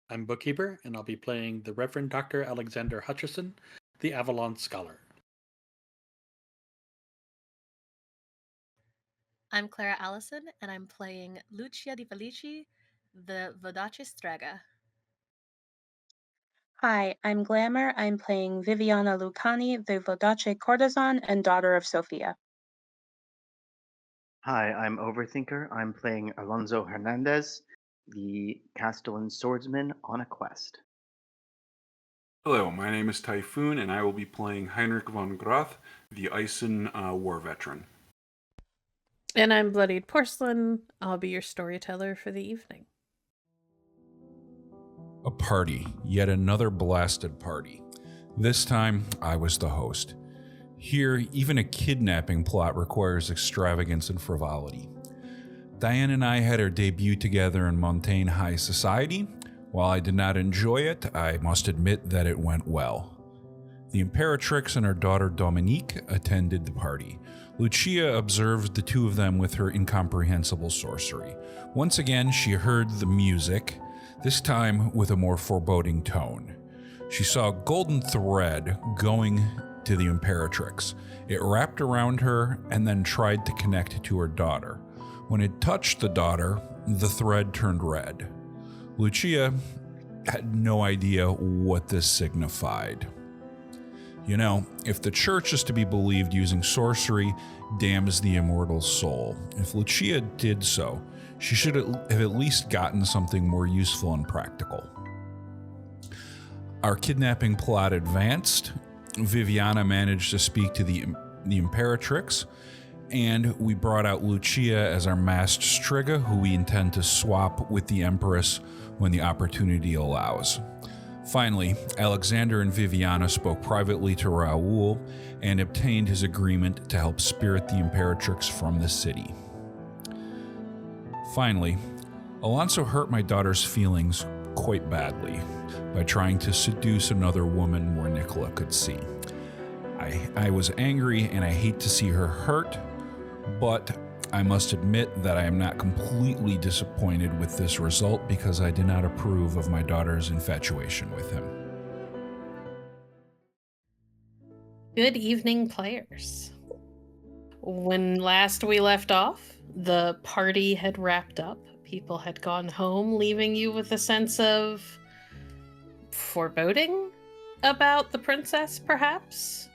I'm Bookkeeper, and I'll be playing the Reverend Dr. Alexander Hutcheson, the Avalon Scholar. I'm Clara Allison, and I'm playing Lucia di Felici, the Vodace Straga. Hi, I'm Glamour. I'm playing Viviana Lucani, the Vodace courtesan and daughter of Sophia. Hi, I'm Overthinker. I'm playing Alonso Hernandez, the Castellan swordsman on a quest. Hello, my name is Typhoon, and I will be playing Heinrich von Groth, the Isen war veteran. And I'm Bloodied Porcelain. I'll be your storyteller for the evening. A party, yet another blasted party. This time, I was the host. Here, even a kidnapping plot requires extravagance and frivolity. Diane and I had our debut together in Montaigne High Society. While I did not enjoy it, I must admit that it went well. The Imperatrix and her daughter Dominique attended the party. Lucia observed the two of them with her incomprehensible sorcery. Once again, she heard the music, this time with a more foreboding tone. She saw a golden thread going to the Imperatrix. It wrapped around her and then tried to connect to her daughter. When it touched the daughter, the thread turned red. Lucia had no idea what this signified. You know, if the church is to be believed, using sorcery damns the immortal soul. If Lucia did so, she should have at least gotten something more useful and practical. Our kidnapping plot advanced. Viviana managed to speak to the Imperatrix, and we brought out Lucia as our masked Striga, who we intend to swap with the Empress when the opportunity allows. Finally, Alexander and Viviana spoke privately to Raoul and obtained his agreement to help spirit the Imperatrix from the city. Finally, Alonso hurt my daughter's feelings quite badly by trying to seduce another woman where Nicola could see. I was angry and I hate to see her hurt, but I must admit that I am not completely disappointed with this result because I did not approve of my daughter's infatuation with him. Good evening, players. When last we left off, the party had wrapped up. People had gone home, leaving you with a sense of foreboding about the princess, perhaps?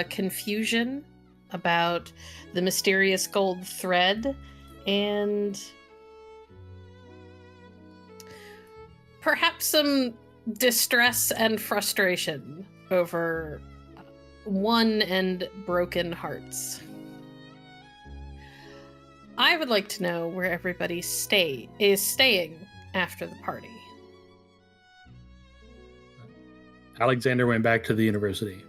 Confusion about the mysterious gold thread, and perhaps some distress and frustration over won and broken hearts. I would like to know where everybody is staying after the party. Alexander went back to the university.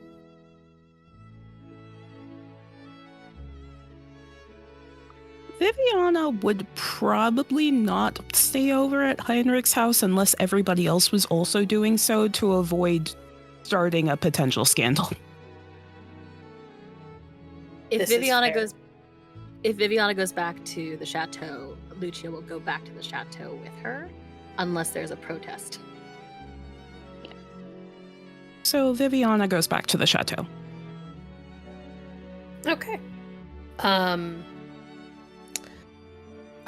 Viviana would probably not stay over at Heinrich's house unless everybody else was also doing so to avoid starting a potential scandal. If Viviana goes back to the chateau, Lucia will go back to the chateau with her, unless there's a protest. Yeah. So Viviana goes back to the chateau. Okay.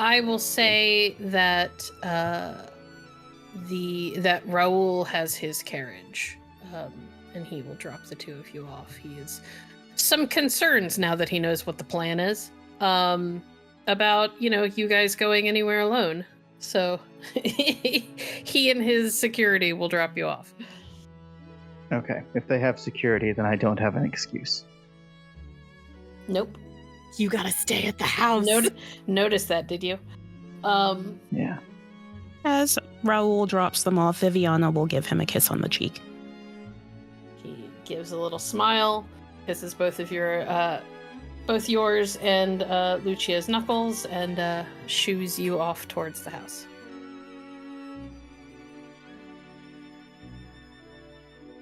I will say that that Raoul has his carriage, and he will drop the two of you off. He has some concerns now that he knows what the plan is, about, you guys going anywhere alone. So he and his security will drop you off. Okay, if they have security, then I don't have an excuse. Nope. You gotta stay at the house. Notice that, did you? Yeah. As Raoul drops them off, Viviana will give him a kiss on the cheek. He gives a little smile, kisses both yours and Lucia's knuckles, and shoos you off towards the house.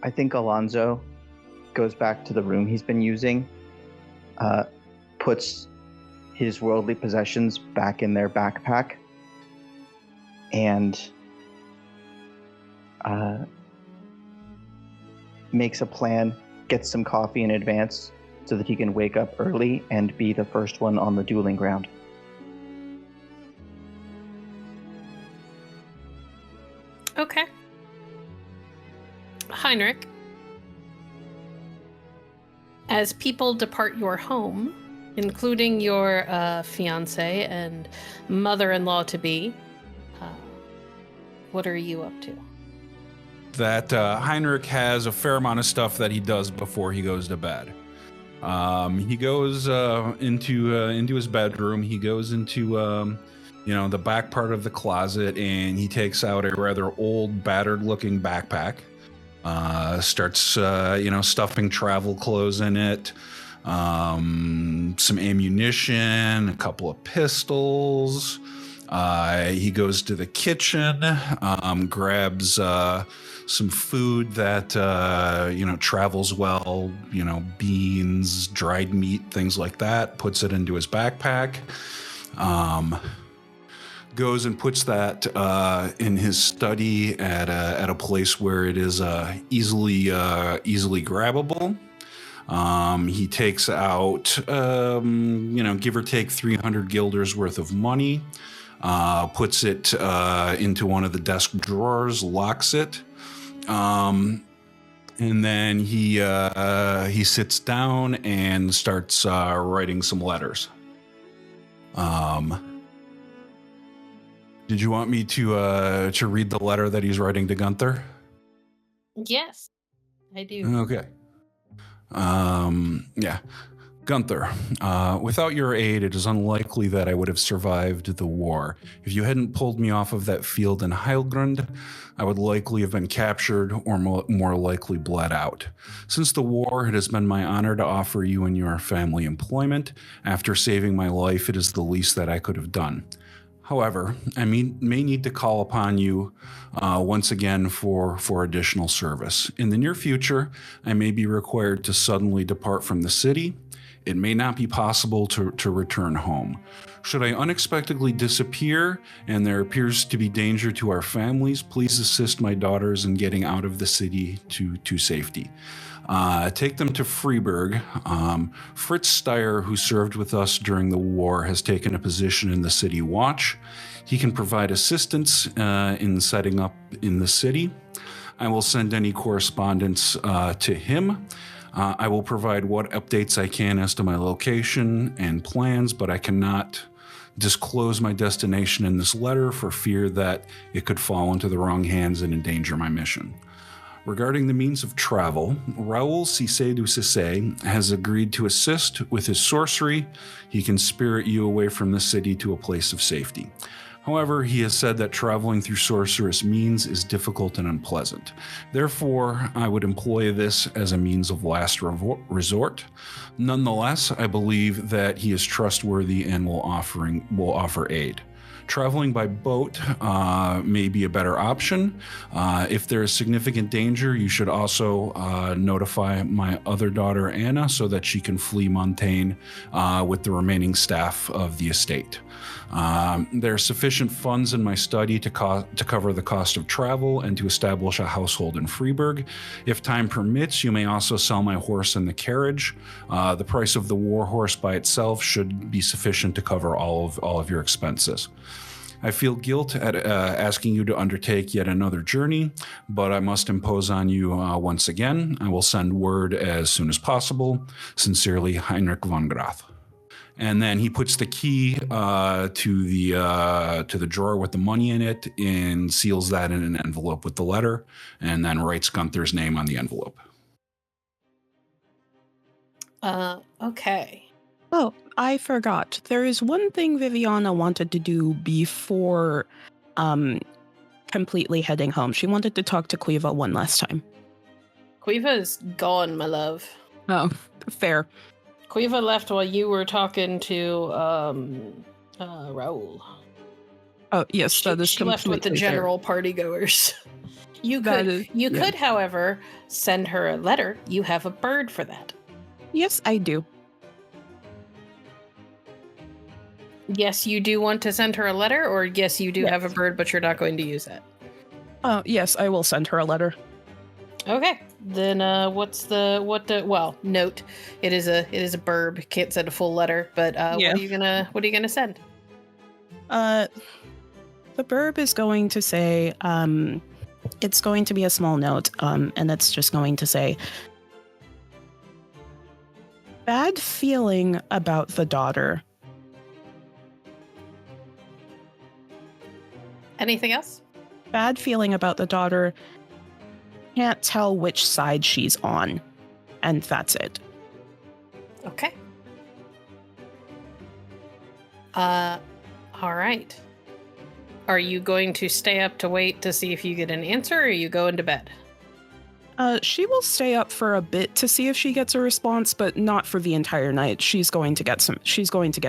I think Alonso goes back to the room he's been using, puts his worldly possessions back in their backpack, and makes a plan, gets some coffee in advance so that he can wake up early and be the first one on the dueling ground. Okay. Heinrich, as people depart your home, including your fiance and mother-in-law to be, what are you up to? That Heinrich has a fair amount of stuff that he does before he goes to bed. He goes into his bedroom. He goes into the back part of the closet, and he takes out a rather old, battered-looking backpack. Starts stuffing travel clothes in it, some ammunition, a couple of pistols. He goes to the kitchen, grabs some food that travels well, beans, dried meat, things like that, puts it into his backpack. Goes and puts that in his study at a place where it is easily grabbable. He takes out give or take 300 guilders worth of money, puts it into one of the desk drawers, locks it, and then he sits down and starts writing some letters. Did you want me to read the letter that he's writing to Gunther? Yes, I do. Okay. Yeah. Gunther, without your aid, it is unlikely that I would have survived the war. If you hadn't pulled me off of that field in Heilgrund, I would likely have been captured or more likely bled out. Since the war, it has been my honor to offer you and your family employment. After saving my life, it is the least that I could have done. However, I may need to call upon you once again for additional service. In the near future, I may be required to suddenly depart from the city. It may not be possible to return home. Should I unexpectedly disappear and there appears to be danger to our families, please assist my daughters in getting out of the city to safety. Take them to Freiburg. Fritz Steyer, who served with us during the war, has taken a position in the city watch. He can provide assistance in setting up in the city. I will send any correspondence to him. I will provide what updates I can as to my location and plans, but I cannot disclose my destination in this letter for fear that it could fall into the wrong hands and endanger my mission. Regarding the means of travel, Raoul Cissé du Cissé has agreed to assist with his sorcery. He can spirit you away from the city to a place of safety. However, he has said that traveling through sorcerous means is difficult and unpleasant. Therefore, I would employ this as a means of last resort. Nonetheless, I believe that he is trustworthy and will offer aid. Traveling by boat may be a better option. If there is significant danger, you should also notify my other daughter, Anna, so that she can flee Montaigne with the remaining staff of the estate. There are sufficient funds in my study to cover the cost of travel and to establish a household in Freiburg. If time permits, you may also sell my horse and the carriage. The price of the war horse by itself should be sufficient to cover all of your expenses. I feel guilt at asking you to undertake yet another journey, but I must impose on you once again. I will send word as soon as possible. Sincerely, Heinrich von Groth. And then he puts the key to the drawer with the money in it and seals that in an envelope with the letter, and then writes Gunther's name on the envelope. Okay. Oh, I forgot. There is one thing Viviana wanted to do before completely heading home. She wanted to talk to Quiva one last time. Quiva's gone, my love. Oh, fair. Quiva left while you were talking to Raoul. Oh, yes, that is she left with the general partygoers. You could, however, send her a letter. You have a bird for that. Yes, I do. Yes, you do want to send her a letter, or yes, you do have a bird, but you're not going to use it? Yes, I will send her a letter. Okay. Then note. It is a burb. Can't send a full letter, but Yeah. what are you gonna send? The burb is going to say, it's going to be a small note, and it's just going to say, bad feeling about the daughter. Anything else? Bad feeling about the daughter. Can't tell which side she's on. And that's it. Okay. All right. Are you going to stay up to wait to see if you get an answer, or are you going to bed? She will stay up for a bit to see if she gets a response, but not for the entire night. She's going to get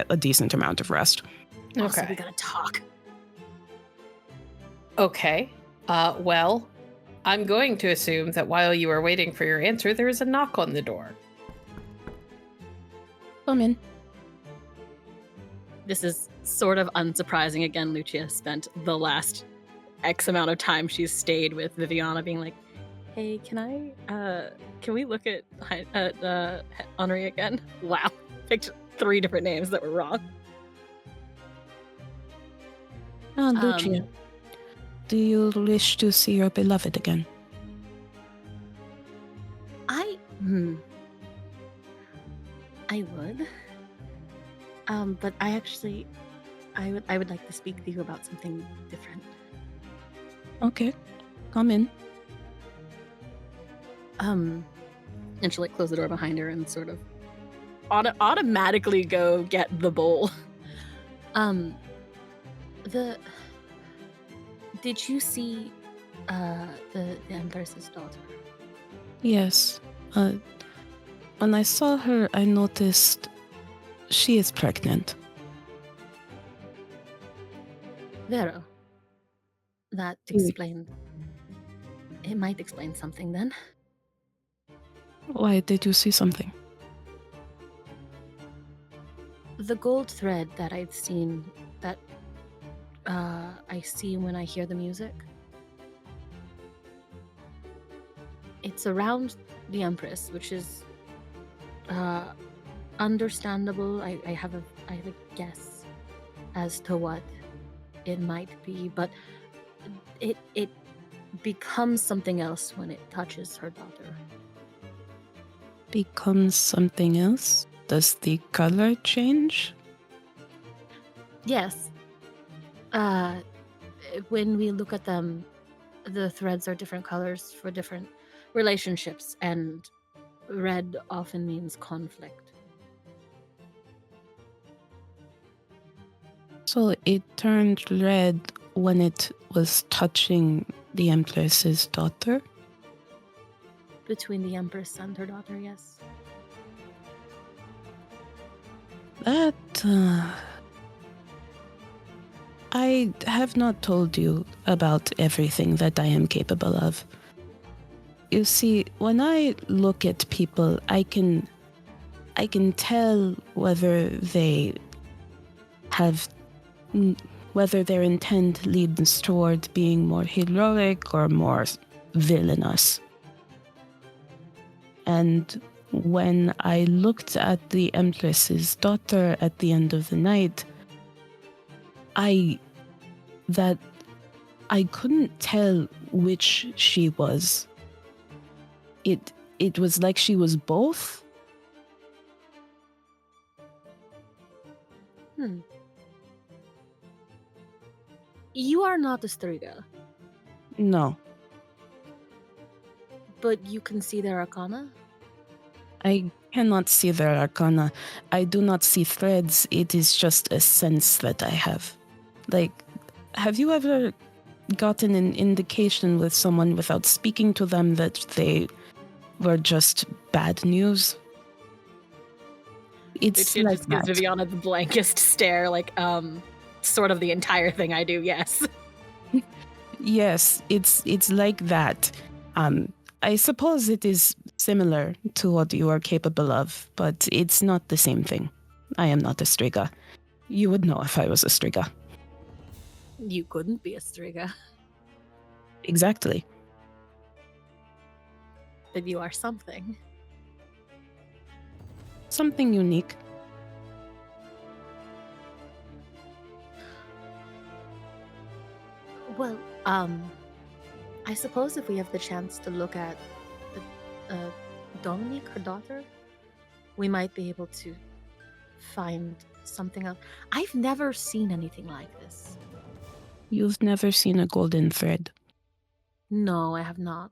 a decent amount of rest. Also, Okay. we gotta talk. Okay. Well, I'm going to assume that while you are waiting for your answer, there is a knock on the door. Come in. This is sort of unsurprising. Again, Lucia spent the last X amount of time she's stayed with Viviana being like, hey, can we look at Henri again? Wow. Picked 3 different names that were wrong. Lucia, do you wish to see your beloved again? I would. But I would like to speak to you about something different. Okay, come in. And she'll like close the door behind her and sort of automatically go get the bowl. Did you see the Empress's daughter? Yes. When I saw her, I noticed she is pregnant. Vero. That explained. It might explain something then. Why did you see something? The gold thread that I've seen, that I see when I hear the music. It's around the Empress, which is understandable. I have a guess as to what it might be, but it becomes something else when it touches her daughter. Becomes something else? Does the color change? Yes. When we look at them, the threads are different colors for different relationships, and red often means conflict. So it turned red when it was touching the Empress's daughter? Between the Empress and her daughter, yes. That, I have not told you about everything that I am capable of. You see, when I look at people, I can tell whether they have, whether their intent leads toward being more heroic or more villainous. And when I looked at the Empress's daughter at the end of the night, I couldn't tell which she was. It was like she was both. You are not a Striga, No, but you can see their arcana? I cannot see their arcana. I do not see threads. It is just a sense that I have. Like, have you ever gotten an indication with someone without speaking to them that they were just bad news? It's It like just gives that. Viviana the blankest stare, like, sort of the entire thing I do, yes. Yes, it's like that. I suppose it is similar to what you are capable of, but it's not the same thing. I am not a Striga. You would know if I was a Striga. You couldn't be a Striga. Exactly. Then you are something. Something unique. Well, I suppose if we have the chance to look at Dominique, her daughter, we might be able to find something else. I've never seen anything like this. You've never seen a golden thread. No, I have not.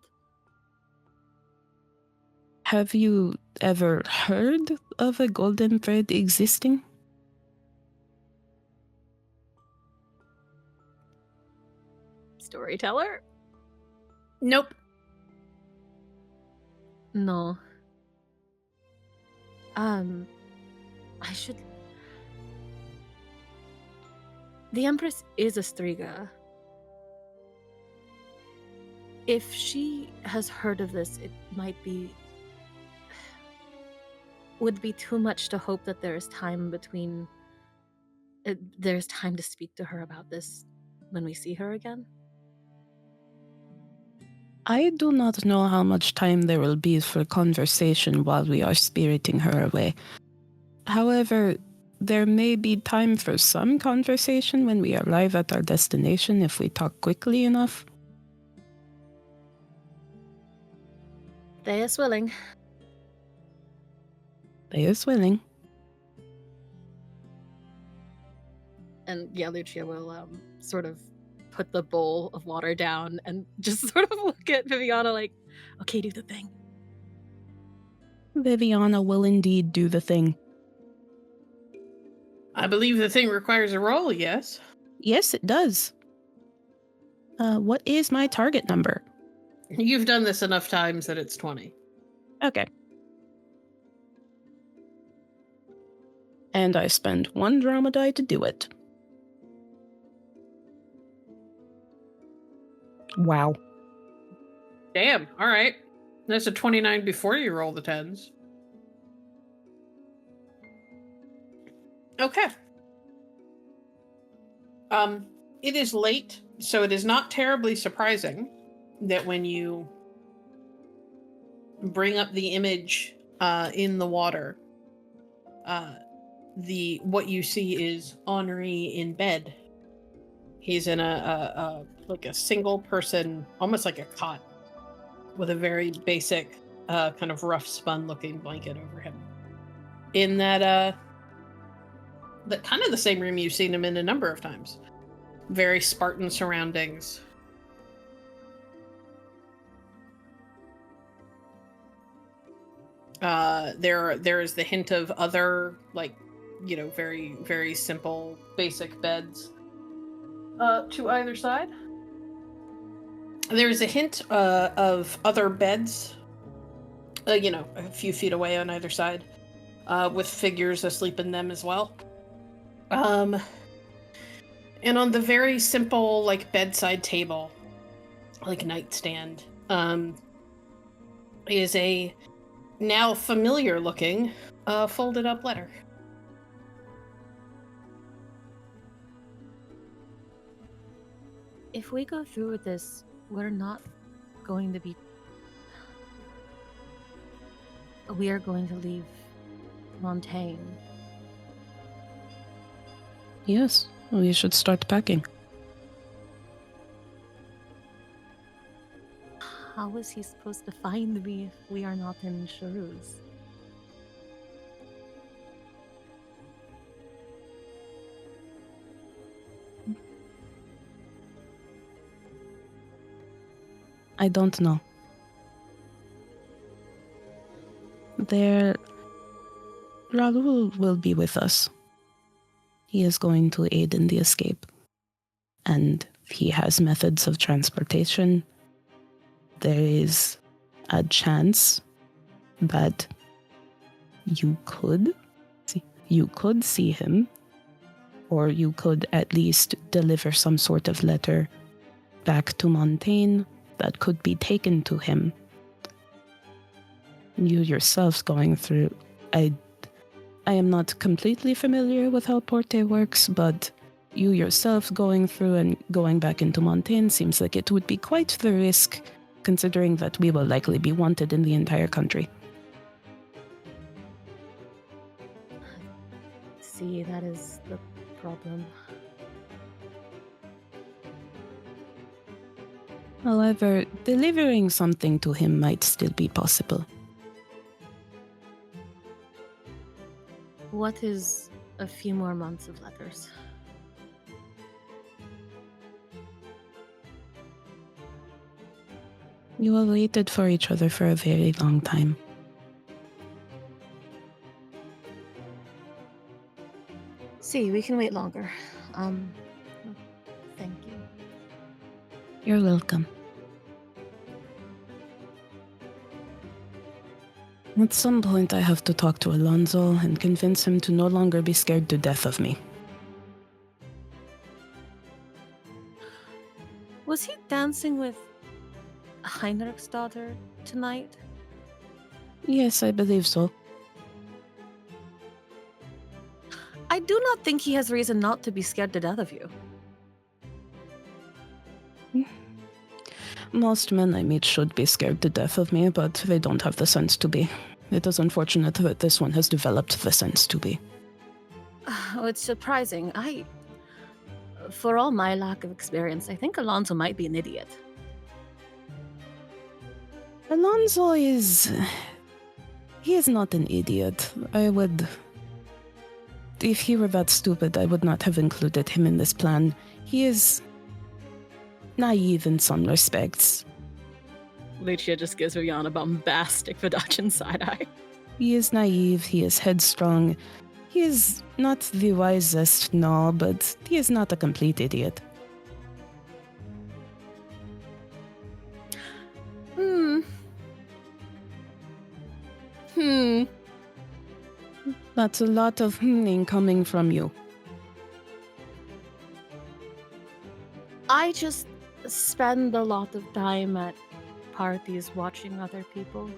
Have you ever heard of a golden thread existing? Storyteller? Nope. No. I should... The Empress is a Striga. If she has heard of this, it might be... would be too much to hope that there is time between... there's time to speak to her about this when we see her again. I do not know how much time there will be for conversation while we are spiriting her away. However, there may be time for some conversation when we arrive at our destination if we talk quickly enough. They is willing. They is willing. And yeah, Lucia will sort of put the bowl of water down and just sort of look at Viviana like, okay, do the thing. Viviana will indeed do the thing. I believe the thing requires a roll, yes? Yes, it does. What is my target number? You've done this enough times that it's 20. Okay. And I spend 1 drama die to do it. Wow. Damn, alright. That's a 29 before you roll the 10s. Okay. It is late, so it is not terribly surprising that when you bring up the image in the water, what you see is Henri in bed. He's in a single person, almost like a cot, with a very basic, kind of rough spun looking blanket over him. In that kind of the same room you've seen him in a number of times. Very Spartan surroundings. There is the hint of other, very, very simple, basic beds to either side. There's a hint of other beds, a few feet away on either side, with figures asleep in them as well. And on the very simple, bedside table, nightstand, is a now familiar-looking, folded-up letter. If we go through with this, we're not going to be... We are going to leave Montaigne. Yes, we should start packing. How is he supposed to find me if we are not in Charuz? I don't know. Raoul will be with us. He is going to aid in the escape. And he has methods of transportation. There is a chance that you could see him, or you could at least deliver some sort of letter back to Montaigne that could be taken to him. You yourselves going through... I am not completely familiar with how Porte works, but you yourself going through and going back into Montaigne seems like it would be quite the risk, considering that we will likely be wanted in the entire country. See, that is the problem. However, delivering something to him might still be possible. What is a few more months of letters? You have waited for each other for a very long time. See, we can wait longer. Thank you. You're welcome. At some point, I have to talk to Alonso and convince him to no longer be scared to death of me. Was he dancing with Heinrich's daughter tonight? Yes, I believe so. I do not think he has reason not to be scared to death of you. Most men I meet should be scared to death of me, but they don't have the sense to be. It is unfortunate that this one has developed the sense to be. Oh, it's surprising. For all my lack of experience, I think Alonso might be an idiot. Alonso is... He is not an idiot. If he were that stupid, I would not have included him in this plan. He is... naive in some respects. Lucia just gives Viviana a bombastic Vidachin side-eye. He is naive, he is headstrong. He is not the wisest, no, but he is not a complete idiot. That's a lot of coming from you. I just spend a lot of time at parties watching other people.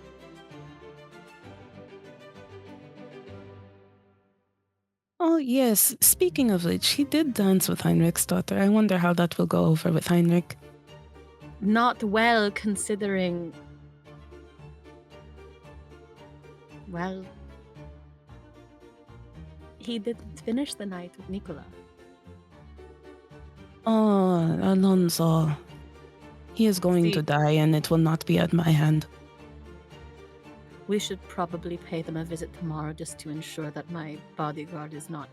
Oh, yes. Speaking of which, he did dance with Heinrich's daughter. I wonder how that will go over with Heinrich. Not well, considering... Well... He didn't finish the night with Nicola. Oh, Alonso. He is going to die, and it will not be at my hand. We should probably pay them a visit tomorrow just to ensure that my bodyguard is not,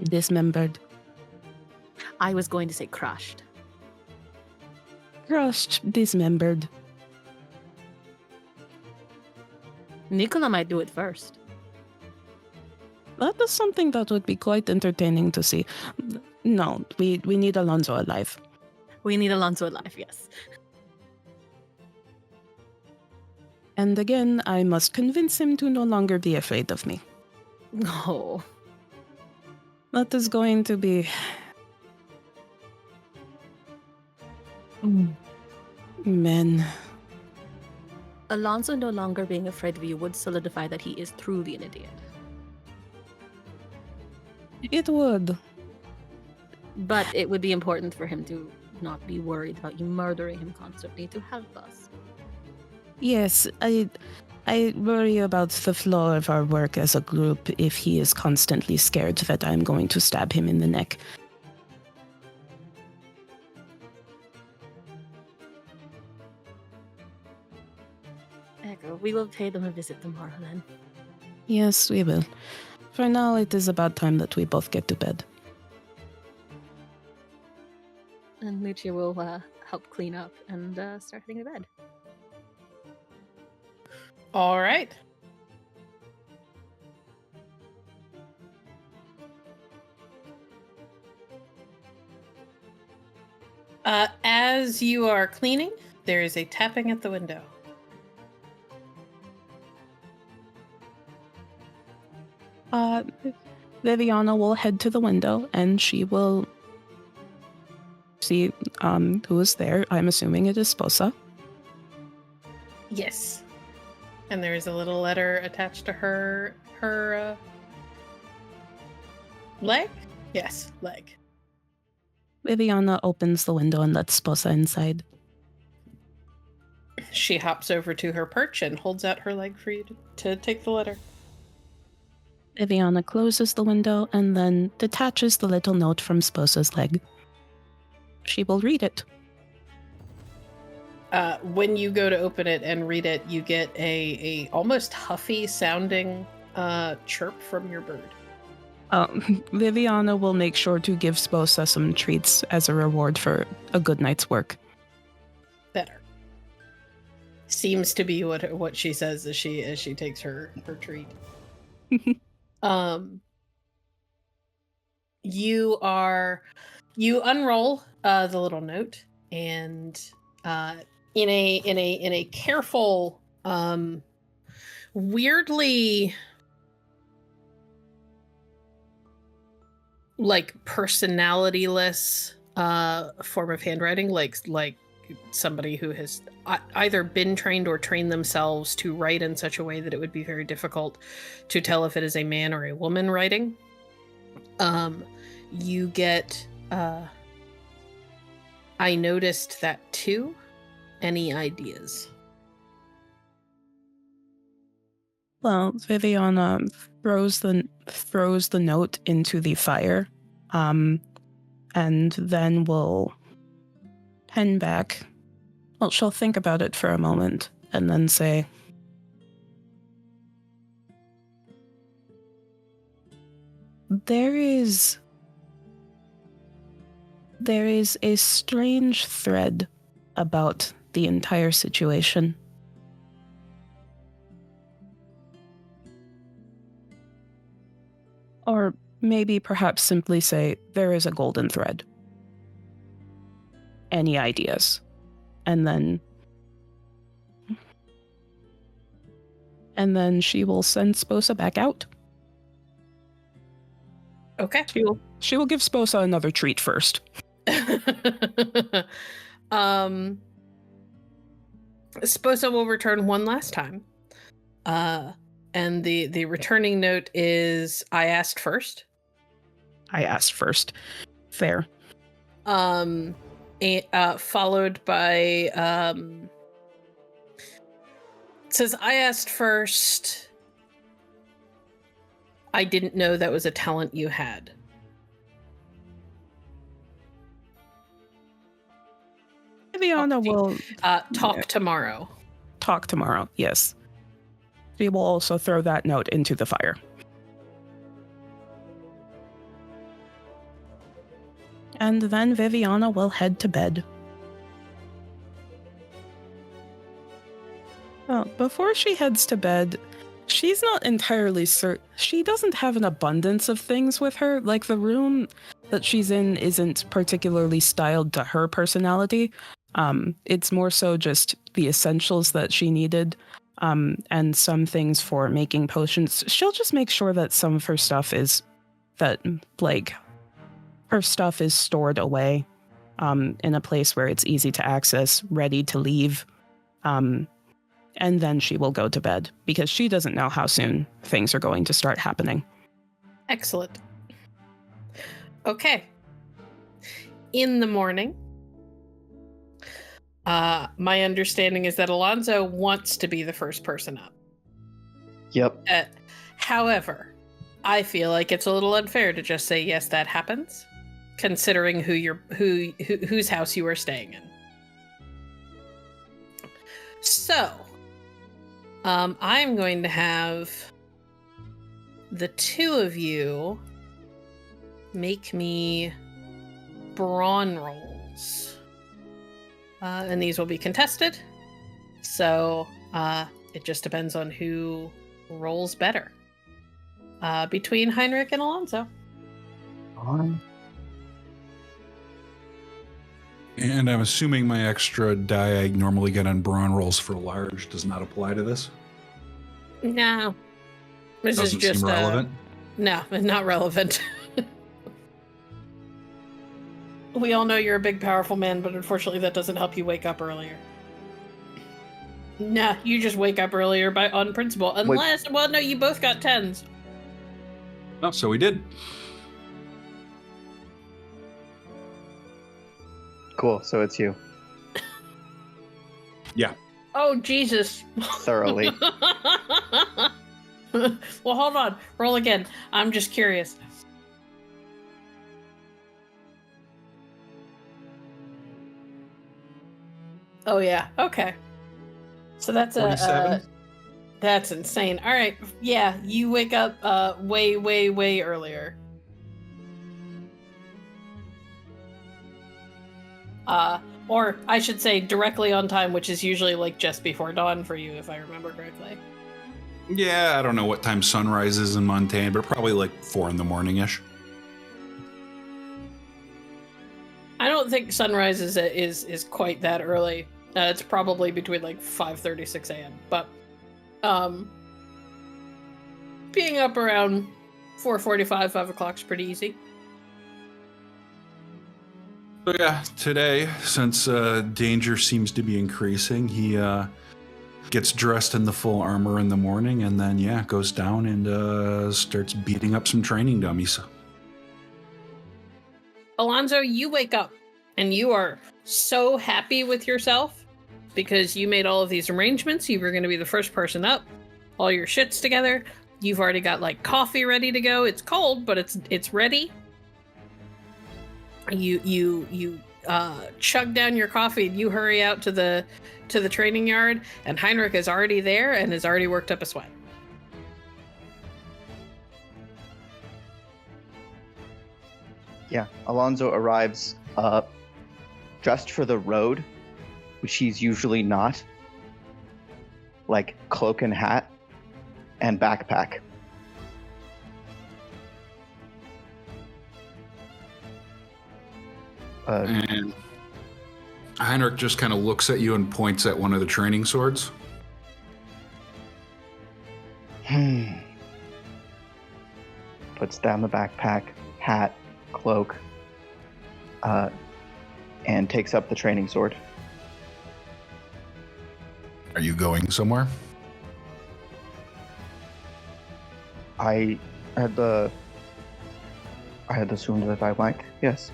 Dismembered. I was going to say crushed. Crushed, dismembered. Nicola might do it first. That is something that would be quite entertaining to see. No, we need Alonso alive. We need Alonso alive, yes. And again, I must convince him to no longer be afraid of me. No. That is going to be... Men. Alonso no longer being afraid of you would solidify that he is truly an idiot. It would. But it would be important for him to not be worried about you murdering him constantly to help us. Yes, I worry about the flow of our work as a group if he is constantly scared that I'm going to stab him in the neck. Echo, we will pay them a visit tomorrow then. Yes, we will. For now, it is about time that we both get to bed. And Lucia will help clean up and start heading to bed. All right. As you are cleaning, there is a tapping at the window. Viviana will head to the window and she will see who is there. I'm assuming it is Sposa. Yes. And there is a little letter attached to her leg. Yes, leg. Viviana opens the window and lets Sposa inside. She hops over to her perch and holds out her leg for you to take the letter. Viviana closes the window and then detaches the little note from Sposa's leg. She will read it. When you go to open it and read it, you get a almost huffy sounding chirp from your bird. Viviana will make sure to give Sposa some treats as a reward for a good night's work. Better. Seems to be what she says as she takes her treat. You unroll the little note, and in a careful, weirdly like personality-less form of handwriting, like somebody who has either been trained or trained themselves to write in such a way that it would be very difficult to tell if it is a man or a woman writing. You get I noticed that too. Any ideas? Well, Viviana throws the note into the fire, and then will pen back. Well, she'll think about it for a moment and then say, There is a strange thread about the entire situation. Or maybe perhaps simply say, there is a golden thread. Any ideas? And then she will send Sposa back out. Okay. She will give Sposa another treat first. Sposa will return one last time. And the returning note is, I asked first. I asked first. Fair. Followed by it says, I asked first. I didn't know that was a talent you had. Viviana will talk tomorrow. Talk tomorrow, yes. She will also throw that note into the fire. And then Viviana will head to bed. Well, before she heads to bed, she's not entirely certain. She doesn't have an abundance of things with her. Like, the room that she's in isn't particularly styled to her personality. It's more so just the essentials that she needed. And some things for making potions. She'll just make sure that some of her stuff is her stuff is stored away in a place where it's easy to access, ready to leave. And then she will go to bed because she doesn't know how soon things are going to start happening. Excellent. Okay. In the morning, my understanding is that Alonso wants to be the first person up. Yep. However, I feel like it's a little unfair to just say yes, that happens, considering whose house you are staying in. So, I'm going to have the two of you make me brawn rolls. And these will be contested. So it just depends on who rolls better. Between Heinrich and Alonso. And I'm assuming my extra die I normally get on brawn rolls for large does not apply to this? No. This Doesn't is just seem relevant? No, not relevant. We all know you're a big, powerful man, but unfortunately that doesn't help you wake up earlier. Nah, you just wake up earlier on principle. Unless, well, no, you both got 10s. Oh, so we did. Cool. So it's you. Yeah. Oh, Jesus. Thoroughly. Well, hold on. Roll again. I'm just curious. Oh, yeah. Okay. So that's 47? that's insane. All right. Yeah, you wake up way, way, way earlier. Or I should say directly on time, which is usually like just before dawn for you, if I remember correctly. Yeah, I don't know what time sunrise is in Montana, but probably like 4 in the morning-ish. I don't think sunrise is quite that early. It's probably between like 5:30, 6 a.m. But being up around 4:45, 5 o'clock is pretty easy. So yeah, today, since danger seems to be increasing, he gets dressed in the full armor in the morning, and then yeah, goes down and starts beating up some training dummies. Alonso, you wake up and you are so happy with yourself because you made all of these arrangements. You were going to be the first person up. All your shit's together. You've already got like coffee ready to go. It's cold, but it's ready. You chug down your coffee and you hurry out to the training yard, and Heinrich is already there and has already worked up a sweat. Yeah, Alonso arrives dressed for the road, which he's usually not. Like cloak and hat and backpack. And Heinrich just kind of looks at you and points at one of the training swords. Puts down the backpack, hat, cloak, and takes up the training sword. Are you going somewhere? I had assumed that I might, yes.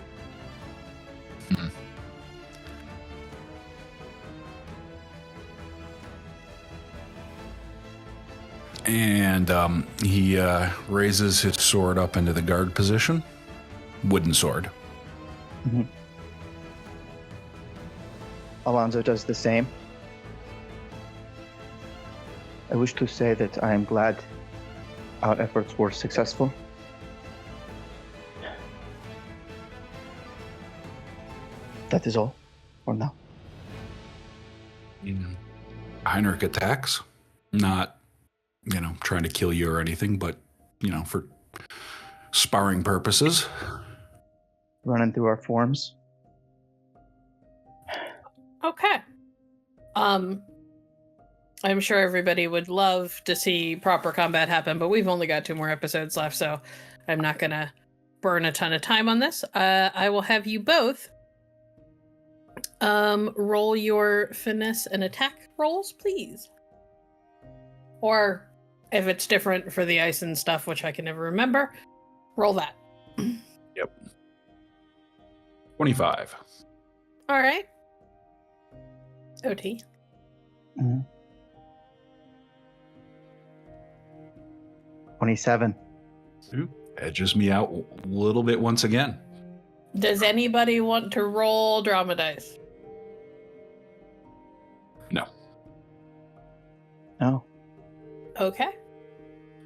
And he raises his sword up into the guard position. Wooden sword. Mm-hmm. Alonso does the same. I wish to say that I am glad our efforts were successful. That is all for now. Heinrich attacks. Not, trying to kill you or anything, but, for sparring purposes. Running through our forms. Okay. I'm sure everybody would love to see proper combat happen, but we've only got 2 more episodes left, so I'm not gonna burn a ton of time on this. I will have you both roll your finesse and attack rolls, please. Or if it's different for the ice and stuff, which I can never remember, roll that. Yep. 25. All right. OT. Mm-hmm. 27. Edges me out a little bit once again. Does anybody want to roll drama dice? No. No. Okay.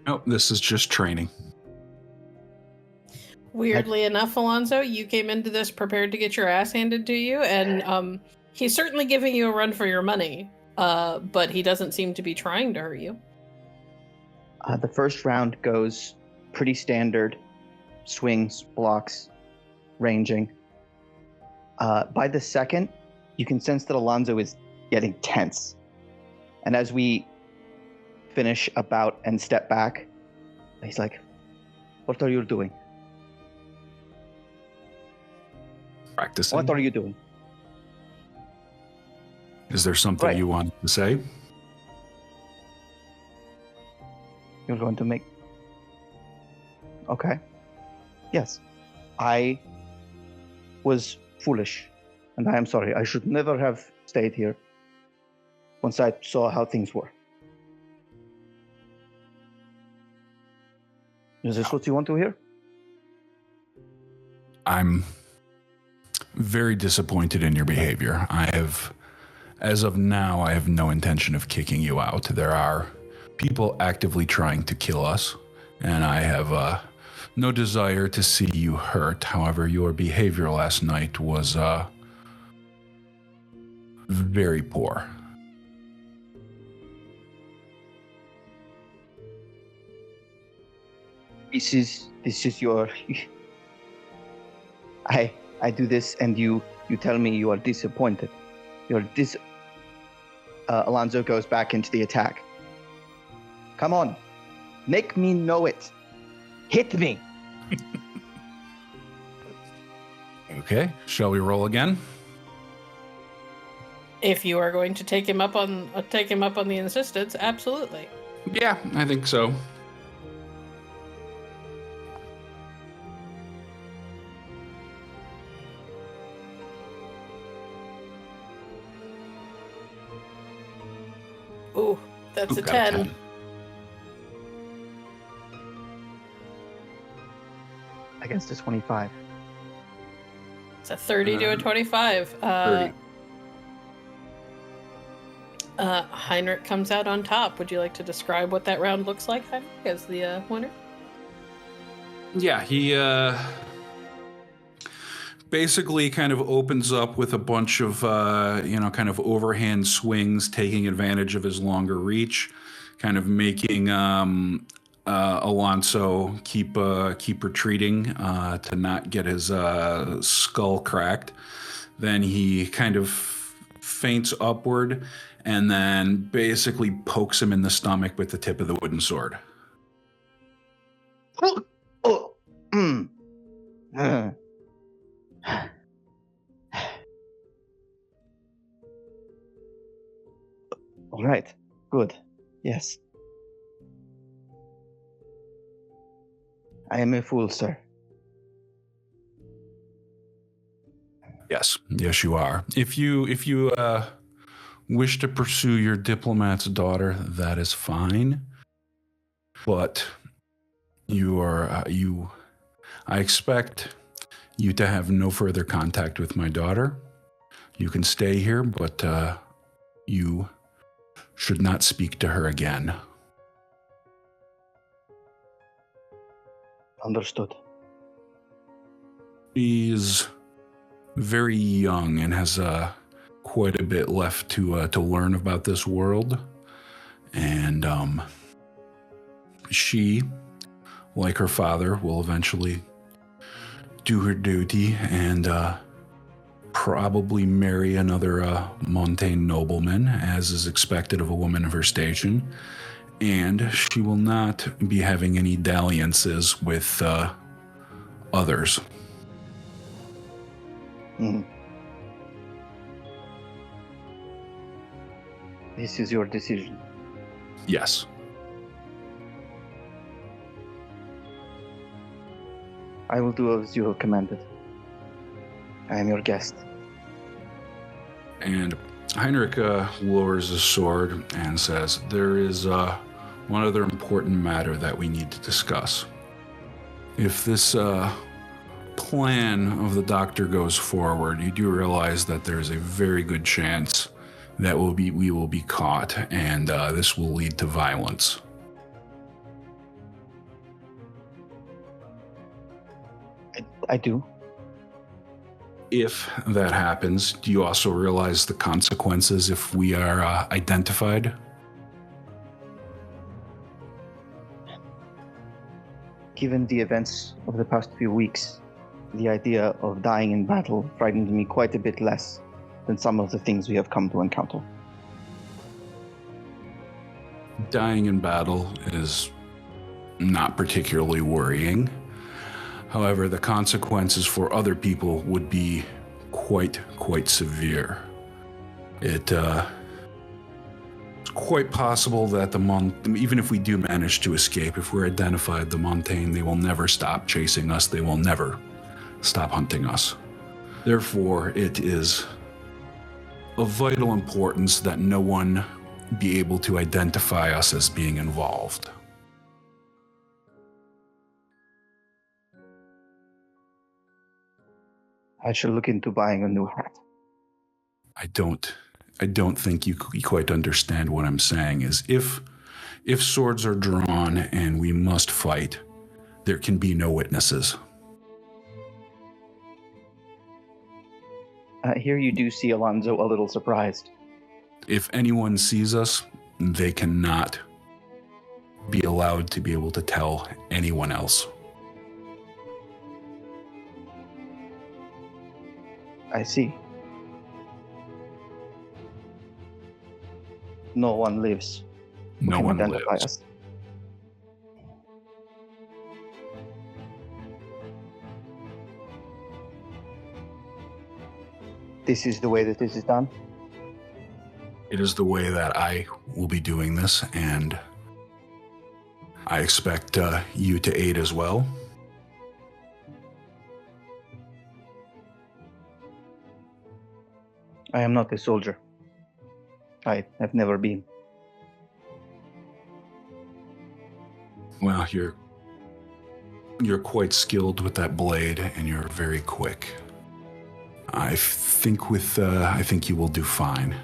No, this is just training. Weirdly enough, Alonso, you came into this prepared to get your ass handed to you, and he's certainly giving you a run for your money, but he doesn't seem to be trying to hurt you. The first round goes pretty standard. Swings, blocks, ranging. By the second, you can sense that Alonso is getting tense. And as we finish a bout and step back, he's like, "What are you doing? Practicing. What are you doing?" Is there something you want to say? You're going to make... Okay. Yes. I was foolish And I am sorry. I should never have stayed here once I saw how things were. Is this what you want to hear? I'm very disappointed in your behavior. As of now, I have no intention of kicking you out. There are people actively trying to kill us, and I have no desire to see you hurt. However, your behavior last night was very poor. This is your... I do this and you tell me you are disappointed. Alonso goes back into the attack. Come on. Make me know it. Hit me. Okay, shall we roll again? If you are going to take him up on the insistence, absolutely. Yeah, I think so. Ooh, that's a Got 10. Against a 25. It's a 30 to a 25. 30. Heinrich comes out on top. Would you like to describe what that round looks like, Heinrich, as the winner? Yeah, he basically kind of opens up with a bunch of, kind of overhand swings, taking advantage of his longer reach, kind of making Alonso keep retreating to not get his skull cracked. Then he kind of feints upward and then basically pokes him in the stomach with the tip of the wooden sword. All right. Good. Yes. I am a fool, sir. Yes, you are. If you wish to pursue your diplomat's daughter, that is fine. But I expect you to have no further contact with my daughter. You can stay here, but you should not speak to her again. Understood. She's very young and has quite a bit left to learn about this world. And she, like her father, will eventually do her duty and probably marry another Montaigne nobleman, as is expected of a woman of her station. And she will not be having any dalliances with others. Mm. This is your decision. Yes. I will do as you have commanded. I am your guest. And Heinrich lowers his sword and says, there is one other important matter that we need to discuss. If this plan of the doctor goes forward, you do realize that there is a very good chance that we will be caught, and this will lead to violence. I do. If that happens, do you also realize the consequences if we are identified? Given the events of the past few weeks, the idea of dying in battle frightened me quite a bit less than some of the things we have come to encounter. Dying in battle is not particularly worrying. However, the consequences for other people would be quite severe. It's quite possible that even if we do manage to escape, if we're identified, the Montaigne, they will never stop chasing us. They will never stop hunting us. Therefore, it is of vital importance that no one be able to identify us as being involved. I shall look into buying a new hat. I don't think you quite understand what I'm saying. Is if swords are drawn and we must fight, there can be no witnesses. Here you do see Alonso a little surprised. If anyone sees us, they cannot be allowed to be able to tell anyone else. I see. No one lives. who No can one identify lives. us. This is the way that this is done? It is the way that I will be doing this, and I expect you to aid as well. I am not a soldier. I have never been. Well, you're quite skilled with that blade, and you're very quick. I think you will do fine.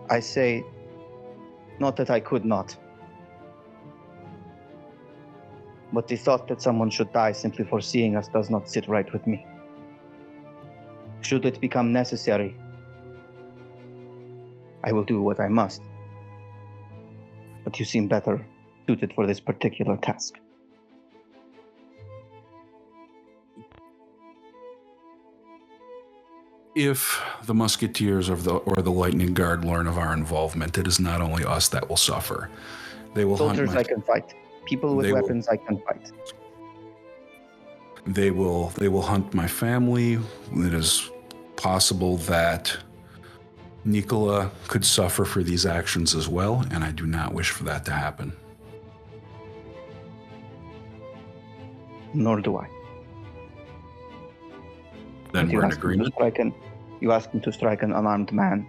I say, not that I could not, but the thought that someone should die simply for seeing us does not sit right with me. Should it become necessary, I will do what I must. But you seem better suited for this particular task. If the Musketeers or the Lightning Guard learn of our involvement, it is not only us that will suffer. They will Soldiers hunt I can fight. People with weapons I can fight. They will hunt my family. It is possible that Nicola could suffer for these actions as well, and I do not wish for that to happen. Nor do I. Then But we're in agreement. You ask me to strike an unarmed man.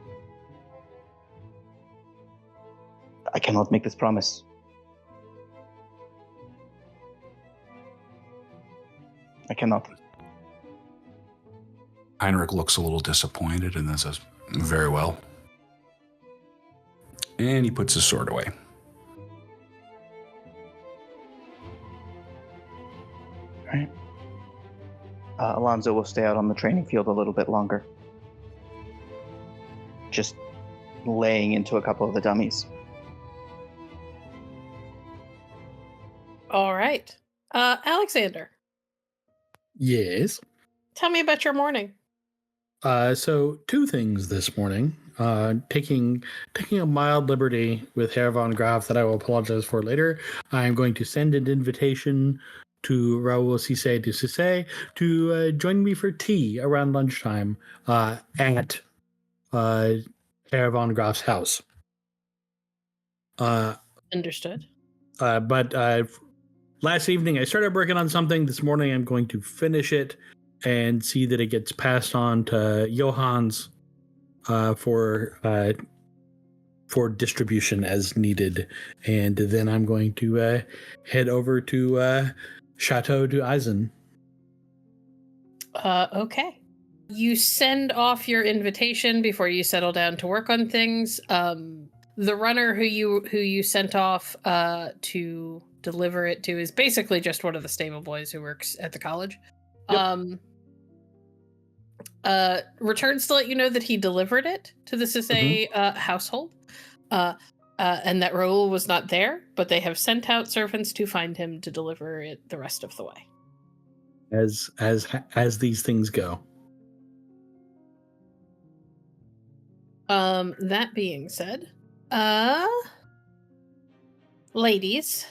I cannot make this promise. I cannot. Heinrich looks a little disappointed and then says, "Very well." And he puts his sword away. All right. Alonso will stay out on the training field a little bit longer. Just laying into a couple of the dummies. All right. Alexander, Yes. tell me about your morning. So two things this morning. Taking a mild liberty with Herr von Graf that I will apologize for later. I am going to send an invitation to Raoul Cisse de Cisse to join me for tea around lunchtime at Herr von Graf's house. Understood. But last evening I started working on something. This morning I'm going to finish it and see that it gets passed on to Johannes for distribution as needed. And then I'm going to head over to Chateau du Eisen. Okay. You send off your invitation before you settle down to work on things. The runner who you sent off to deliver it to is basically just one of the stable boys who works at the college. Yep. Returns to let you know that he delivered it to the Cisse household, and that Raoul was not there, but they have sent out servants to find him to deliver it the rest of the way. As these things go. That being said, ladies,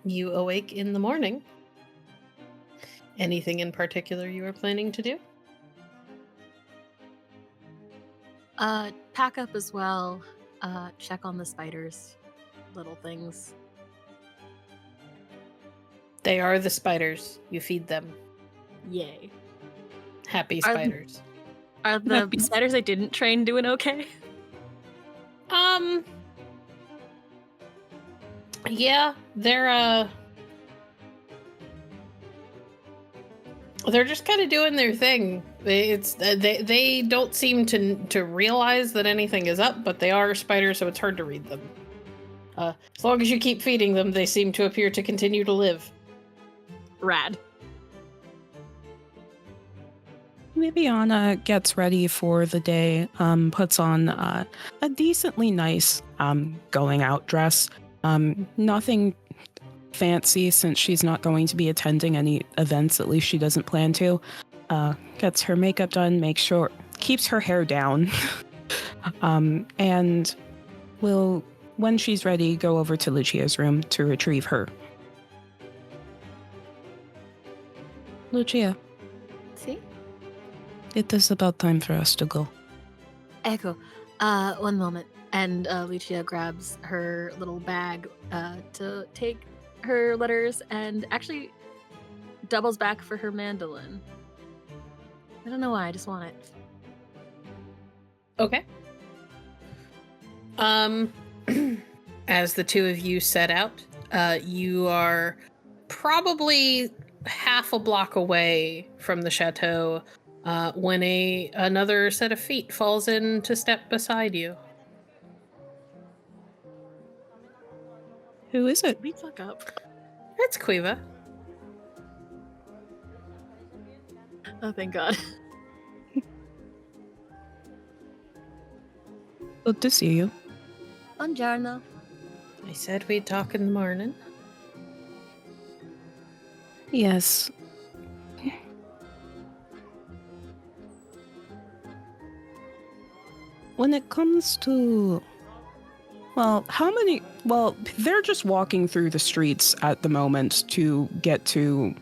you awake in the morning. Anything in particular you are planning to do? Pack up as well. Check on the spiders. Little things. They are the spiders. You feed them. Yay. Happy Are- spiders. Are the spiders I didn't train doing okay? Yeah, they're just kind of doing their thing. They don't seem to realize that anything is up, but they are spiders, so it's hard to read them. As long as you keep feeding them, they seem to appear to continue to live. Rad. Viviana gets ready for the day, puts on a decently nice going out dress. Nothing fancy since she's not going to be attending any events, at least she doesn't plan to. Gets her makeup done, keeps her hair down, and will, when she's ready, go over to Lucia's room to retrieve her. Lucia. See? It is about time for us to go. Echo. One moment. And Lucia grabs her little bag to take her letters and actually doubles back for her mandolin. I don't know why, I just want it. Okay. As the two of you set out, you are probably half a block away from the chateau when another set of feet falls in to step beside you. Who is it? We fuck up. It's Quiva. Oh, thank God. Good to see you. Buongiorno. I said we'd talk in the morning. Yes. When it comes to... Well, they're just walking through the streets at the moment to get to...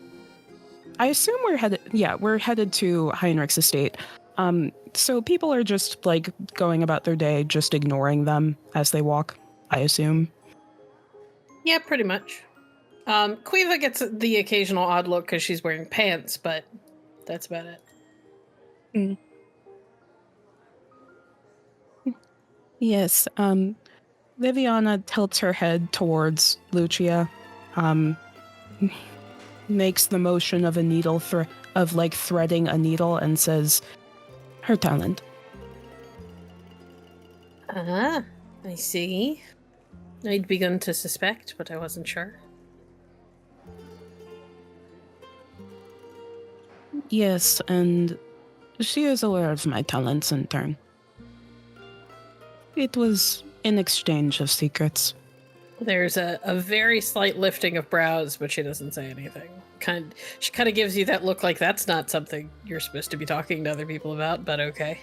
I assume we're headed to Heinrich's estate. So people are just, going about their day, just ignoring them as they walk, I assume. Yeah, pretty much. Quiva gets the occasional odd look because she's wearing pants, but that's about it. Mm. Yes, Viviana tilts her head towards Lucia, makes the motion of a needle threading a needle and says, her talent. Ah, I see. I'd begun to suspect, but I wasn't sure. Yes, and she is aware of my talents in turn. It was in exchange of secrets. There's a very slight lifting of brows, but she doesn't say anything. She kind of gives you that look like that's not something you're supposed to be talking to other people about, but okay.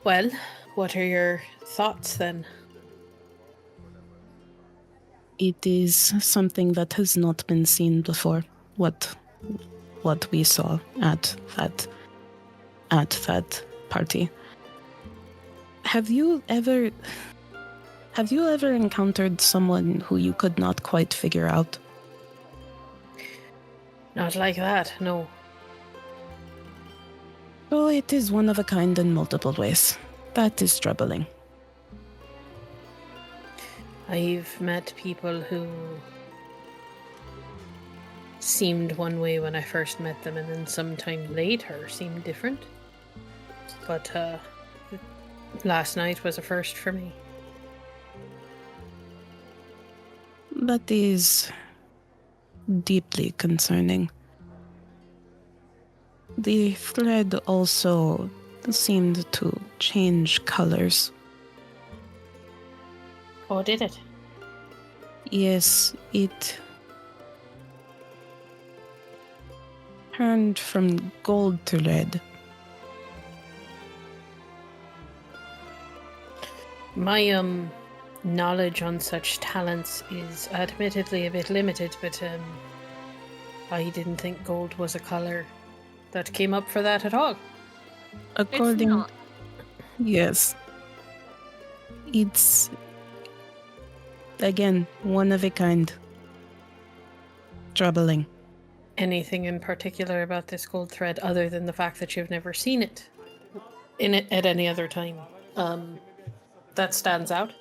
Well, what are your thoughts then? It is something that has not been seen before. What we saw at that party. Have you ever encountered someone who you could not quite figure out? Not like that, no. Oh, it is one of a kind in multiple ways. That is troubling. I've met people who seemed one way when I first met them, and then sometime later seemed different. But, last night was a first for me. That is deeply concerning. The thread also seemed to change colors. Oh, did it? Yes, it turned from gold to red. My, knowledge on such talents is admittedly a bit limited, but, I didn't think gold was a color that came up for that at all. According, It's not. yes, it's again, one of a kind. Troubling. Anything in particular about this gold thread other than the fact that you've never seen it at any other time that stands out?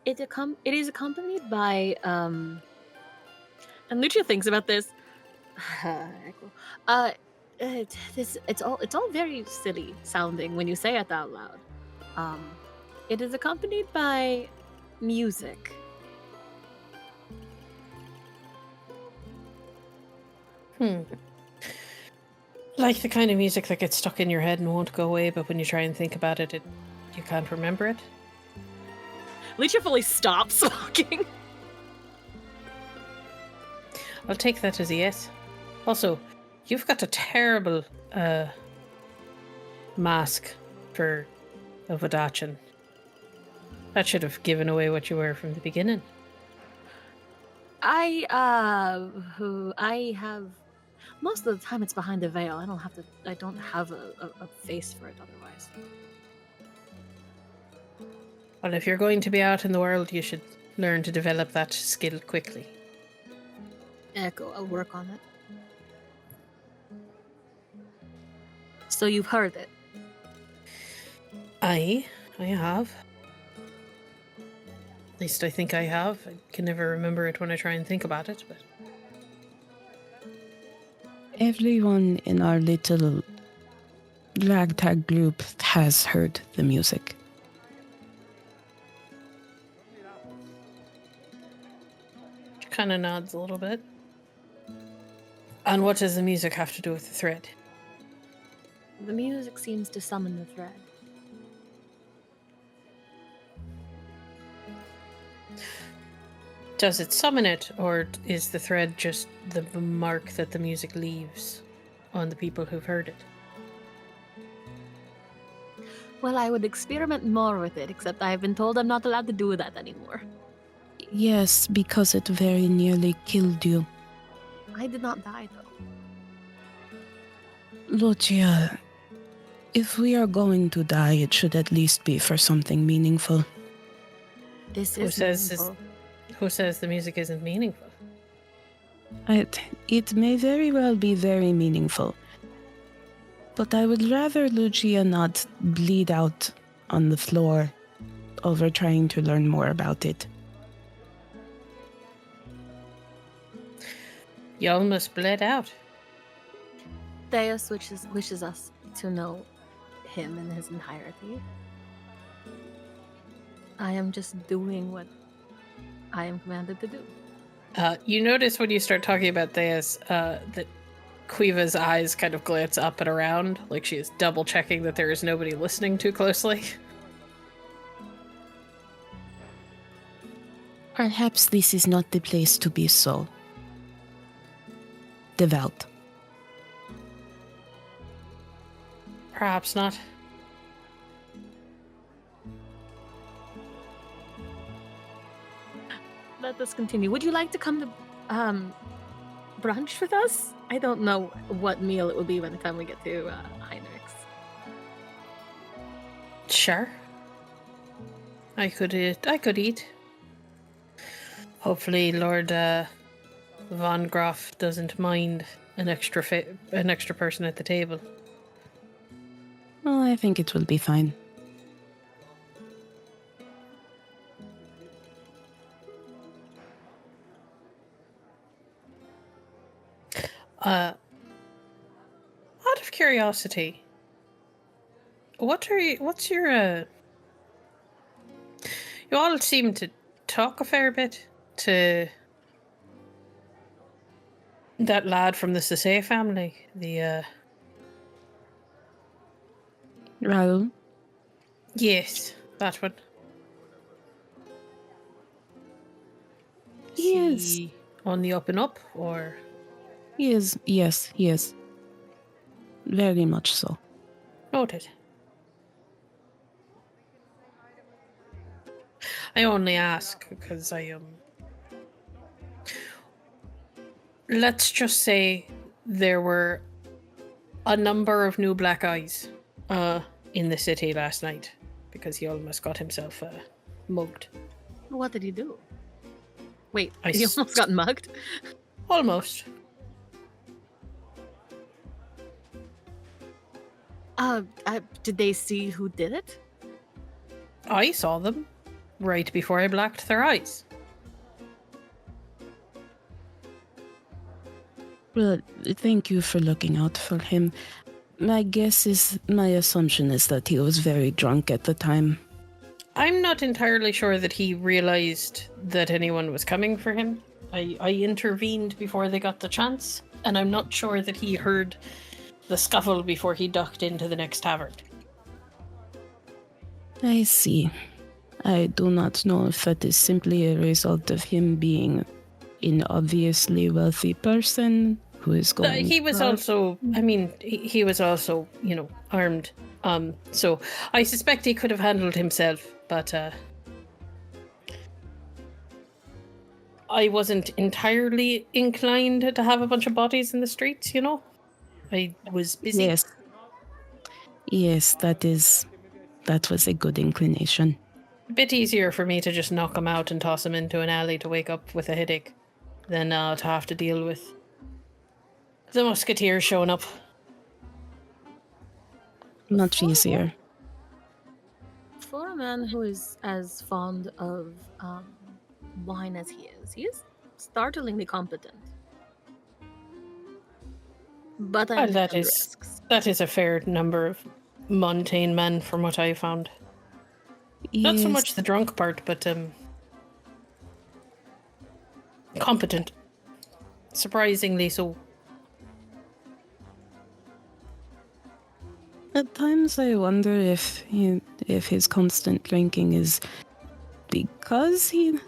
It is accompanied by and Lucia thinks about this. It's all very silly sounding when you say it out loud. It is accompanied by music. Like the kind of music that gets stuck in your head and won't go away, but when you try and think about it, you can't remember it. Lucia fully stops walking. I'll take that as a yes. Also, you've got a terrible mask for a Vodachan. That should have given away what you were from the beginning. I have most of the time it's behind a veil. I don't have a face for it otherwise. Well, if you're going to be out in the world, you should learn to develop that skill quickly. Echo, I'll work on it. So you've heard it? I have. At least I think I have. I can never remember it when I try and think about it, but... Everyone in our little ragtag group has heard the music. She kind of nods a little bit. And what does the music have to do with the thread? The music seems to summon the thread. Does it summon it, or is the thread just the mark that the music leaves on the people who've heard it? Well, I would experiment more with it, except I've been told I'm not allowed to do that anymore. Yes, because it very nearly killed you. I did not die, though. Lucia, if we are going to die, it should at least be for something meaningful. This Who is says meaningful. Who says the music isn't meaningful? It may very well be very meaningful. But I would rather Lucia not bleed out on the floor over trying to learn more about it. You almost bled out. Theus wishes us to know him in his entirety. I am just doing what I am commanded to do. You notice when you start talking about Theus that Quiva's eyes kind of glance up and around, like she is double checking that there is nobody listening too closely. Perhaps this is not the place to be so devout. Perhaps not. Let us continue. Would you like to come to brunch with us? I don't know what meal it will be by the time we get to Heinrich's. Sure. I could eat. Hopefully Lord Von Groth doesn't mind an extra person at the table. Well, I think it will be fine. Out of curiosity, what's your you all seem to talk a fair bit to that lad from the Sémø family, the Raoul? yes, that one. Yes. He on the up and up, or He is, yes, he is. Very much so. noted. I only ask because let's just say there were a number of new black eyes in the city last night because he almost got himself mugged. What did he do? Wait, I he almost got mugged? Almost. Did they see who did it? I saw them right before I blacked their eyes. Well, thank you for looking out for him. My assumption is that he was very drunk at the time. I'm not entirely sure that he realized that anyone was coming for him. I intervened before they got the chance, and I'm not sure that he heard the scuffle before he ducked into the next tavern. I see. I do not know if that is simply a result of him being an obviously wealthy person who is going... He was also, he was also, armed. So I suspect he could have handled himself, but I wasn't entirely inclined to have a bunch of bodies in the streets, I was busy. Yes, that was a good inclination. A bit easier for me to just knock him out and toss him into an alley to wake up with a headache than to have to deal with the musketeers showing up. Much easier. For a man who is as fond of wine as he is startlingly competent. But I that is a fair number of mundane men from what I found. Not so much the drunk part, but competent. Surprisingly so. At times I wonder if his constant drinking is because he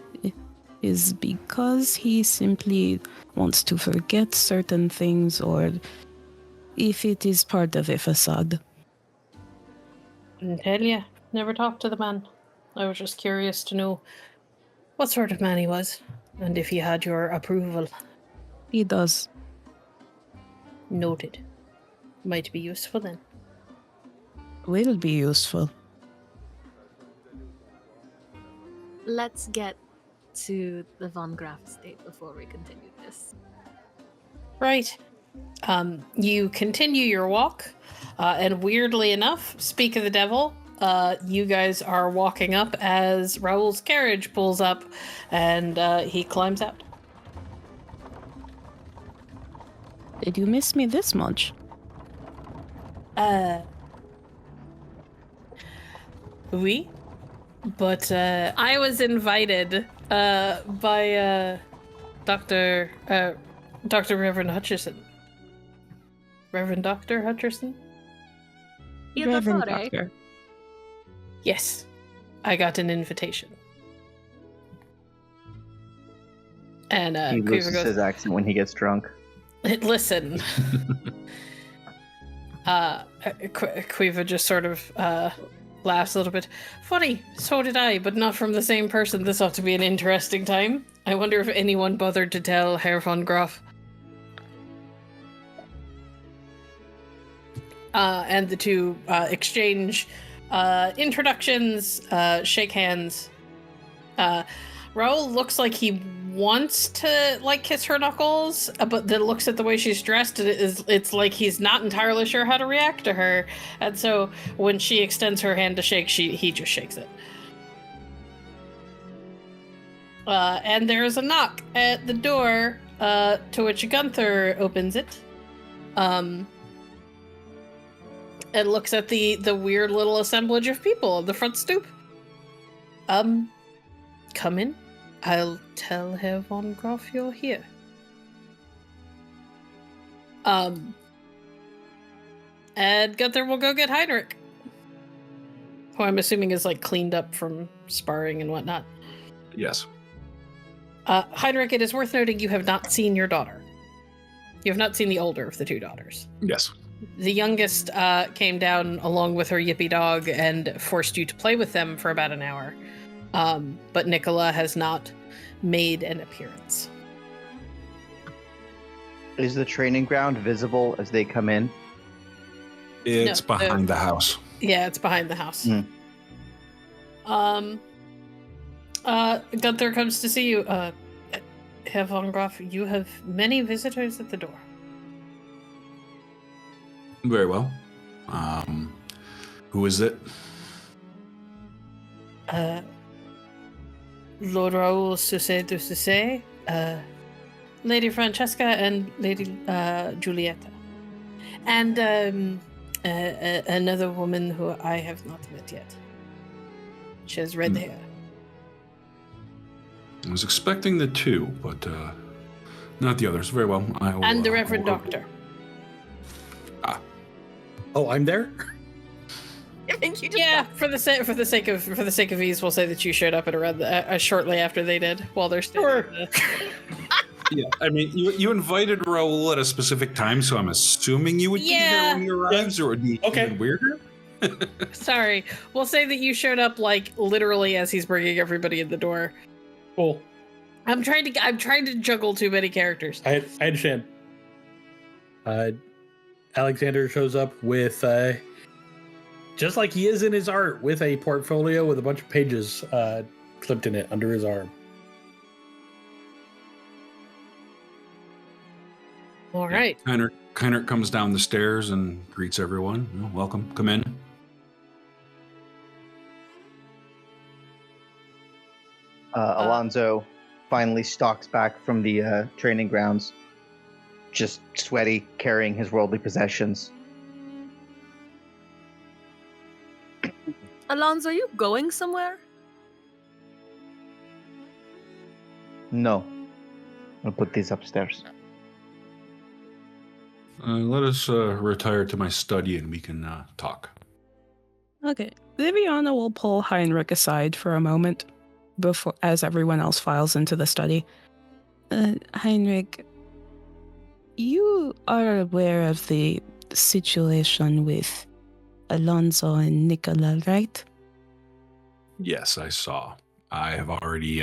simply wants to forget certain things, or if it is part of a facade. Couldn't tell you. Never talked to the man. I was just curious to know what sort of man he was, and if he had your approval. He does. Noted. Might be useful then. Will be useful. Let's get to the Von Graf estate before we continue this. Right. You continue your walk, and weirdly enough, speak of the devil, you guys are walking up as Raoul's carriage pulls up, and he climbs out. Did you miss me this much? Oui. But I was invited by Dr. Reverend Hutcheson. Reverend Dr. Hutcheson? Reverend Doctor. Yes. I got an invitation. And he loses Quiver goes, his accent when he gets drunk. Listen. Quiver just sort of laughs a little bit. Funny, so did I, but not from the same person. This ought to be an interesting time. I wonder if anyone bothered to tell Herr von Groth. And the two exchange introductions, shake hands. Raoul looks like he wants to kiss her knuckles, but then looks at the way she's dressed and it's like he's not entirely sure how to react to her. And so when she extends her hand to shake, he just shakes it. And there's a knock at the door, to which Gunther opens it. And looks at the weird little assemblage of people on the front stoop. Come in. I'll tell Herr von Groth you're here. And Gunther will go get Heinrich, who I'm assuming is cleaned up from sparring and whatnot. Yes. Heinrich, it is worth noting you have not seen your daughter. You have not seen the older of the two daughters. Yes. The youngest came down along with her yippy dog and forced you to play with them for about an hour. But Nicola has not made an appearance. Is the training ground visible as they come in? It's behind the house. Yeah, it's behind the house. Mm. Gunther comes to see you. Herr von Graf, you have many visitors at the door. Very well. Who is it? Lord Raoul Sucé de Sucé, Lady Francesca, and Lady Giulietta. And another woman who I have not met yet. She has red hair. I was expecting the two, but not the others. Very well. And the Reverend Doctor. Oh, I'm there? I think you just Yeah, for the sake of ease, we'll say that you showed up at around shortly after they did, while they're still. Sure. Yeah, I mean, you invited Raul at a specific time, so I'm assuming you would be there when he arrives, or it would be even weirder. Sorry, we'll say that you showed up like literally as he's bringing everybody in the door. Cool. I'm trying to juggle too many characters. I understand. Alexander shows up with, just like he is in his art, with a portfolio with a bunch of pages clipped in it under his arm. All right. Heinrich comes down the stairs and greets everyone. Oh, welcome. Come in. Alonso finally stalks back from the training grounds, just sweaty, carrying his worldly possessions. Alonso, are you going somewhere? No. I'll put these upstairs. Let us retire to my study and we can talk. Okay. Viviana will pull Heinrich aside for a moment as everyone else files into the study. Heinrich, you are aware of the situation with Alonso and Nicola, right? Yes, I saw. I have already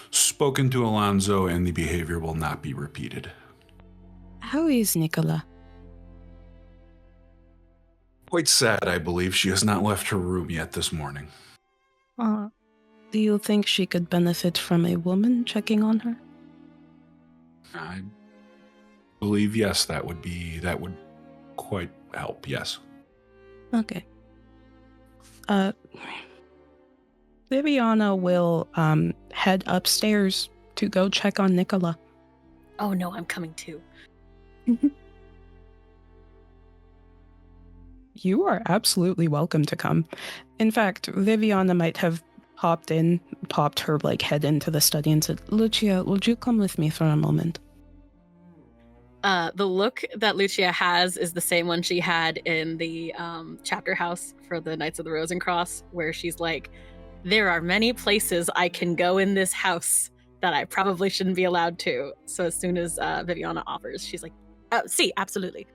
spoken to Alonso, and the behavior will not be repeated. How is Nicola? Quite sad, I believe. She has not left her room yet this morning. Do you think she could benefit from a woman checking on her? I believe, yes, that would quite help, yes. Okay. Viviana will head upstairs to go check on Nicola. Oh no, I'm coming too. You are absolutely welcome to come. In fact, Viviana might have popped her head into the study and said, Lucia, would you come with me for a moment? The look that Lucia has is the same one she had in the chapter house for the Knights of the Rosencross, where she's like, there are many places I can go in this house that I probably shouldn't be allowed to. So as soon as Viviana offers, she's like, see, absolutely.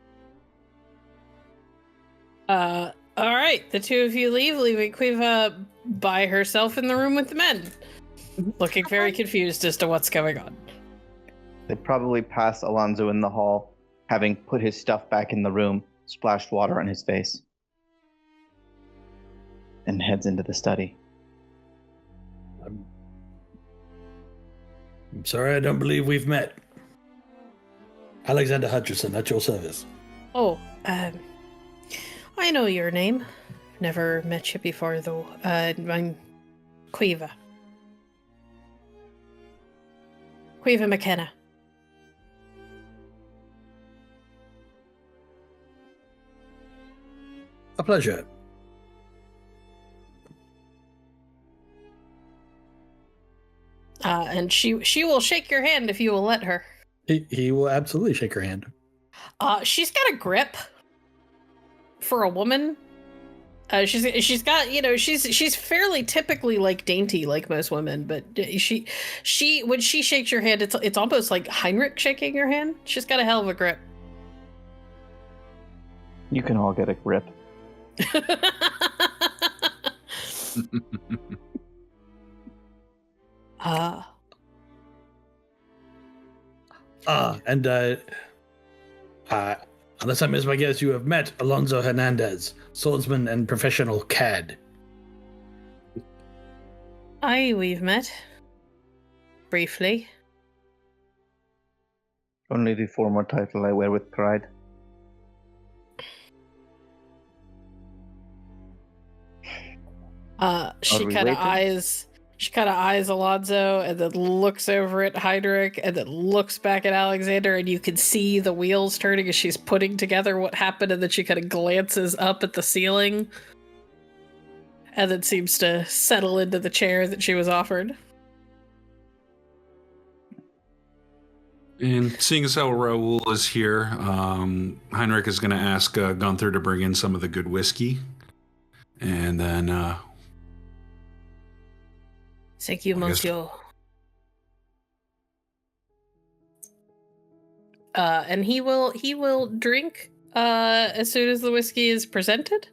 All right, the two of you leaving Quiva by herself in the room with the men, looking very confused as to what's going on. They probably pass Alonso in the hall, having put his stuff back in the room, splashed water on his face, and heads into the study. I'm sorry, I don't believe we've met. Alexander Hutcheson, at your service. Oh, I know your name. Never met you before, though. I'm Quiva. Quiva McKenna. A pleasure. And she will shake your hand if you will let her. He will absolutely shake her hand. She's got a grip for a woman. She's got, she's fairly typically dainty like most women, but she when she shakes your hand, it's almost like Heinrich shaking your hand. She's got a hell of a grip. You can all get a grip. Unless I miss my guess, you have met Alonso Hernandez, swordsman and professional cad. Aye, we've met. Briefly. Only the former title I wear with pride. She we kind of waiting? eyes Alonso and then looks over at Heinrich and then looks back at Alexander, and you can see the wheels turning as she's putting together what happened, and then she kind of glances up at the ceiling and then seems to settle into the chair that she was offered. And seeing as how Raoul is here, Heinrich is going to ask Gunther to bring in some of the good whiskey. And then... Thank you, monsieur. And he will drink as soon as the whiskey is presented.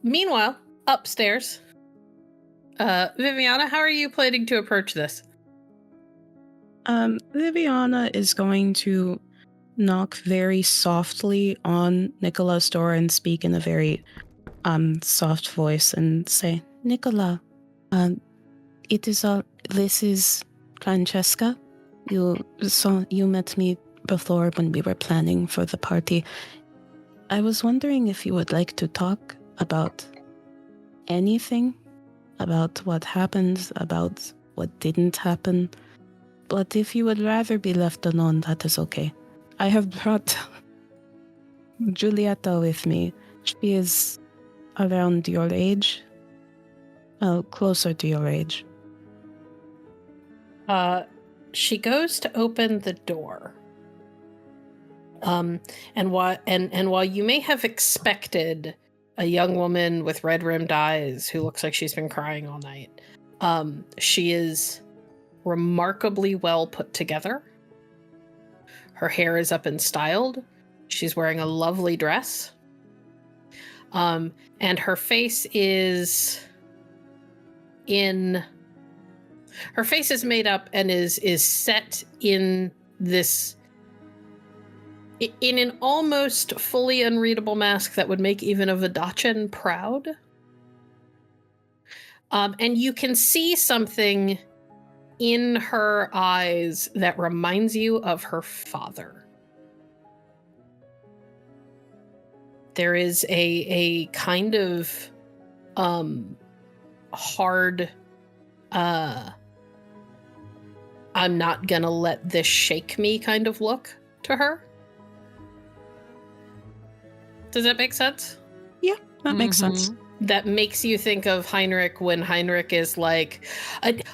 Meanwhile, upstairs, Viviana, how are you planning to approach this? Viviana is going to knock very softly on Nicola's door and speak in a very soft voice and say, Nicola, this is Francesca. You met me before when we were planning for the party. I was wondering if you would like to talk about anything, about what happened, about what didn't happen. But if you would rather be left alone, that is okay. I have brought Giulietta with me. She is around your age. Well, closer to your age. She goes to open the door. And while you may have expected a young woman with red-rimmed eyes who looks like she's been crying all night, she is remarkably well put together. Her hair is up and styled. She's wearing a lovely dress. And her face is made up and is set in this, in an almost fully unreadable mask that would make even a Vodachan proud. And you can see something in her eyes that reminds you of her father. There is a kind of hard, I'm not gonna let this shake me kind of look to her. Does that make sense? Yeah, that makes sense. That makes you think of Heinrich when Heinrich is like...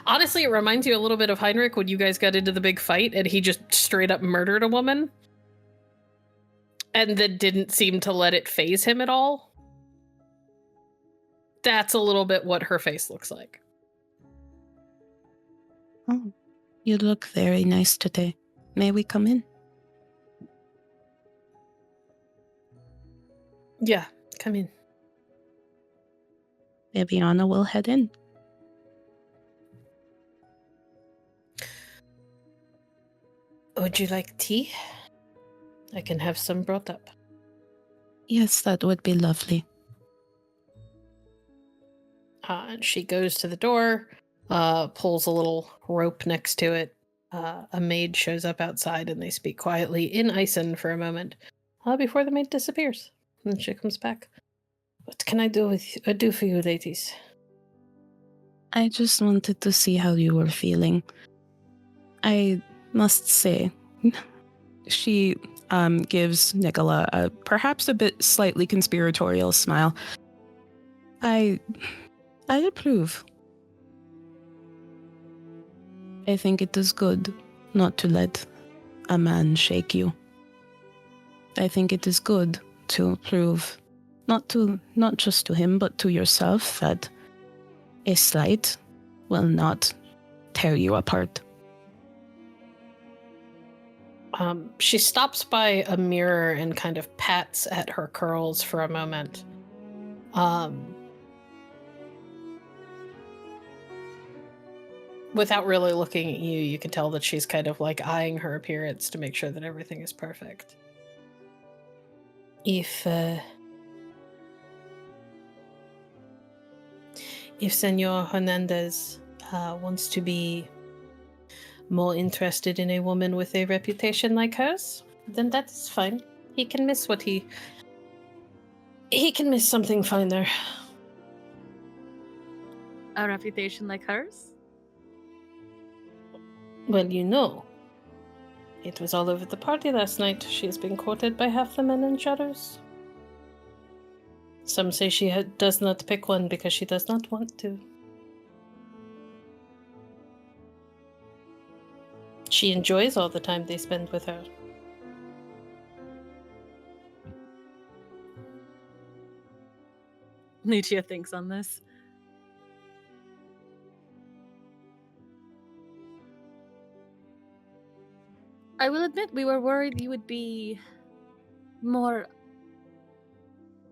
honestly, it reminds you a little bit of Heinrich when you guys got into the big fight and he just straight up murdered a woman. And then didn't seem to let it faze him at all. That's a little bit what her face looks like. Oh, you look very nice today. May we come in? Yeah, come in. Viviana will head in. Would you like tea? I can have some brought up. Yes, that would be lovely. And she goes to the door, pulls a little rope next to it. A maid shows up outside and they speak quietly in Ison for a moment before the maid disappears. And she comes back. What can I do for you, ladies? I just wanted to see how you were feeling. I must say, she gives Nicola a perhaps a bit slightly conspiratorial smile. I approve. I think it is good not to let a man shake you. I think it is good to prove, not just to him, but to yourself, that a slight will not tear you apart. She stops by a mirror and kind of pats at her curls for a moment. Without really looking at you, you can tell that she's kind of like eyeing her appearance to make sure that everything is perfect. If if Senor Hernandez wants to be more interested in a woman with a reputation like hers, then that is fine. He can miss he can miss something finer. A reputation like hers? Well, you know. It was all over the party last night. She has been courted by half the men in Shutters. Some say she does not pick one because she does not want to. She enjoys all the time they spend with her. Lucia thinks on this. I will admit we were worried you would be more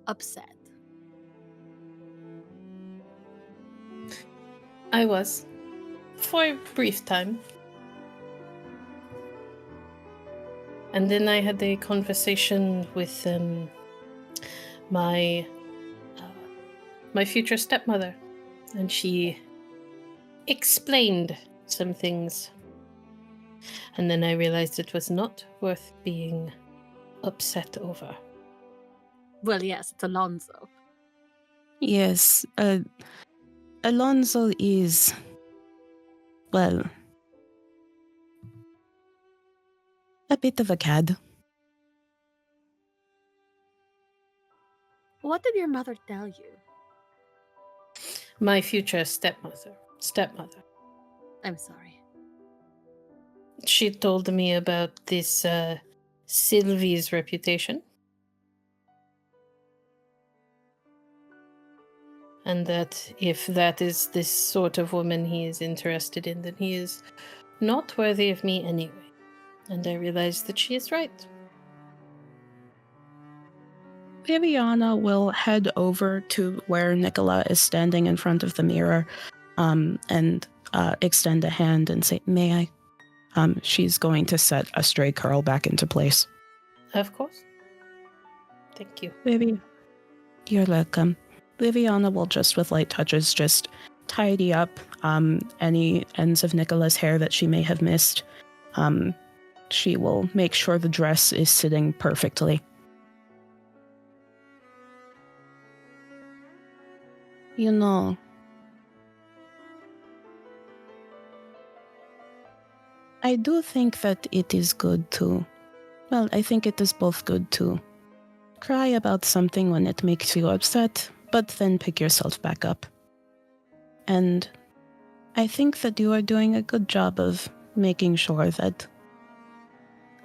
upset. I was. For a brief time. And then I had a conversation with my future stepmother, and she explained some things. And then I realized it was not worth being upset over. Well, yes, it's Alonso. Yes, Alonso is, well, a bit of a cad. What did your mother tell you? My future stepmother. I'm sorry. She told me about this Sylvie's reputation. And that if that is this sort of woman he is interested in, then he is not worthy of me anyway. And I realized that she is right. Viviana will head over to where Nicola is standing in front of the mirror and extend a hand and say, "May I?" She's going to set a stray curl back into place. Of course. Thank you. Vivi, you're welcome. Viviana will just with light touches just tidy up any ends of Nicola's hair that she may have missed. She will make sure the dress is sitting perfectly. You know, I do think that it is good to, well, I think it is both good to cry about something when it makes you upset, but then pick yourself back up. And I think that you are doing a good job of making sure that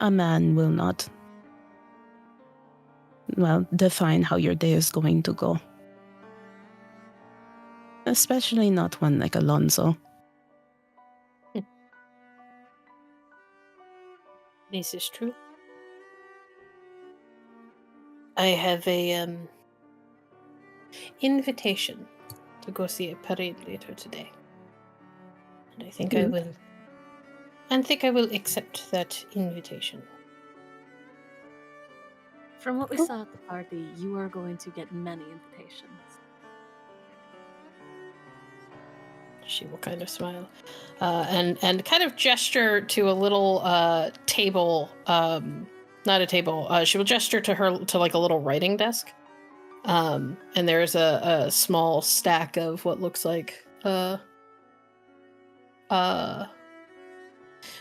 a man will not, well, define how your day is going to go. Especially not one like Alonso. This is true. I have a invitation to go see a parade later today. And I think I will accept that invitation. From what we saw at the party, you are going to get many invitations. She will kind of smile and kind of gesture to a little table. Not a table. She will gesture to like a little writing desk. And there's a small stack of what looks like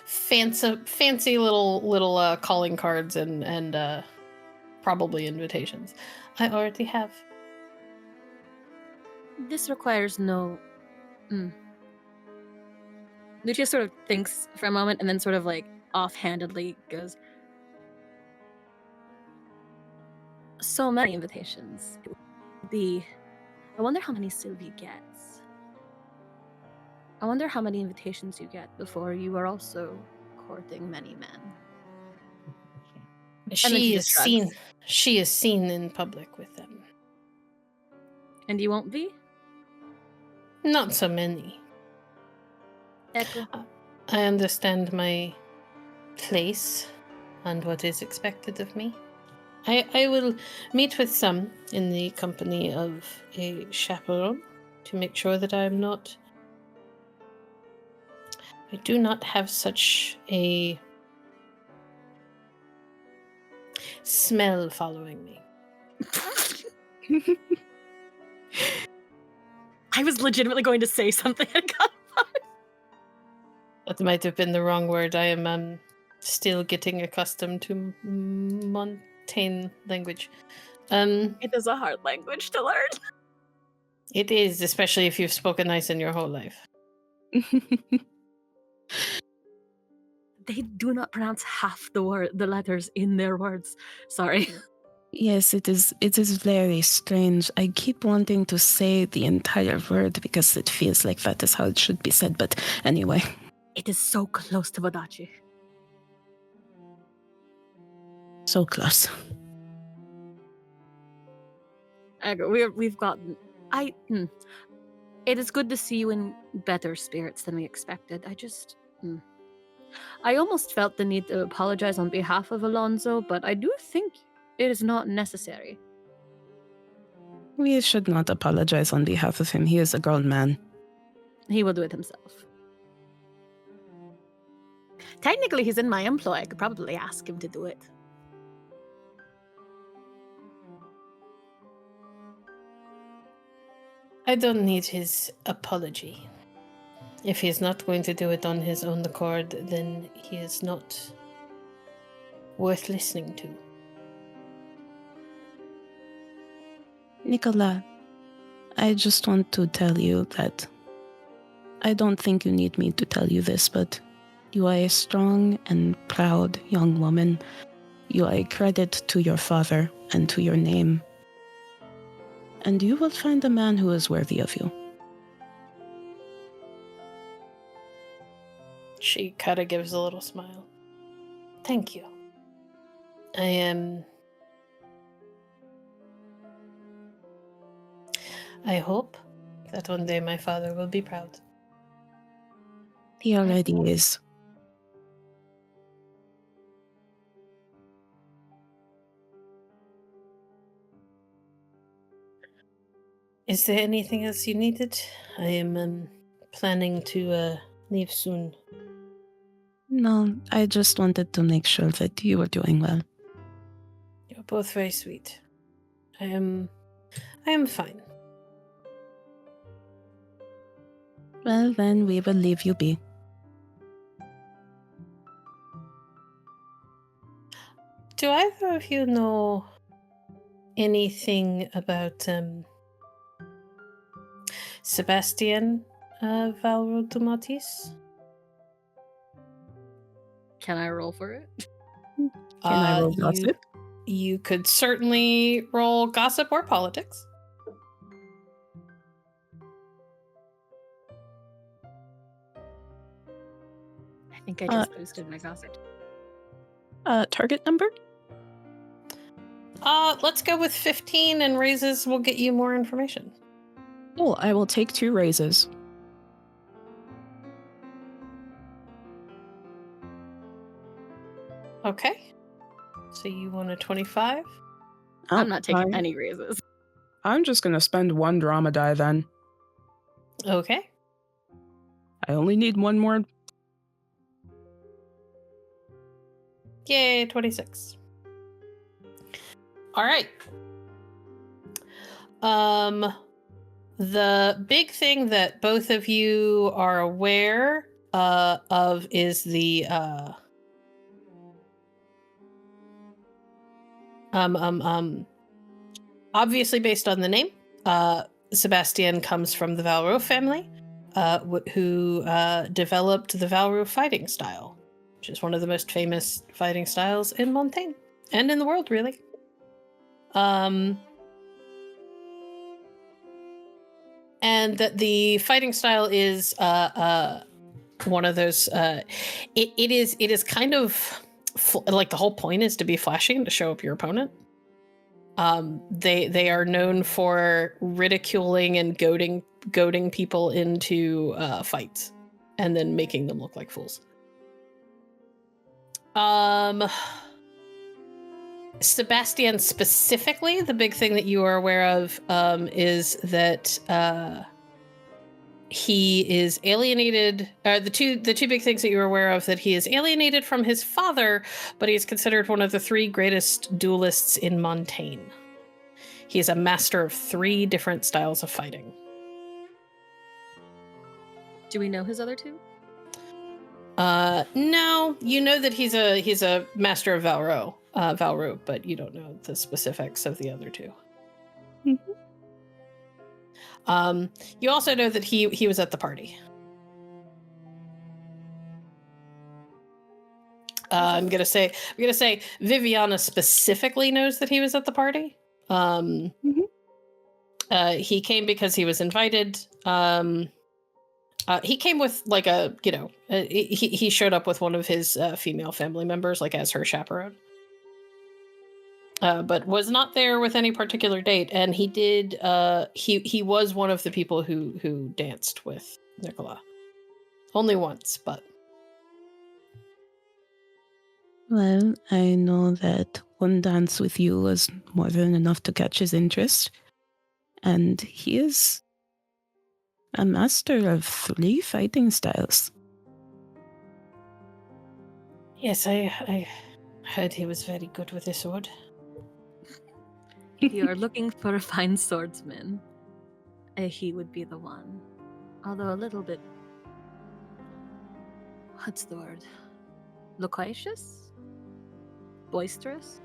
fancy little calling cards and probably invitations. I already have. This requires no... Lucia sort of thinks for a moment and then sort of like offhandedly goes, "So many invitations. It would be... I wonder how many Sylvie gets. I wonder how many invitations you get before you are also courting many men." She is seen in public with them. And you won't be? Not so many. Echo. I understand my place and what is expected of me. I will meet with some in the company of a chaperone, to make sure that I do not have such a smell following me. I was legitimately going to say something and got That might have been the wrong word. I am still getting accustomed to Montaigne language. It is a hard language to learn. It is, especially if you've spoken nice in your whole life. They do not pronounce half the letters in their words. Sorry. Yes, it is very strange. I keep wanting to say the entire word because it feels like that is how it should be said, but anyway. It is so close to Wadachi. So close. We've gotten... It is good to see you in better spirits than we expected. I almost felt the need to apologize on behalf of Alonso, but I do think it is not necessary. We should not apologize on behalf of him. He is a grown man. He will do it himself. Technically, he's in my employ. I could probably ask him to do it. I don't need his apology. If he is not going to do it on his own accord, then he is not worth listening to. Nicola, I just want to tell you that I don't think you need me to tell you this, but you are a strong and proud young woman. You are a credit to your father and to your name. And you will find a man who is worthy of you. She kind of gives a little smile. Thank you. I hope that one day my father will be proud. He already is. Is there anything else you needed? I am planning to leave soon. No, I just wanted to make sure that you were doing well. You're both very sweet. I am fine. Well, then we will leave you be. Do either of you know anything about Sebastian Valrotomatis? Can I roll for it? Can I roll gossip? You could certainly roll gossip or politics. I think I just boosted my gossip. Target number? Let's go with 15, and raises will get you more information. Oh, I will take 2 raises. Okay. So you want a 25? I'm not taking any raises. I'm just going to spend 1 drama die then. Okay. I only need 1 more. Yay, 26. All right. The big thing that both of you are aware of is the obviously based on the name, Sebastian comes from the Valro family, who developed the Valro fighting style, which is one of the most famous fighting styles in Montaigne and in the world, really. And that the fighting style is one of those. It is kind of like the whole point is to be flashy and to show up your opponent. They are known for ridiculing and goading people into fights, and then making them look like fools. Sebastian specifically, the big thing that you are aware of is that he is alienated. The two big things that you're aware of, that he is alienated from his father, but he is considered one of the 3 greatest duelists in Montaigne. He is a master of 3 different styles of fighting. Do we know his other 2? No, you know that he's a master of Valro, but you don't know the specifics of the other 2. You also know that he was at the party. I'm gonna say Viviana specifically knows that he was at the party. He came because he was invited. He came with like he showed up with one of his female family members, like as her chaperone. But was not there with any particular date, and he did. He was one of the people who danced with Nicola, only once, but. Well, I know that one dance with you was more than enough to catch his interest, and he is a master of 3 fighting styles. Yes, I heard he was very good with his sword. If you are looking for a fine swordsman, he would be the one. Although a little bit... What's the word? Loquacious? Boisterous?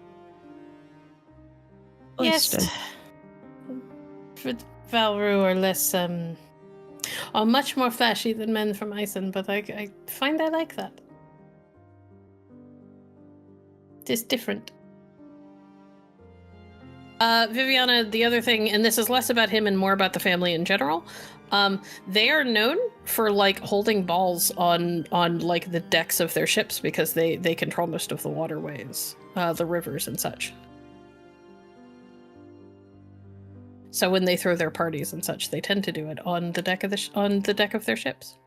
Oyster. Yes. For Valru are less, are much more flashy than men from Isen, but I find I like that. It is different. Viviana, the other thing, and this is less about him and more about the family in general, they are known for like holding balls on like the decks of their ships because they control most of the waterways, the rivers and such. So when they throw their parties and such, they tend to do it on the deck of their ships.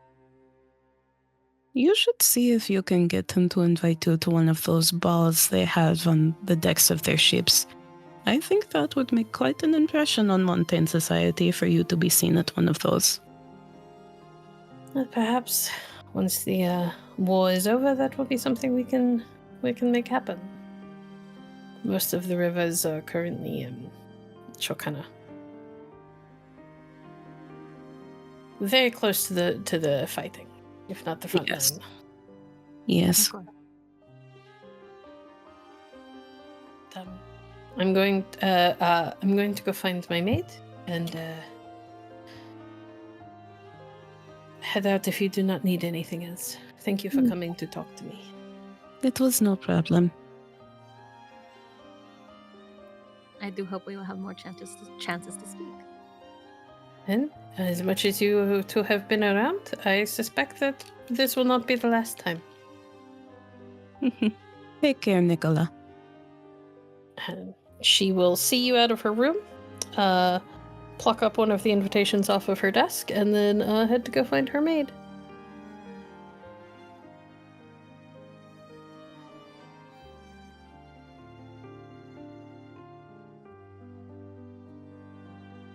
You should see if you can get him to invite you to one of those balls they have on the decks of their ships. I think that would make quite an impression on Montaigne society for you to be seen at one of those. Perhaps once the war is over, that will be something we can make happen. Most of the rivers are currently Chokana. Very close to the fighting, if not the front line. Yes. I'm going to go find my maid and head out if you do not need anything else. Thank you for coming to talk to me. It was no problem. I do hope we will have more chances to speak. And as much as you two have been around, I suspect that this will not be the last time. Take care, Nicola. She will see you out of her room, pluck up one of the invitations off of her desk, and then head to go find her maid.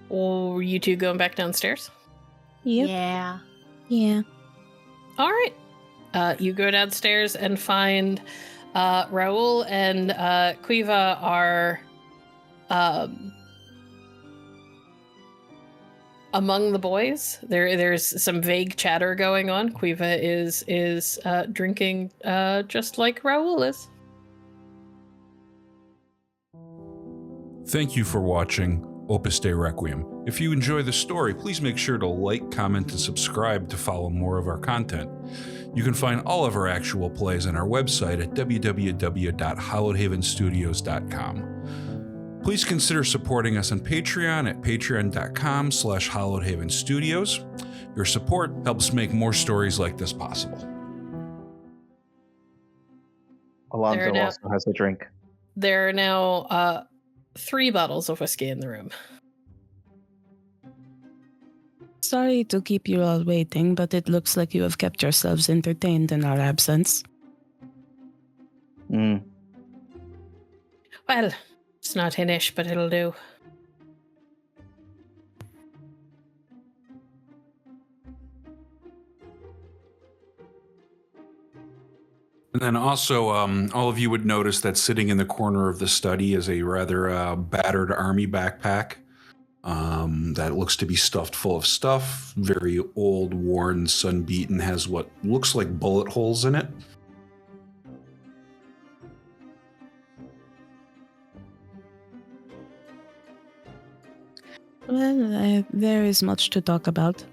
Or you two going back downstairs? Yep. Yeah. All right. You go downstairs and find Raoul and Quiva are among the boys. There's some vague chatter going on. Quiva is drinking just like Raoul is. Thank you for watching Opus Dei Requiem. If you enjoy the story, please make sure to like, comment, and subscribe to follow more of our content. You can find all of our actual plays on our website at www.hollowedhavenstudios.com. Please consider supporting us on Patreon at patreon.com/hollowedhavenstudios. Your support helps make more stories like this possible. Alonso also has a drink. There are now 3 bottles of whiskey in the room. Sorry to keep you all waiting, but it looks like you have kept yourselves entertained in our absence. Mm. Well, it's not Finnish, but it'll do. And then also, all of you would notice that sitting in the corner of the study is a rather battered army backpack that looks to be stuffed full of stuff. Very old, worn, sun-beaten, has what looks like bullet holes in it. Well, there is much to talk about.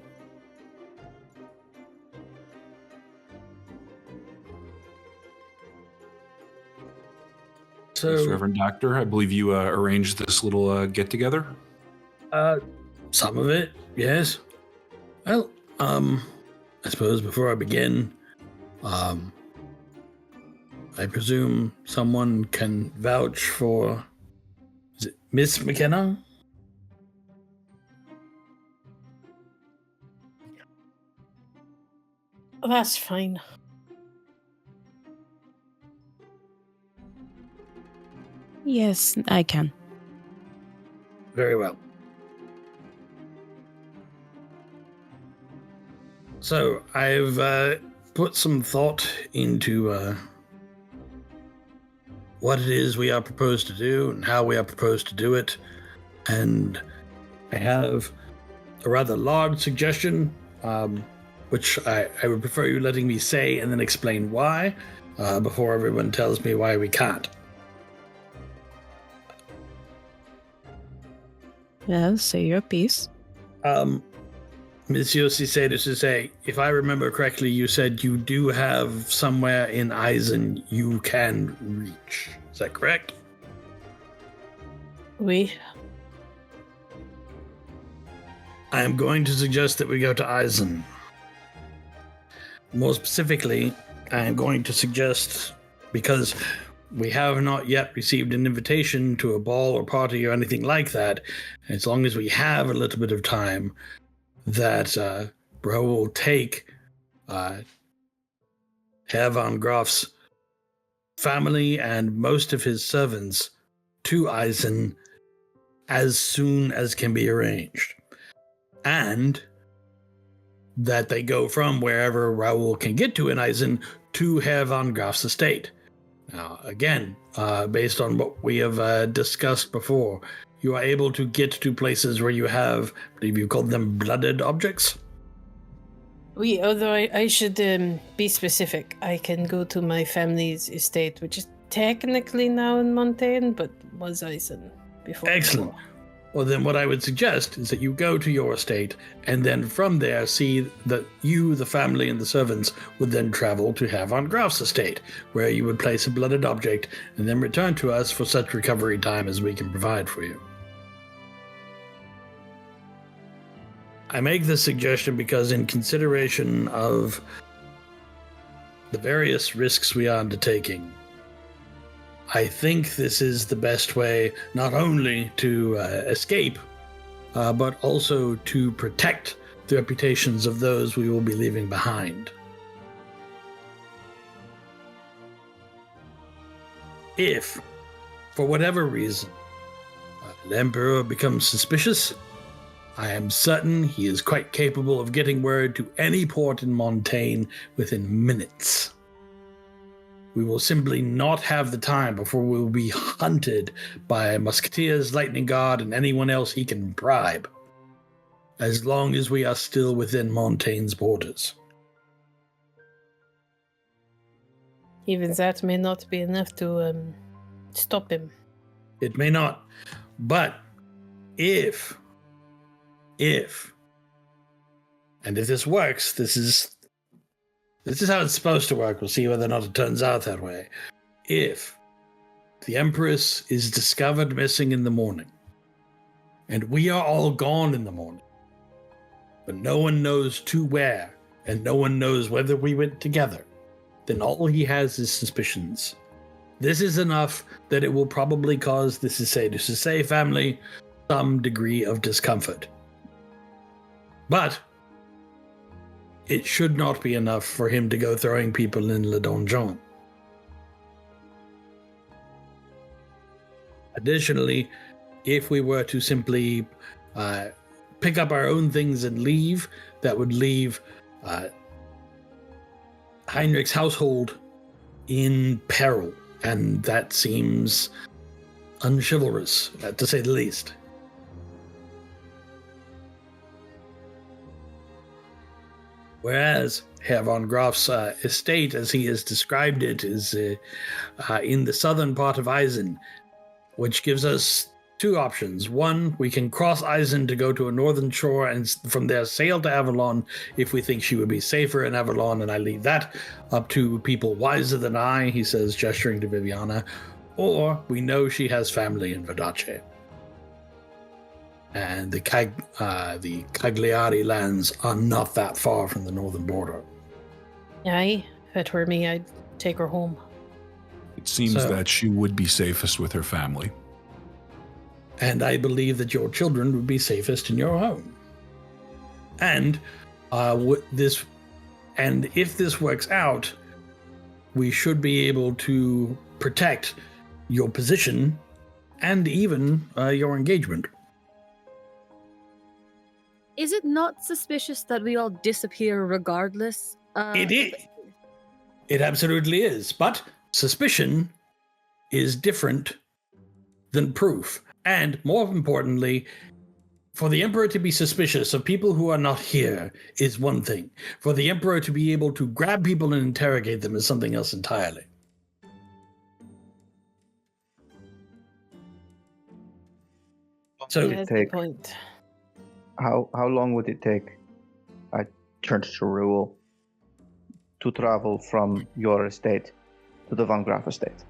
So, Yes, Reverend Doctor, I believe you arranged this little get-together? some of it, yes. Well, I suppose before I begin, I presume someone can vouch for, is it Miss McKenna? That's fine. Yes, I can. Very well. So I've put some thought into what it is we are proposed to do and how we are proposed to do it. And I have a rather large suggestion, which I would prefer you letting me say and then explain why, before everyone tells me why we can't. Well, say your piece. Monsieur Cicé, if I remember correctly, you said you do have somewhere in Eisen you can reach. Is that correct? We. I am going to suggest that we go to Eisen. More specifically, I am going to suggest, because we have not yet received an invitation to a ball or party or anything like that, as long as we have a little bit of time, that Bro will take Herr von Graf's family and most of his servants to Eisen as soon as can be arranged. And that they go from wherever Raoul can get to in Eisen to Herr von Graf's estate. Now, again, based on what we have discussed before, you are able to get to places where you have, I believe you called them blooded objects? We, although I should be specific, I can go to my family's estate, which is technically now in Montaigne, but was Eisen before. Excellent. Well, then what I would suggest is that you go to your estate, and then from there see that you, the family, and the servants would then travel to Herr von Graf's estate, where you would place a blooded object, and then return to us for such recovery time as we can provide for you. I make this suggestion because in consideration of the various risks we are undertaking, I think this is the best way not only to escape, but also to protect the reputations of those we will be leaving behind. If, for whatever reason, the Emperor becomes suspicious, I am certain he is quite capable of getting word to any port in Montaigne within minutes. We will simply not have the time before we will be hunted by Musketeers, Lightning Guard, and anyone else he can bribe, as long as we are still within Montaigne's borders. Even that may not be enough to stop him. It may not, but if, and if this works, this is how it's supposed to work. We'll see whether or not it turns out that way. If the Empress is discovered missing in the morning, and we are all gone in the morning, but no one knows to where, and no one knows whether we went together, then all he has is suspicions. This is enough that it will probably cause the Cicé family some degree of discomfort. But it should not be enough for him to go throwing people in Le Donjon. Additionally, if we were to simply pick up our own things and leave, that would leave Heinrich's household in peril, and that seems unchivalrous, to say the least. Whereas Herr von Graf's estate, as he has described it, is in the southern part of Eisen, which gives us two options. One, we can cross Eisen to go to a northern shore and from there sail to Avalon if we think she would be safer in Avalon, and I leave that up to people wiser than I, he says, gesturing to Viviana. Or we know she has family in Verdace. And the Cagliari lands are not that far from the northern border. Aye, if it were me, I'd take her home. It seems that she would be safest with her family. And I believe that your children would be safest in your home. And if this works out, we should be able to protect your position and even your engagement. Is it not suspicious that we all disappear regardless? It is. It absolutely is. But suspicion is different than proof. And more importantly, for the Emperor to be suspicious of people who are not here is one thing. For the Emperor to be able to grab people and interrogate them is something else entirely. So, That's the point. How long would it take? I turned to Raoul to travel from your estate to the Von Graf estate.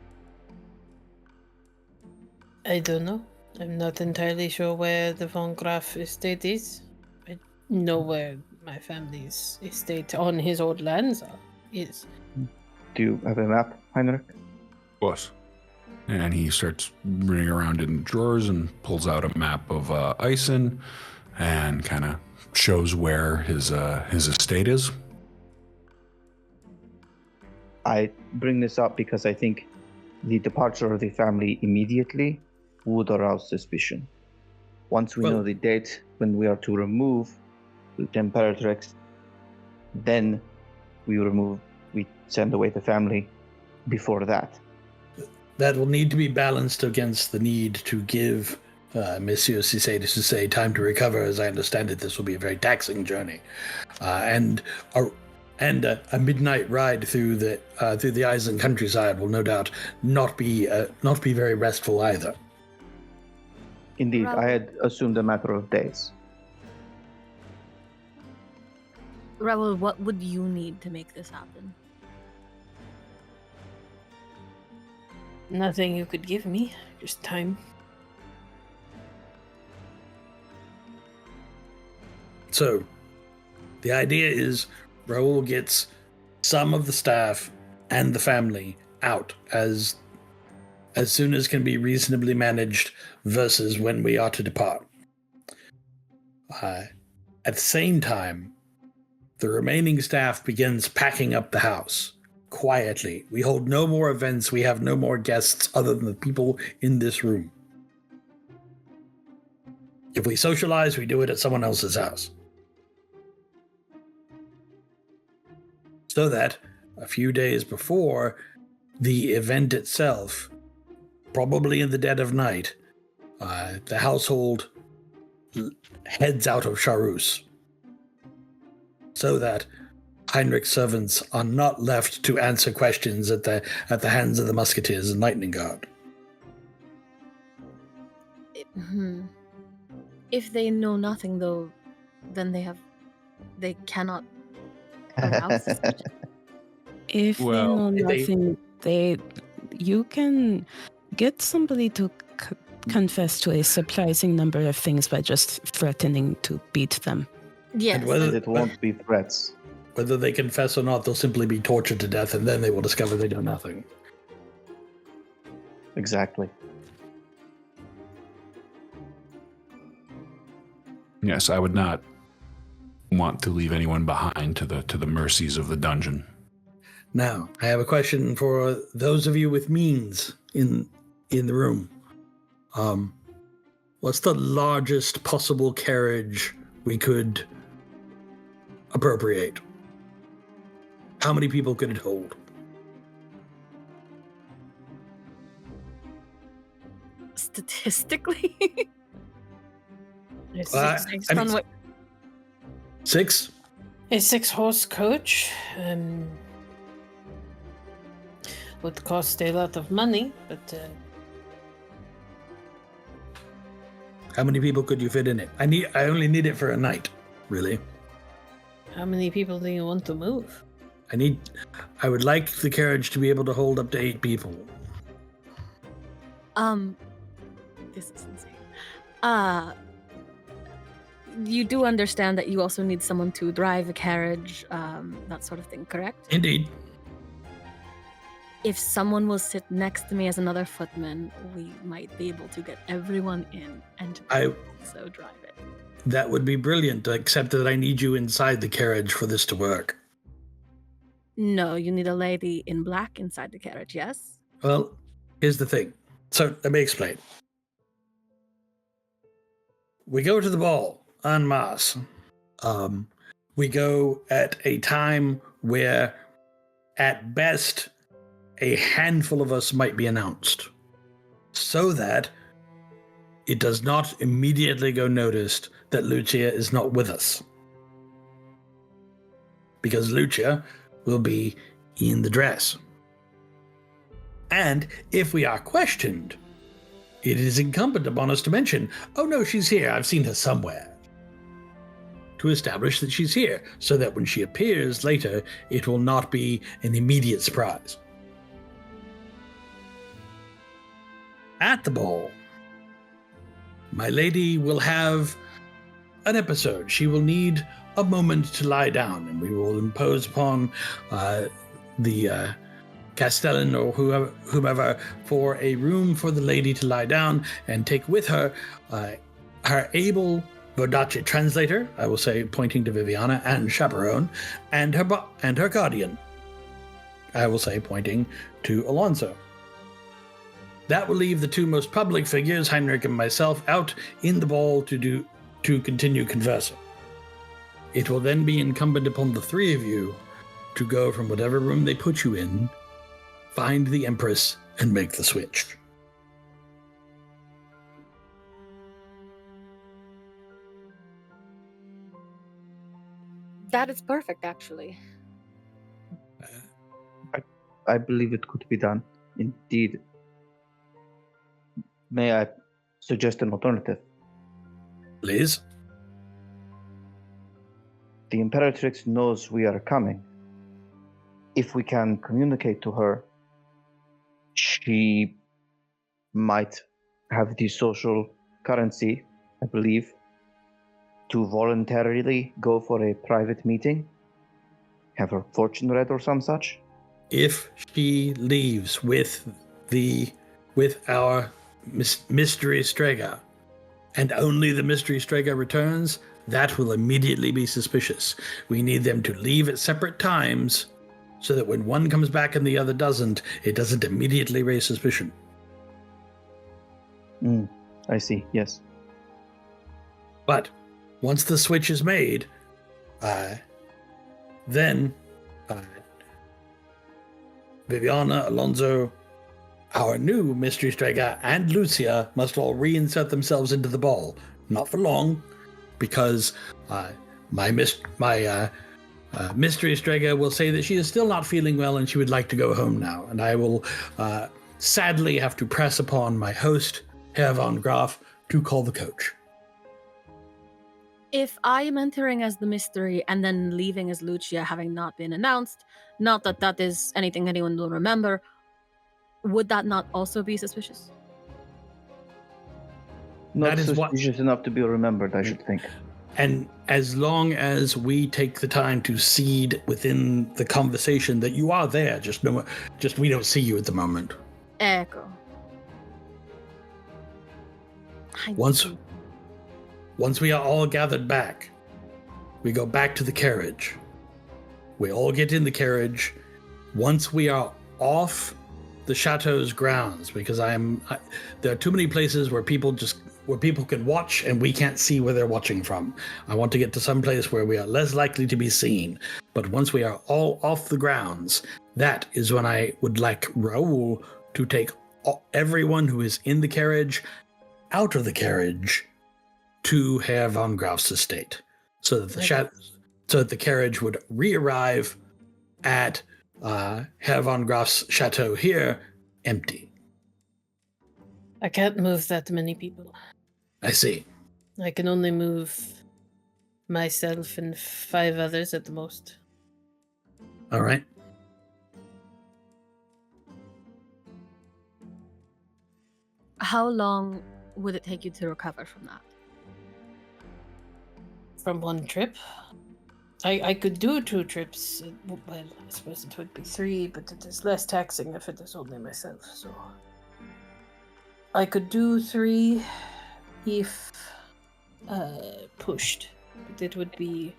I don't know. I'm not entirely sure where the Von Graf estate is. I know where my family's estate on his old lands is. Do you have a map, Heinrich? Boss. And he starts running around in drawers and pulls out a map of Eisen and kind of shows where his estate is. I bring this up because I think the departure of the family immediately would arouse suspicion. Once we know the date when we are to remove the Imperatrix, then we send away the family before that. That will need to be balanced against the need to give Monsieur Cissé de Cissé time to recover. As I understand it, this will be a very taxing journey, and a midnight ride through the Eisen countryside will no doubt not be very restful either. Indeed, I had assumed a matter of days. Raoul, what would you need to make this happen? Nothing you could give me, just time. So, the idea is Raoul gets some of the staff and the family out as soon as can be reasonably managed versus when we are to depart. At the same time, the remaining staff begins packing up the house quietly. We hold no more events. We have no more guests other than the people in this room. If we socialize, we do it at someone else's house. So that a few days before the event itself, probably in the dead of night, the household heads out of Charus. So that Heinrich's servants are not left to answer questions at the hands of the musketeers and lightning guard. If they know nothing, though, then they cannot arouse suspicion. If they know nothing, you can get somebody to confess to a surprising number of things by just threatening to beat them. Yes. And whether It won't be threats. Whether they confess or not, they'll simply be tortured to death, and then they will discover they know nothing. Exactly. Yes, I would not want to leave anyone behind to the mercies of the dungeon. Now, I have a question for those of you with means in the room. What's the largest possible carriage we could appropriate? How many people could it hold? statistically. It's Well, Based I mean, on what 6? a 6-horse coach. Would cost a lot of money, but How many people could you fit in it? I only need it for a night, really. how many people do you want to move? I would like the carriage to be able to hold up to 8 people. this is insane. You do understand that you also need someone to drive a carriage, that sort of thing, correct? Indeed. If someone will sit next to me as another footman, we might be able to get everyone in and also drive it. That would be brilliant, except that I need you inside the carriage for this to work. No, you need a lady in black inside the carriage, yes? Well, here's the thing. So, let me explain. We go to the ball en masse. We go at a time where, at best, a handful of us might be announced, so that it does not immediately go noticed that Lucia is not with us. Because Lucia will be in the dress. And if we are questioned, it is incumbent upon us to mention, oh no, she's here, I've seen her somewhere. To establish that she's here, so that when she appears later, it will not be an immediate surprise. At the ball, my lady will have an episode. She will need a moment to lie down, and we will impose upon the Castellan or whomever for a room for the lady to lie down, and take with her her able Vodace translator, I will say, pointing to Viviana, and chaperone, and her guardian, I will say, pointing to Alonso. That will leave the 2 most public figures, Heinrich and myself, out in the ball to continue conversing. It will then be incumbent upon the 3 of you to go from whatever room they put you in, find the Empress, and make the switch. That is perfect, actually. I believe it could be done. Indeed. May I suggest an alternative? Please? The Imperatrix knows we are coming. If we can communicate to her, she might have the social currency, I believe, to voluntarily go for a private meeting, have her fortune read or some such. If she leaves with our mystery Strega, and only the mystery Strega returns, that will immediately be suspicious. We need them to leave at separate times, so that when one comes back and the other doesn't, it doesn't immediately raise suspicion. I see, yes. But once the switch is made, then Viviana, Alonso, our new mystery Strega, and Lucia must all reinsert themselves into the ball. Not for long, because my mystery Strega will say that she is still not feeling well and she would like to go home now. And I will sadly have to press upon my host, Herr von Graf, to call the coach. If I am entering as the mystery and then leaving as Lucia, having not been announced, not that that is anything anyone will remember, would that not also be suspicious? Not suspicious enough to be remembered, I should think. And as long as we take the time to seed within the conversation that you are there, just we don't see you at the moment. Echo. Once we are all gathered back, we go back to the carriage. We all get in the carriage. Once we are off the chateau's grounds, because there are too many places where people can watch and we can't see where they're watching from. I want to get to some place where we are less likely to be seen. But once we are all off the grounds, that is when I would like Raoul to take everyone who is in the carriage out of the carriage to Herr von Graf's estate, so that the carriage would re-arrive at Herr von Graf's chateau here empty. I can't move that many people. I see. I can only move myself and 5 others at the most. All right. How long would it take you to recover from that? From one trip? I could do 2 trips. Well, I suppose it would be 3, but it is less taxing if it is only myself, so... I could do 3 if pushed, but it would be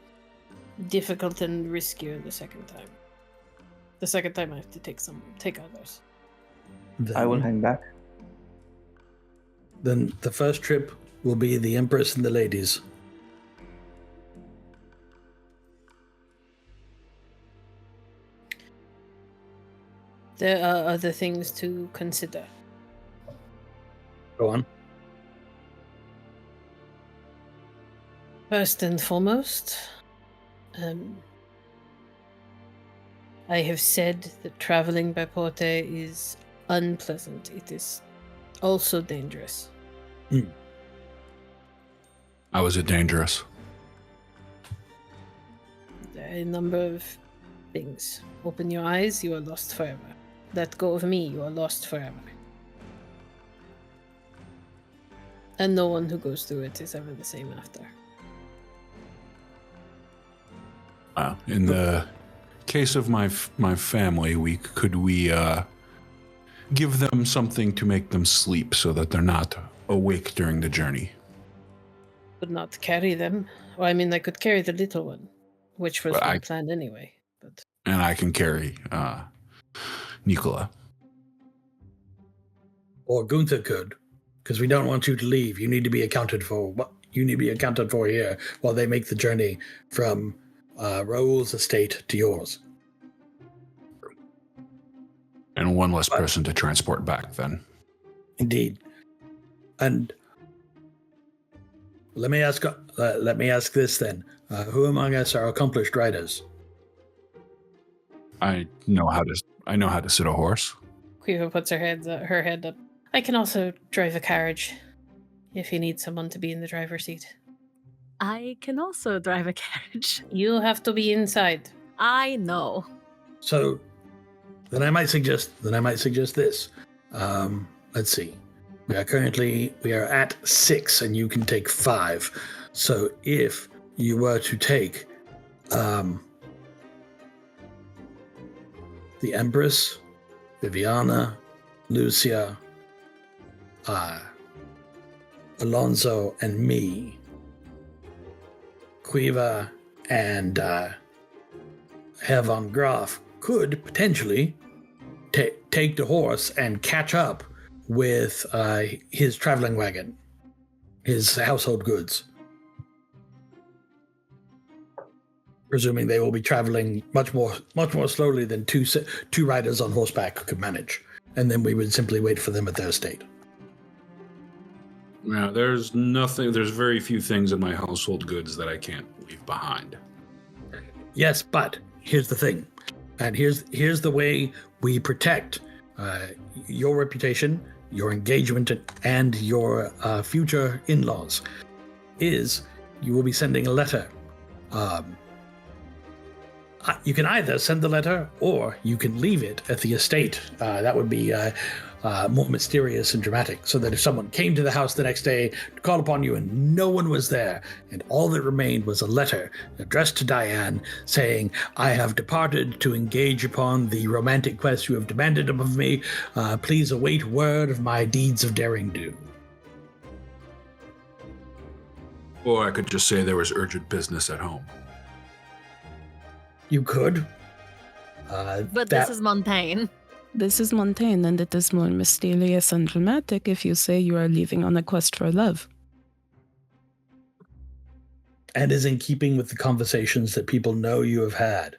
difficult and riskier the second time. The second time I have to take others. I will hang back. Then the first trip will be the Empress and the ladies. There are other things to consider. Go on. First and foremost, I have said that traveling by Porte is unpleasant. It is also dangerous. How is it dangerous? There are a number of things. Open your eyes, you are lost forever. Let go of me, you are lost forever. And no one who goes through it is ever the same after. In the case of my family, could we give them something to make them sleep so that they're not awake during the journey? Could not carry them. Well, I mean, I could carry the little one, which was my I- plan anyway. But And I can carry Nicola. Or Gunther could, because we don't want you to leave. You need to be accounted for. You need to be accounted for here while they make the journey from Raoul's estate to yours. And one less person to transport back then. Indeed. And let me ask this then: who among us are accomplished riders? I know how to sit a horse. Quiva puts her head up. I can also drive a carriage if you need someone to be in the driver's seat. I can also drive a carriage. You have to be inside. I know. So, then I might suggest this. Let's see. We are at 6, and you can take 5. So if you were to take the Empress, Viviana, Lucia, Alonso, and me, Quiva and Herr von Graf could potentially take the horse and catch up with his traveling wagon, his household goods. Presuming they will be traveling much more slowly than two riders on horseback could manage, and then we would simply wait for them at their estate. Yeah, there's very few things in my household goods that I can't leave behind. Yes, but here's the thing, and here's the way we protect your reputation, your engagement, and your future in-laws. Is you will be sending a letter. You can either send the letter or you can leave it at the estate. That would be more mysterious and dramatic, so that if someone came to the house the next day to call upon you and no one was there, and all that remained was a letter addressed to Diane saying, "I have departed to engage upon the romantic quest you have demanded of me. Please await word of my deeds of daring do." Or I could just say there was urgent business at home. You could. But this is Montaigne. This is Montaigne, and it is more mysterious and dramatic if you say you are leaving on a quest for love. And is in keeping with the conversations that people know you have had.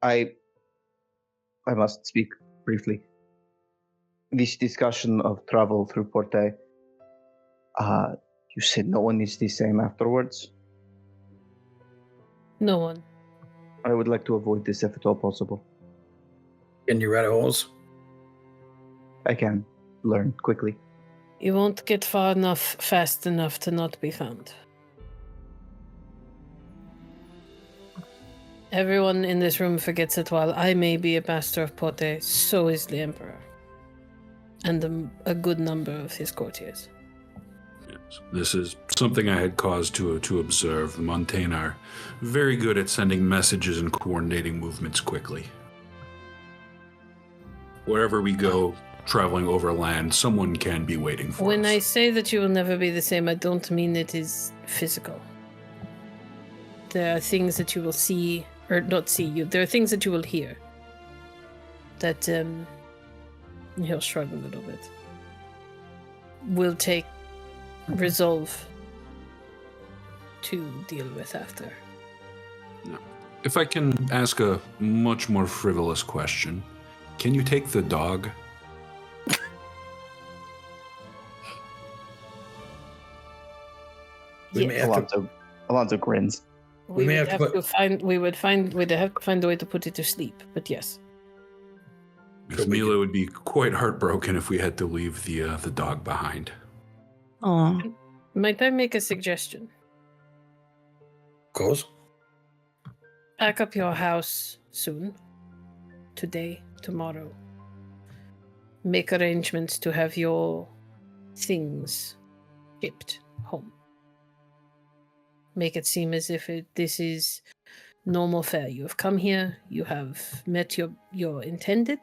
I must speak briefly. this discussion of travel through Porte, you said no one is the same afterwards? No one. I would like to avoid this if at all possible. Can you ride a horse? I can learn quickly. You won't get far enough, fast enough to not be found. Everyone in this room forgets that while I may be a master of Porte, so is the Emperor. And a good number of his courtiers. Yes. This is something I had cause to observe. The Montaigne are very good at sending messages and coordinating movements quickly. Wherever we go, traveling overland, someone can be waiting for us. When I say that you will never be the same, I don't mean it is physical. There are things that you will see, or not see you, there are things that you will hear. That, he'll shrug a little bit. Will take resolve to deal with after. If I can ask a much more frivolous question, can you take the dog? We may have to- Alonso grins. We may would have have to to find. We'd have to find a way to put it to sleep. But yes, Because Mila would be quite heartbroken if we had to leave the dog behind. Oh, might I make a suggestion? Of course. Pack up your house soon. Today, tomorrow. Make arrangements to have your things shipped home. Make it seem as if this is normal fare. You have come here, you have met your intended,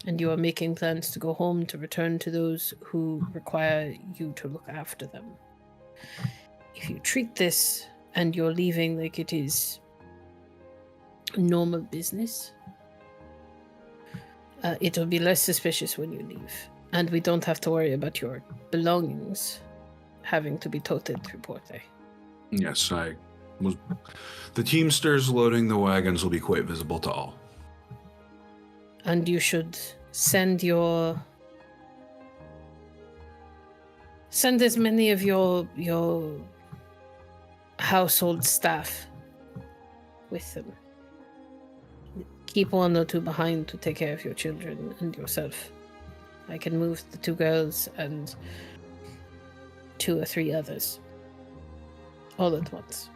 and you are making plans to go home to return to those who require you to look after them. If you treat this and you're leaving like it is normal business, it'll be less suspicious when you leave. And we don't have to worry about your belongings having to be toted through Porte. Yes, the teamsters loading the wagons will be quite visible to all. And you should send as many of your household staff with them. Keep one or two behind to take care of your children and yourself. I can move the 2 girls and 2 or 3 others all at once.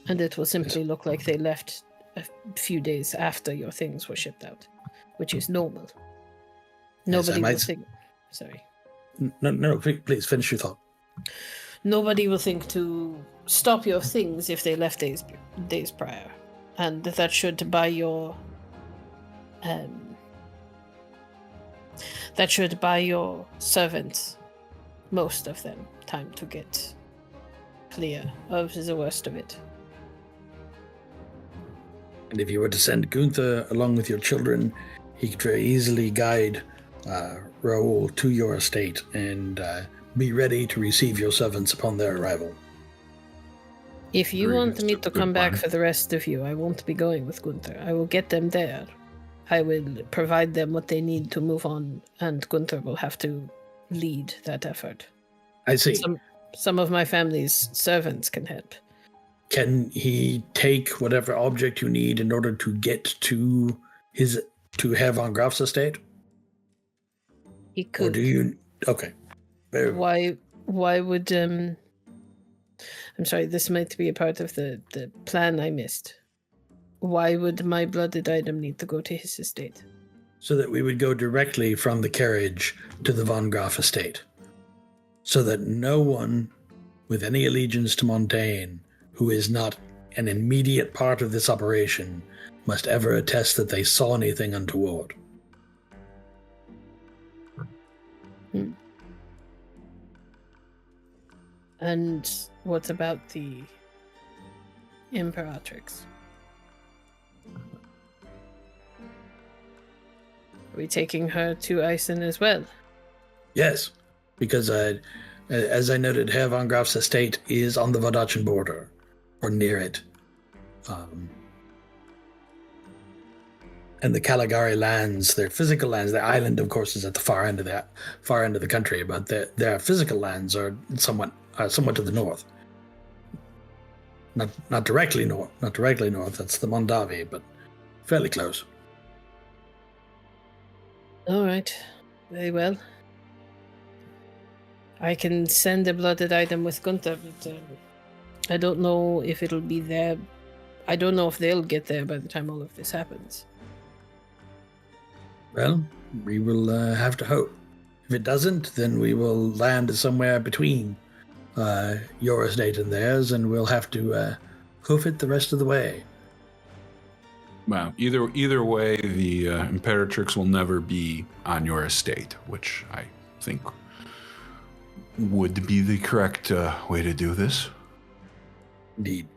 And it will simply look like they left a few days after your things were shipped out, which is normal. Nobody will think... Sorry. No, please finish your thought. Nobody will think to stop your things if they left days prior. And that should buy your... that should buy your servants, most of them, time to get clear of the worst of it. And if you were to send Gunther along with your children, he could very easily guide Raoul to your estate and be ready to receive your servants upon their arrival. If you want me to Good come back plan. for the rest of you, I won't be going with Gunther. I will get them there. I will provide them what they need to move on, and Gunther will have to lead that effort. I see. Some of my family's servants can help. Can he take whatever object you need in order to get to Herr von Graf's estate? He could. Or do you... Okay. Very well. Why would I'm sorry, this might be a part of the plan I missed. Why would my blooded item need to go to his estate? So that we would go directly from the carriage to the von Graf estate. So that no one with any allegiance to Montaigne, who is not an immediate part of this operation, must ever attest that they saw anything untoward. And what about the Imperatrix? Are we taking her to Isen as well? Yes, because as I noted, Herr von Graf's estate is on the Vodachan border, or near it. the Caligari lands, their physical lands. The island, of course, is at the far end of the country, but their physical lands are somewhat to the north. Not directly north. That's the Mondavi, but fairly close. All right. Very well. I can send a blooded item with Gunther, but I don't know if it'll be there. I don't know if they'll get there by the time all of this happens. Well, we will have to hope. If it doesn't, then we will land somewhere between your estate and theirs, and we'll have to hoof it the rest of the way. Well, either way, the Imperatrix will never be on your estate, which I think would be the correct way to do this. Indeed.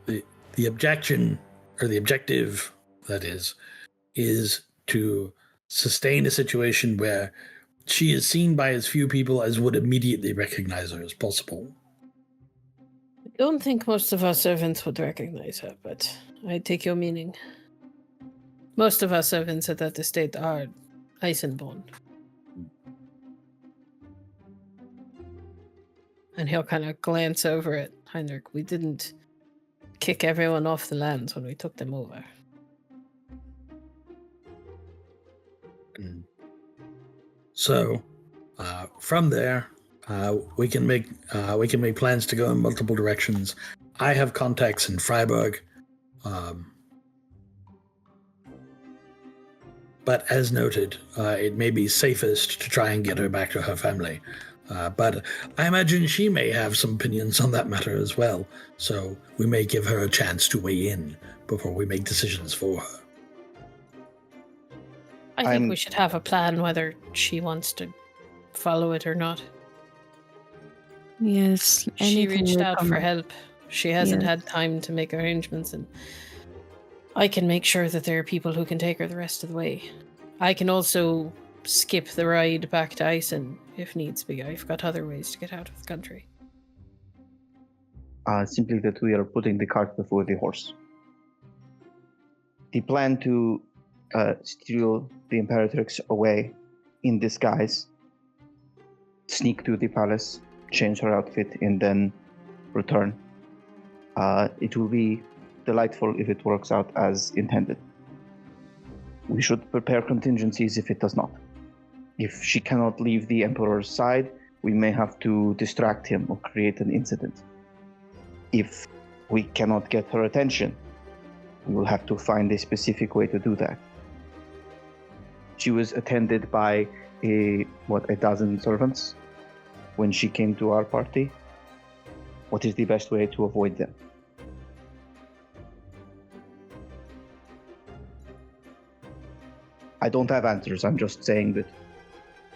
The objection, or the objective, that is to sustain a situation where she is seen by as few people as would immediately recognize her as possible. I don't think most of our servants would recognize her, but I take your meaning. Most of our servants at that estate are Isenborn. And he'll kind of glance over at Heinrich. We didn't kick everyone off the lands when we took them over. So, from there, we can make plans to go in multiple directions. I have contacts in Freiburg, but as noted, it may be safest to try and get her back to her family. But I imagine she may have some opinions on that matter as well, so we may give her a chance to weigh in before we make decisions for her. I think we should have a plan whether she wants to follow it or not. Yes. She reached out for help. She hasn't had time to make arrangements, and I can make sure that there are people who can take her the rest of the way. I can also skip the ride back to Isen if needs be. I've got other ways to get out of the country. Simply that we are putting the cart before the horse. The plan to steal the Imperatrix away in disguise, sneak to the palace, change her outfit, and then return. It will be delightful if it works out as intended. We should prepare contingencies if it does not. If she cannot leave the Emperor's side, we may have to distract him or create an incident. If we cannot get her attention, we will have to find a specific way to do that. She was attended by a dozen servants when she came to our party. What is the best way to avoid them? I don't have answers. I'm just saying that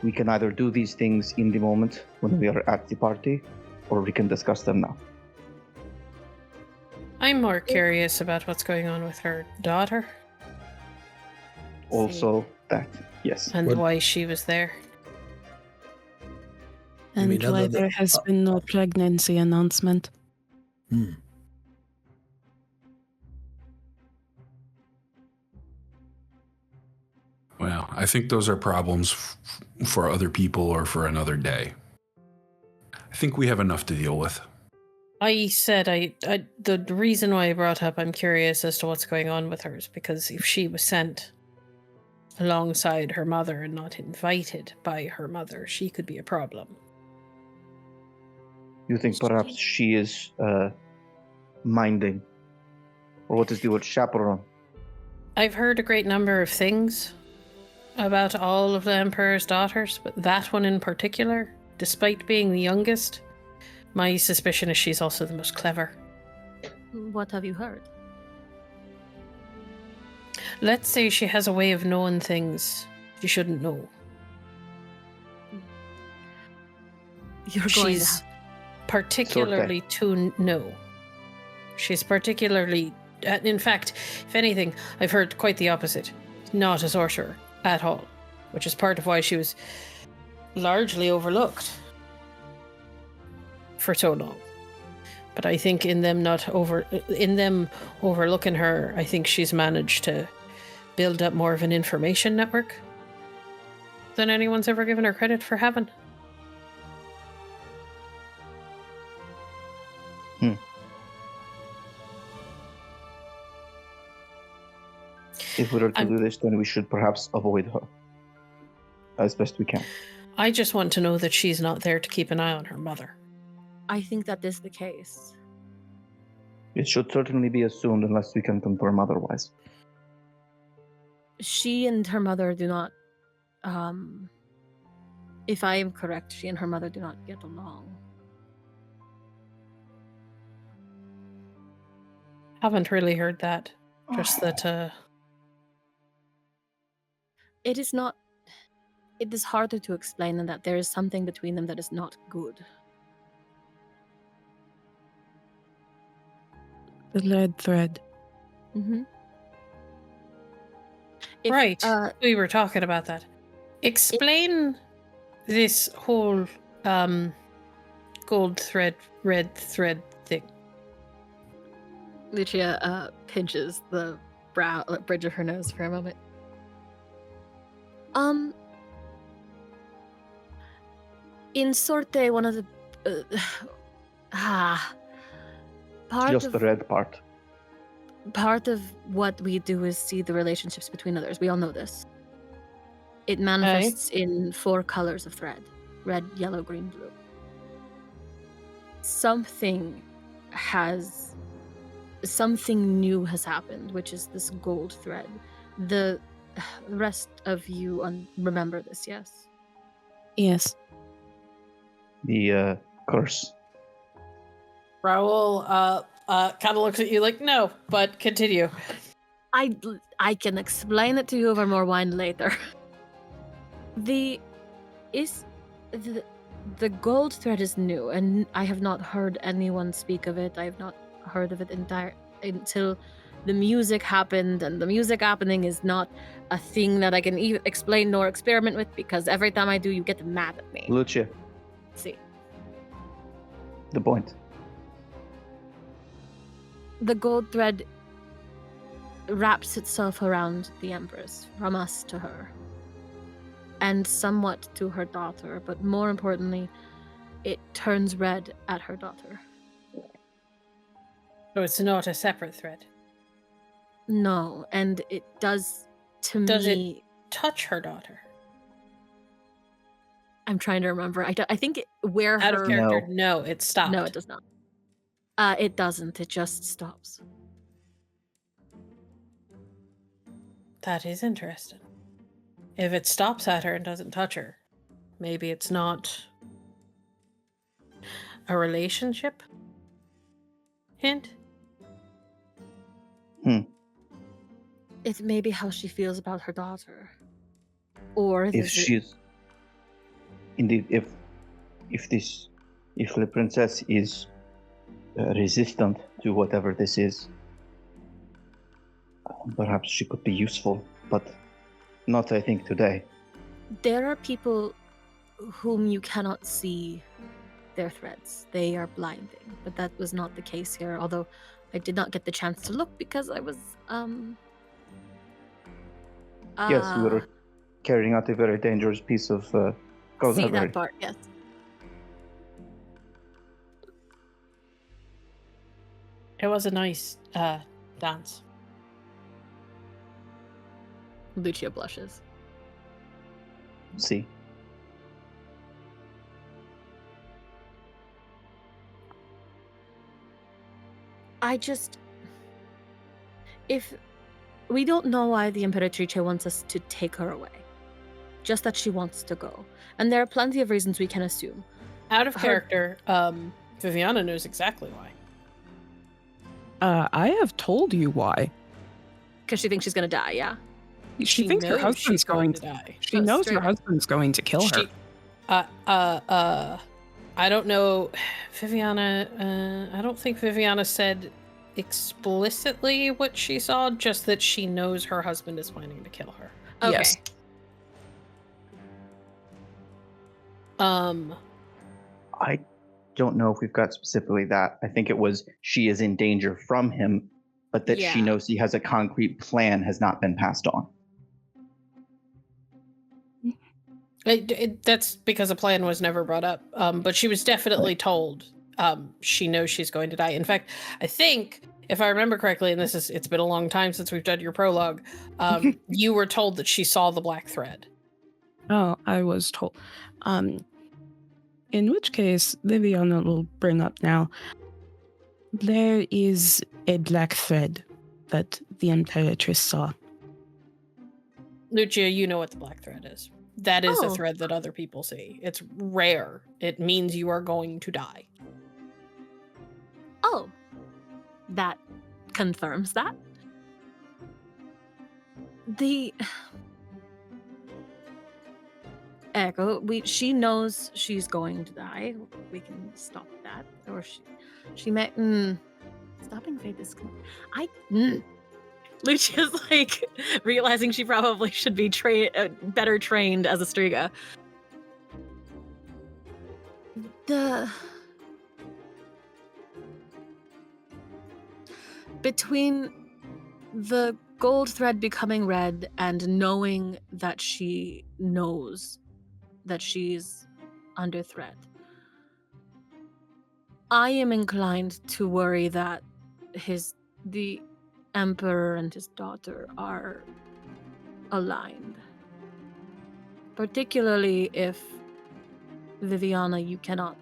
we can either do these things in the moment when we are at the party, or we can discuss them now. I'm more curious about what's going on with her daughter. Also, that, yes. And why she was there. And why there has been no pregnancy announcement. Well, I think those are problems for other people or for another day. I think we have enough to deal with. I said the reason why I brought up I'm curious as to what's going on with her is because if she was sent alongside her mother and not invited by her mother, she could be a problem. You think perhaps she is minding? Or what is the word, chaperone? I've heard a great number of things about all of the Emperor's daughters, but that one in particular, despite being the youngest, my suspicion is she's also the most clever. What have you heard? Let's say she has a way of knowing things she shouldn't know. She's particularly to know. She's particularly... in fact, if anything, I've heard quite the opposite. Not a sorcerer at all, which is part of why she was largely overlooked for so long. But I think in them overlooking her, I think she's managed to build up more of an information network than anyone's ever given her credit for having. If we were to do this, then we should perhaps avoid her as best we can. I just want to know that she's not there to keep an eye on her mother. I think that is the case. It should certainly be assumed unless we can confirm otherwise. She and her mother do not, if I am correct, she and her mother do not get along. Haven't really heard that. Just that, It is not. It is harder to explain than that. There is something between them that is not good. The red thread. Mm-hmm. Right. We were talking about that. Explain this whole gold thread, red thread thing. Lucia pinches the bridge of her nose for a moment. In Sorte, one of the Just the red part. Part of what we do is see the relationships between others. We all know this. It manifests in 4 colors of thread: red, yellow, green, blue. Something new has happened, which is this gold thread. The rest of you remember this, yes? Yes. The curse. Raoul kind of looks at you like, no, but continue. I can explain it to you over more wine later. The gold thread is new, and I have not heard anyone speak of it. I have not heard of it until the music happened, and the music happening is not a thing that I can even explain nor experiment with, because every time I do, you get mad at me. Lucia. See. The point. The gold thread wraps itself around the Empress, from us to her, and somewhat to her daughter, but more importantly, it turns red at her daughter. So it's not a separate thread? No, and it does to me... Does it touch her daughter? I'm trying to remember. I think where Out her... of character, no, it stopped. No, it does not. It doesn't. It just stops. That is interesting. If it stops at her and doesn't touch her, maybe it's not a relationship hint? It's maybe how she feels about her daughter. Or if she's... Indeed, if the princess is resistant to whatever this is, perhaps she could be useful, but not, I think, today. There are people whom you cannot see their threads. They are blinding, but that was not the case here, although I did not get the chance to look because I was, Yes, we were carrying out a very dangerous piece of see that part, yes. It was a nice dance. Lucia blushes. See. If we don't know why the Imperatrice wants us to take her away, just that she wants to go, and there are plenty of reasons we can assume. Out of character, Viviana knows exactly why. I have told you why. Because she thinks she's gonna die, yeah? She thinks her husband's going to die. She knows her husband's going to kill her. I don't know, Viviana. I don't think Viviana said explicitly what she saw, just that she knows her husband is planning to kill her. Okay. Yes. don't know if we've got specifically that. I think it was she is in danger from him, but that she Yeah. knows he has a concrete plan has not been passed on. That's because a plan was never brought up. But she was definitely told she knows she's going to die. In fact, I think, if I remember correctly, and it's been a long time since we've done your prologue, you were told that she saw the black thread. Oh, I was told. In which case, Viviana will bring up now. There is a black thread that the Imperatrix saw. Lucia, you know what the black thread is. That is a Oh. thread that other people see. It's rare. It means you are going to die. Oh, that confirms that. The Echo, she knows she's going to die. We can stop that, or she may. Stopping fate is. Lucia's like realizing she probably should be better trained as a Striga. Between the gold thread becoming red and knowing that she knows that she's under threat, I am inclined to worry that the Emperor and his daughter are aligned. Particularly if, Viviana, you cannot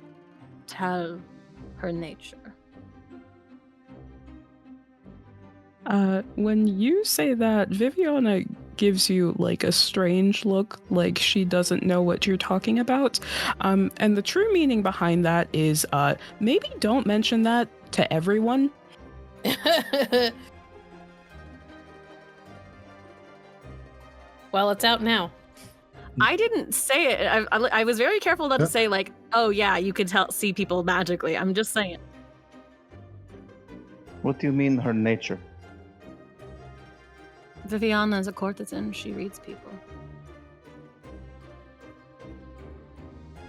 tell her nature. When you say that, Viviana gives you like a strange look, like she doesn't know what you're talking about. And the true meaning behind that is maybe don't mention that to everyone. Well, it's out now. I didn't say it. I was very careful not to say like, oh yeah, you can see people magically. I'm just saying. What do you mean her nature? Viviana is a courtesan. She reads people.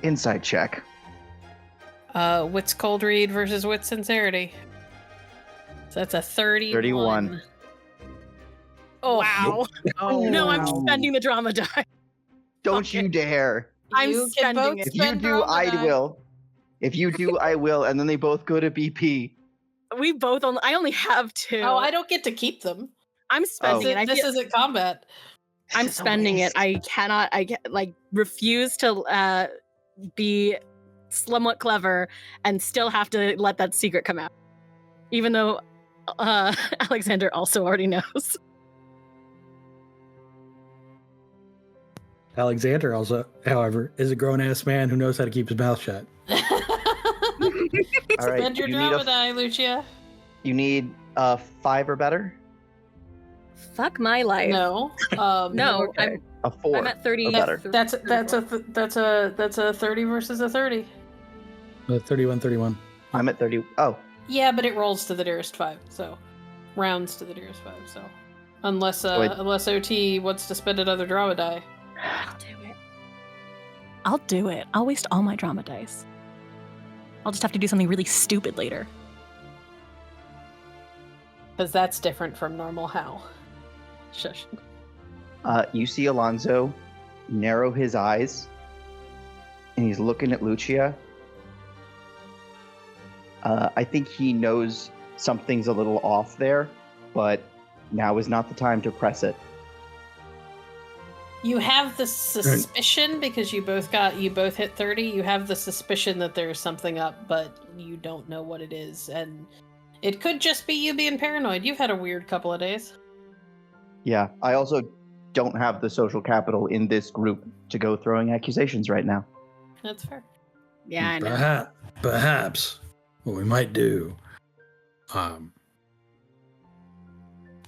Insight check. Wit's cold read versus wit's sincerity. So that's a 31. 31. Oh wow! Oh, No, I'm wow. spending the drama die. Don't you dare. I'm You can spending both it. If you spend do, drama I die. will. If you do, I will. And then they both go to BP. We both only. I only have two. Oh, I don't get to keep them. I'm spending it. This isn't combat. I'm This is a spending it. waste. I cannot. Refuse to be somewhat clever and still have to let that secret come out, even though Alexander also already knows. Alexander also, however, is a grown-ass man who knows how to keep his mouth shut. All right. Spend your You need, drama die, Lucia. you need 5 or better? Fuck my life. No. No, Okay. A 4 I'm at 30. or better. That's a 30 versus a 30. 31. I'm at 30. Oh, Yeah, but it rolls to the nearest 5, so rounds to the nearest 5. So unless OT wants to spend another drama die. I'll do it. I'll waste all my drama dice. I'll just have to do something really stupid later. Because that's different from normal how. Shush. you see Alonso narrow his eyes, and he's looking at Lucia. I think he knows something's a little off there, but now is not the time to press it. You have the suspicion, because you both hit 30, you have the suspicion that there's something up, but you don't know what it is, and it could just be you being paranoid. You've had a weird couple of days. Yeah, I also don't have the social capital in this group to go throwing accusations right now. That's fair. Yeah, I know. Perhaps what we might do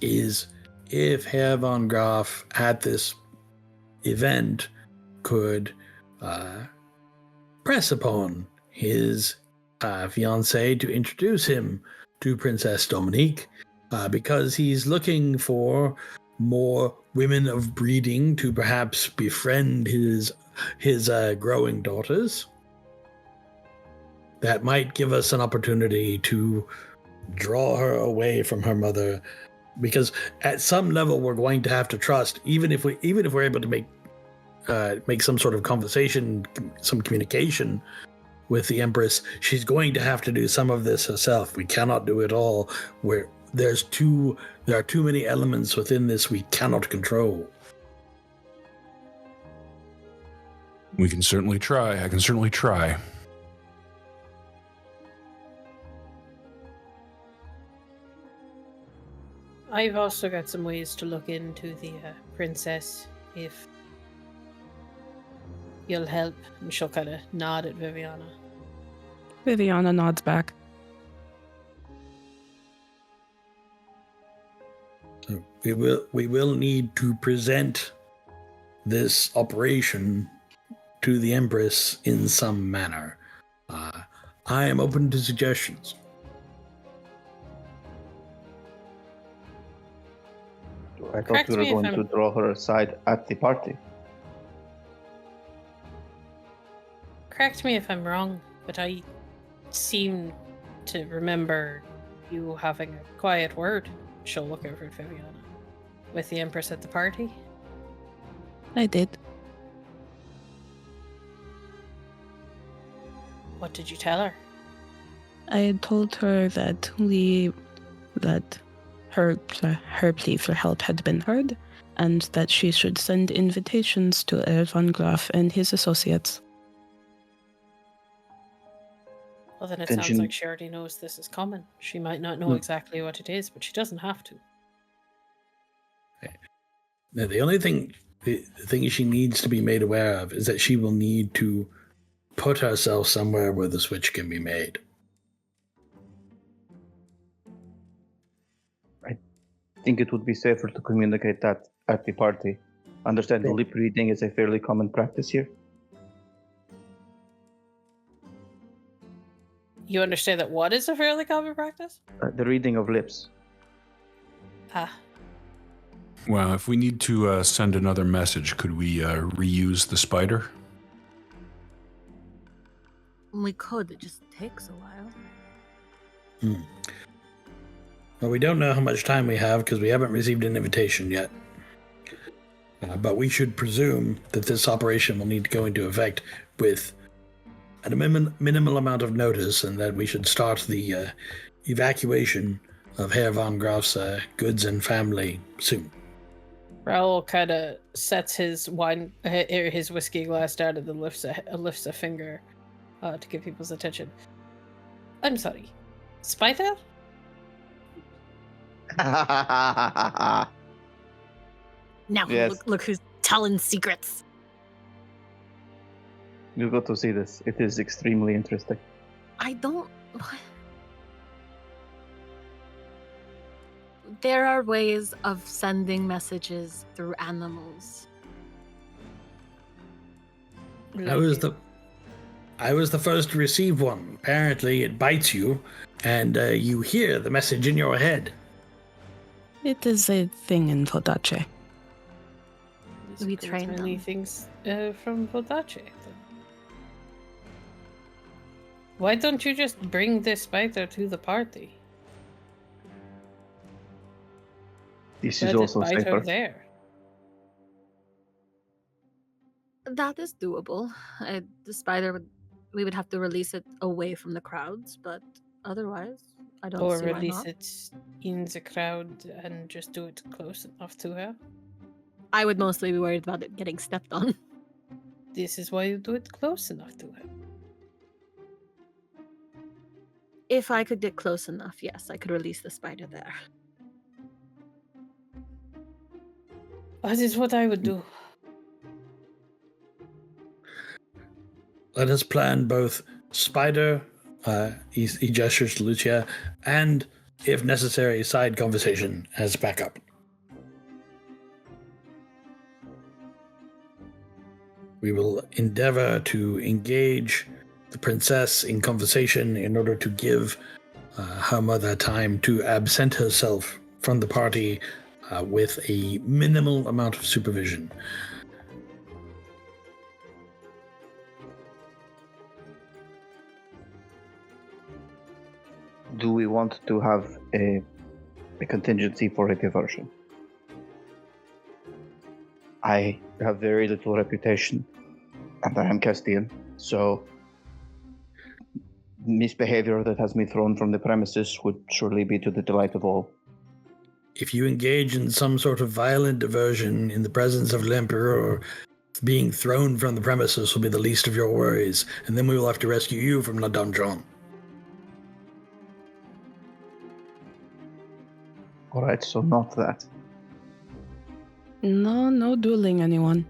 is if Herr von Graf at this event could press upon his fiancée to introduce him to Princess Dominique, because he's looking for more women of breeding to perhaps befriend his growing daughters. that might give us an opportunity to draw her away from her mother, because at some level we're going to have to trust, even if we're able to make some sort of conversation, some communication with the Empress, she's going to have to do some of this herself. We cannot do it all. There are too many elements within this we cannot control. We can certainly try. I can certainly try. I've also got some ways to look into the princess, if you'll help. And she'll kind of nod at Viviana. Viviana nods back. So we will need to present this operation to the Empress in some manner. I am open to suggestions. I thought Correct we were me if going to draw her aside at the party. Correct me if I'm wrong, but I seem to remember you having a quiet word. She'll look over at Viviana. With the Empress at the party? I did. What did you tell her? I had told her that her plea for help had been heard, and that she should send invitations to Ervan Graf and his associates. Well, then it Then sounds like she already knows this is coming. She might not know exactly what it is, but she doesn't have to. Now, the only thing she needs to be made aware of is that she will need to put herself somewhere where the switch can be made. I think it would be safer to communicate that at the party. Understand the lip reading is a fairly common practice here. You understand that what is a fairly common practice? The reading of lips. Ah. Well, if we need to send another message, could we reuse the spider? We could. It just takes a while. Well, we don't know how much time we have because we haven't received an invitation yet. But we should presume that this operation will need to go into effect with a minimal amount of notice, and that we should start the evacuation of Herr von Graf's goods and family soon. Raoul kind of sets his whiskey glass down and then lifts a finger to get people's attention. I'm sorry. Spider? Now Yes. look who's telling secrets. You got to see this. It is extremely interesting. I don't. What? There are ways of sending messages through animals. I was the first to receive one. Apparently, it bites you, and you hear the message in your head. It is a thing in Vodace. We train many them. things from Vodace. Why don't you just bring this spider to the party? This Let is it also bite her safer. there. That is doable. The spider we would have to release it away from the crowds, but otherwise, I don't Or see why release not. it in the crowd and just do it close enough to her. I would mostly be worried about it getting stepped on. This is why you do it close enough to her. If I could get close enough, yes, I could release the spider there. That is what I would do. Let us plan both spider, he gestures to Lucia, and, if necessary, side conversation as backup. We will endeavor to engage the princess in conversation in order to give her mother time to absent herself from the party with a minimal amount of supervision. do we want to have a contingency for a diversion? I have very little reputation, and I am Castian, so misbehavior that has me thrown from the premises would surely be to the delight of all. If you engage in some sort of violent diversion in the presence of the Emperor, being thrown from the premises will be the least of your worries, and then we will have to rescue you from the dungeon. Alright, so not that. No dueling anyone.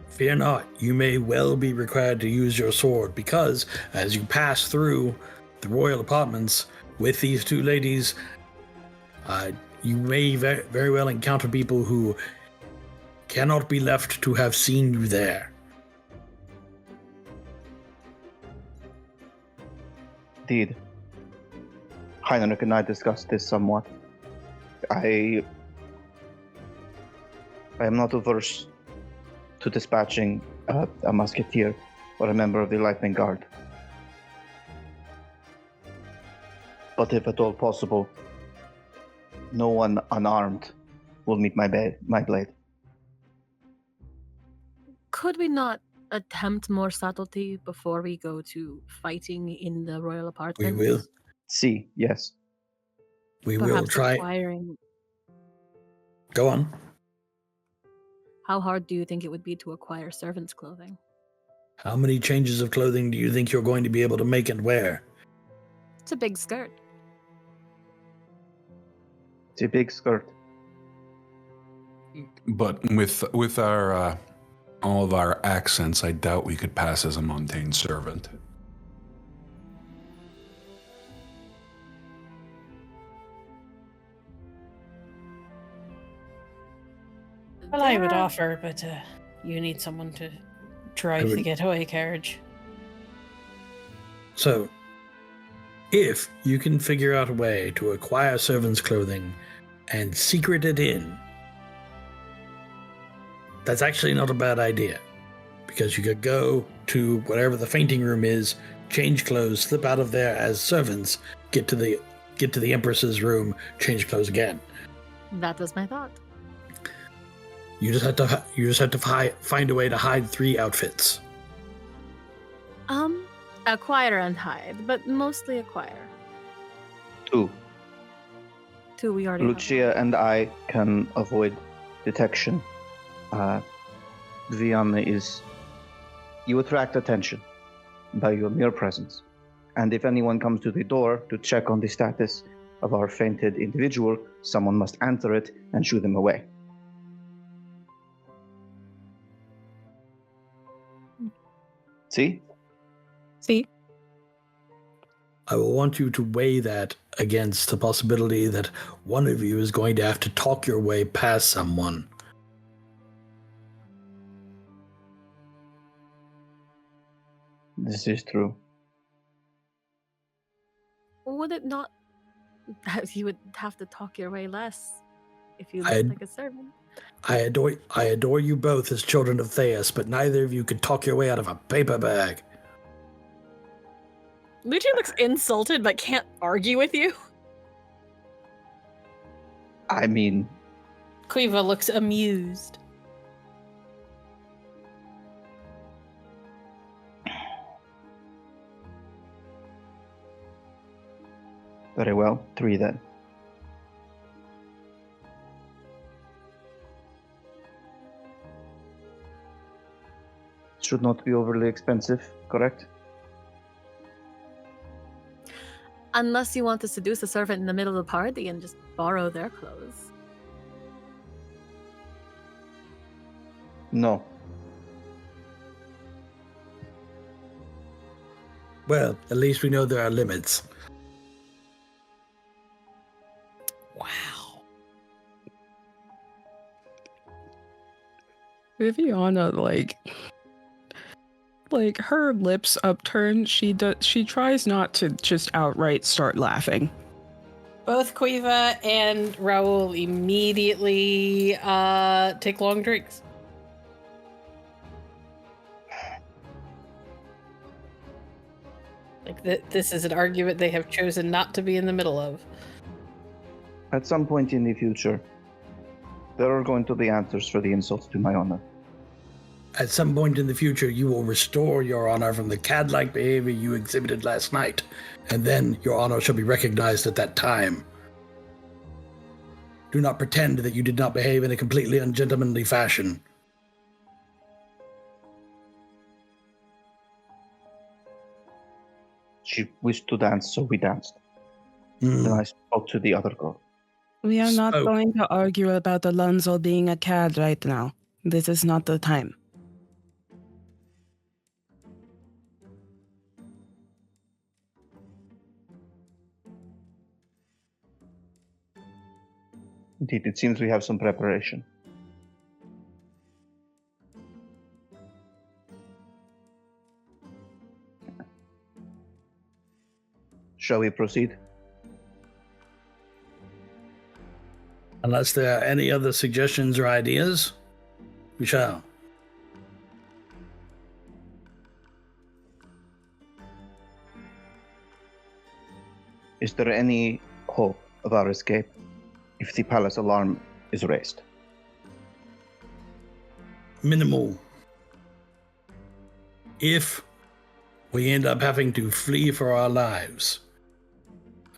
Fear not, you may well be required to use your sword, because as you pass through the royal apartments with these two ladies, you may very well encounter people who cannot be left to have seen you there. Indeed. Heinrich and I discussed this somewhat. I am not averse to dispatching a musketeer or a member of the Lightning Guard. But if at all possible, no one unarmed will meet my blade. Could we not attempt more subtlety before we go to fighting in the royal We apartments? will. See, yes. We will Perhaps try. acquiring. Go on. How hard do you think it would be to acquire servants' clothing? How many changes of clothing do you think you're going to be able to make and wear? It's a big skirt. It's a big skirt. But with our all of our accents, I doubt we could pass as a mundane servant. Well, I would There are- offer, but you need someone to drive the getaway carriage. So, if you can figure out a way to acquire servants' clothing and secret it in, that's actually not a bad idea. Because you could go to whatever the fainting room is, change clothes, slip out of there as servants, get to the Empress's room, change clothes again. That was my thought. You just have to find a way to hide 3 outfits. Acquire and hide, but mostly acquire. 2. 2 we already have. Lucia and I can avoid detection. Viviana you attract attention by your mere presence. And if anyone comes to the door to check on the status of our fainted individual, someone must answer it and shoo them away. See? See? I will want you to weigh that against the possibility that one of you is going to have to talk your way past someone. This is true. Would it not that you would have to talk your way less if you I'd- looked like a servant? I adore you both as children of Theus, but neither of you could talk your way out of a paper bag. Lucia looks insulted but can't argue with you. I mean, Quiva looks amused. very well. 3 then. Should not be overly expensive, correct? Unless you want to seduce a servant in the middle of the party and just borrow their clothes. No. Well, at least we know there are limits. Wow. Viviana, like her lips upturned, she tries not to just outright start laughing. Both Quiva and Raoul immediately take long drinks. Like this is an argument they have chosen not to be in the middle of. At some point in the future, there are going to be answers for the insults to my honor. At some point in the future, you will restore your honor from the cad-like behavior you exhibited last night, and then your honor shall be recognized at that time. Do not pretend that you did not behave in a completely ungentlemanly fashion. She wished to dance, so we danced. Then I spoke to the other girl. We are not going to argue about Alonso being a cad right now. This is not the time. Indeed, it seems we have some preparation. Shall we proceed? Unless there are any other suggestions or ideas, we shall. Is there any hope of our escape if the palace alarm is raised? Minimal. If we end up having to flee for our lives,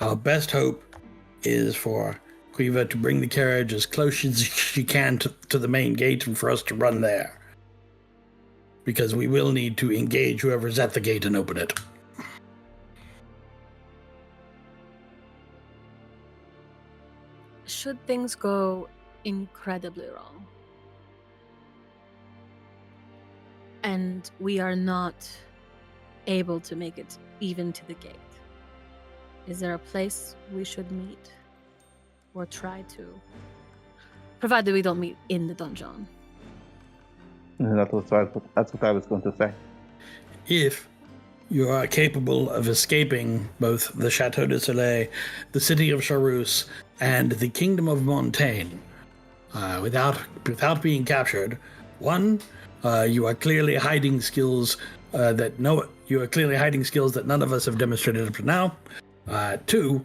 our best hope is for Quiva to bring the carriage as close as she can to the main gate and for us to run there. Because we will need to engage whoever's at the gate and open it. Should things go incredibly wrong, and we are not able to make it even to the gate, is there a place we should meet? Or try to? Provided we don't meet in the dungeon. That's what I was going to say. If you are capable of escaping both the Chateau de Soleil, the city of Charus, and the Kingdom of Montaigne without being captured, one, you are clearly hiding skills that none of us have demonstrated up to now. Two,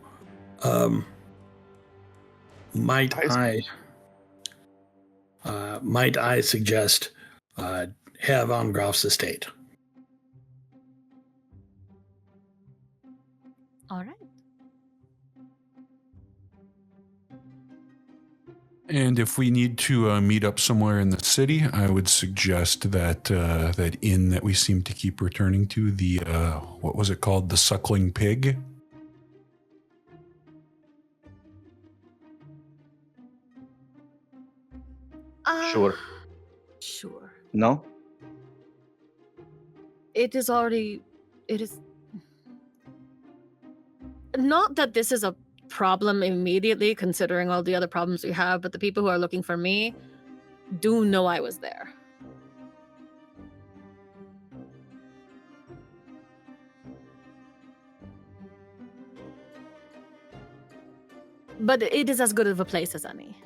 might I suggest Herr von Graf's estate? All right. And if we need to meet up somewhere in the city, I would suggest that that inn that we seem to keep returning to, the what was it called, the Suckling Pig. Sure. Sure. No? It is not that this is a problem immediately, considering all the other problems we have, but the people who are looking for me do know I was there. But it is as good of a place as any.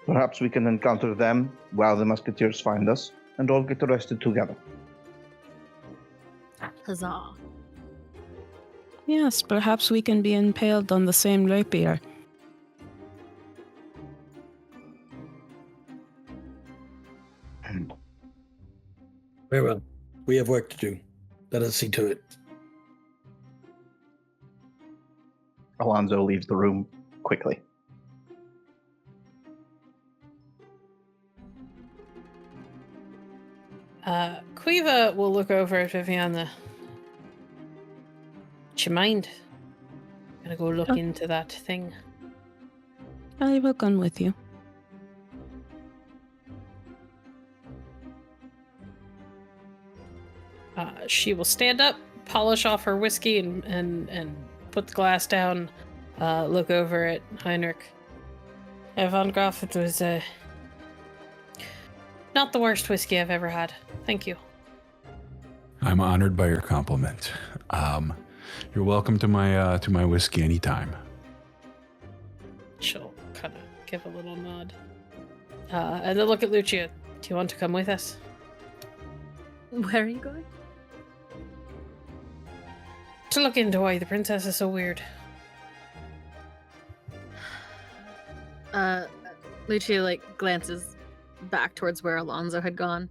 Perhaps we can encounter them while the musketeers find us, and all get arrested together. Huzzah. Yes, perhaps we can be impaled on the same rapier. Very well. We have work to do. Let us see to it. Alonso leaves the room quickly. Quiva will look over at Viviana. Do you mind? Gonna go look into that thing. I will come with you. She will stand up, polish off her whiskey, and put the glass down. Look over at Heinrich. Von Graf, it was not the worst whiskey I've ever had. Thank you. I'm honored by your compliment. You're welcome to my whiskey anytime. She'll kind of give a little nod. And then look at Lucia. Do you want to come with us? Where are you going? To look into why the princess is so weird. Lucia glances back towards where Alonso had gone.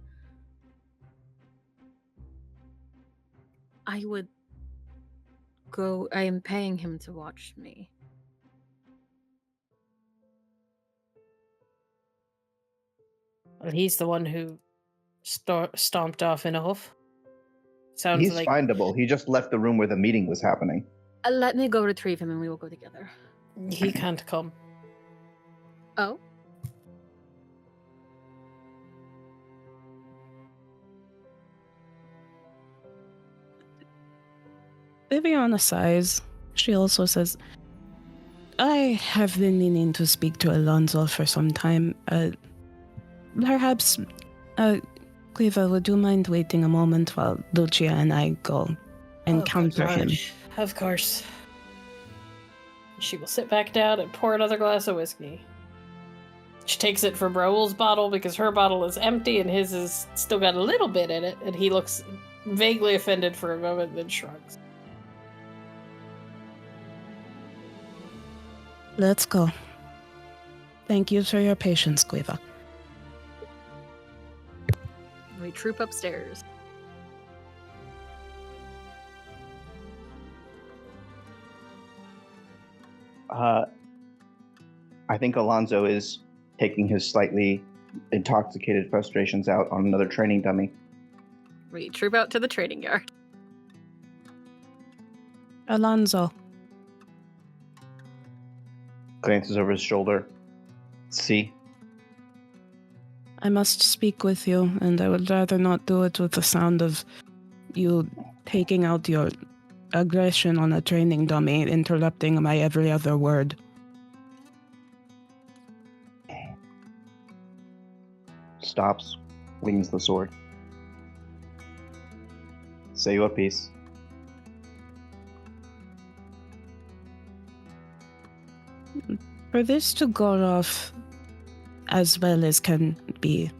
I would go. I am paying him to watch me. Well, he's the one who stomped off in a huff. Sounds He's like findable. He just left the room where the meeting was happening. Let me go retrieve him and we will go together. he can't come. Oh? Viviana sighs. She also says, I have been meaning to speak to Alonso for some time. Perhaps, Cleva, would you mind waiting a moment while Lucia and I go encounter him? Of course. She will sit back down and pour another glass of whiskey. She takes it from Raoul's bottle because her bottle is empty and his is still got a little bit in it, and he looks vaguely offended for a moment, then shrugs. Let's go. Thank you for your patience, Cleva. We troop upstairs. I think Alonso is taking his slightly intoxicated frustrations out on another training dummy. We troop out to the training yard. Alonso. Glances over his shoulder. See? I must speak with you, and I would rather not do it with the sound of you taking out your aggression on a training dummy, interrupting my every other word. Stops, wings the sword. Say your piece. For this to go off as well as can be,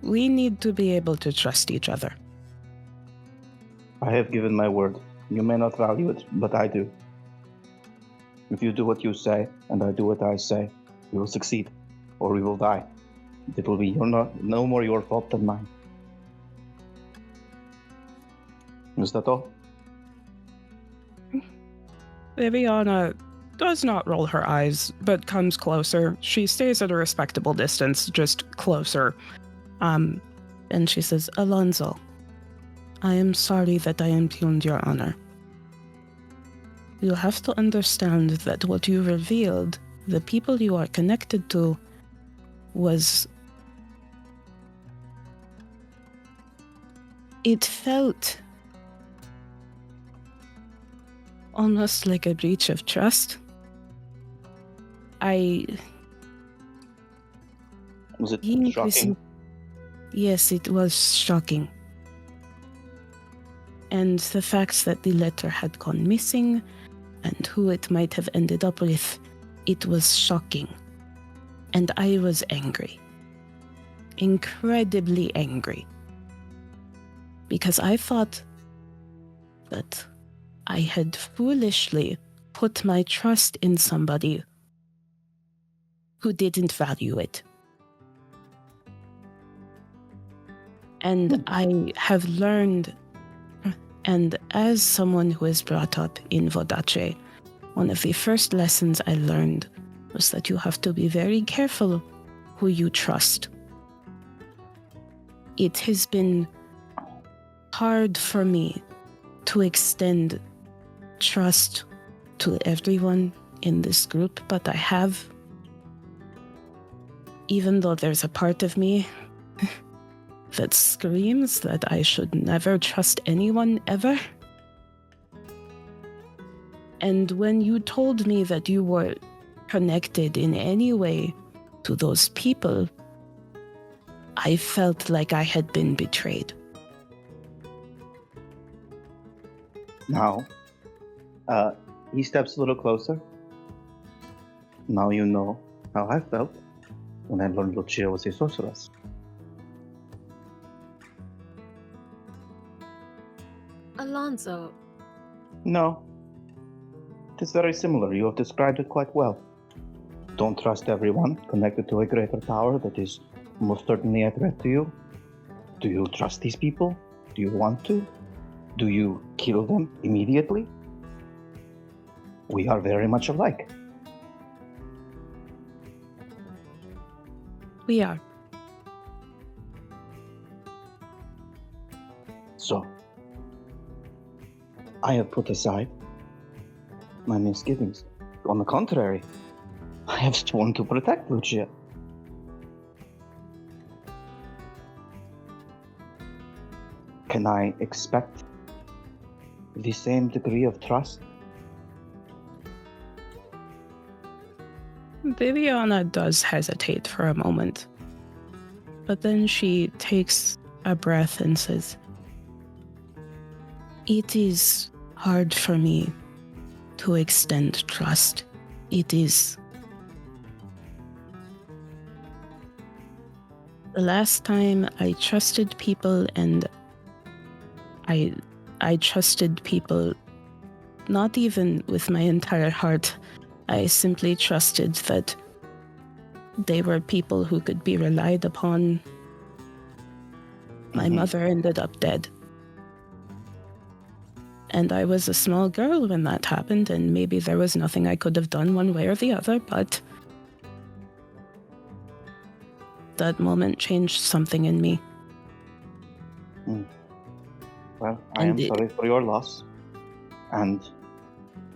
we need to be able to trust each other. I have given my word. You may not value it, but I do. If you do what you say, and I do what I say, we will succeed, or we will die. It will be no more your fault than mine. Is that all? Viviana does not roll her eyes, but comes closer. She stays at a respectable distance, just closer. And she says, Alonso, I am sorry that I impugned your honor. You have to understand that what you revealed, the people you are connected to, was... It felt almost like a breach of trust. Was it He shocking? Yes, it was shocking. And the fact that the letter had gone missing and who it might have ended up with, it was shocking. And I was angry. Incredibly angry. Because I thought that I had foolishly put my trust in somebody who didn't value it. And I have learned, and as someone who is brought up in Vodace, one of the first lessons I learned was that you have to be very careful who you trust. It has been hard for me to extend trust to everyone in this group, but I have. Even though there's a part of me that screams that I should never trust anyone ever. And when you told me that you were connected in any way to those people, I felt like I had been betrayed. Now, he steps a little closer. Now you know how I felt. when I learned Lucia was a sorceress. Alonso, No. It is very similar. You have described it quite well. Don't trust everyone connected to a greater power that is most certainly a threat to you. Do you trust these people? Do you want to? Do you kill them immediately? We are very much alike. We are. So, I have put aside my misgivings. On the contrary, I have sworn to protect Lucia. Can I expect the same degree of trust? Viviana does hesitate for a moment, but then she takes a breath and says, "It is hard for me to extend trust. It is. The last time I trusted people, and I trusted people not even with my entire heart. I simply trusted that they were people who could be relied upon. My mother ended up dead. And I was a small girl when that happened, and maybe there was nothing I could have done one way or the other, but that moment changed something in me. Well, I am sorry for your loss. And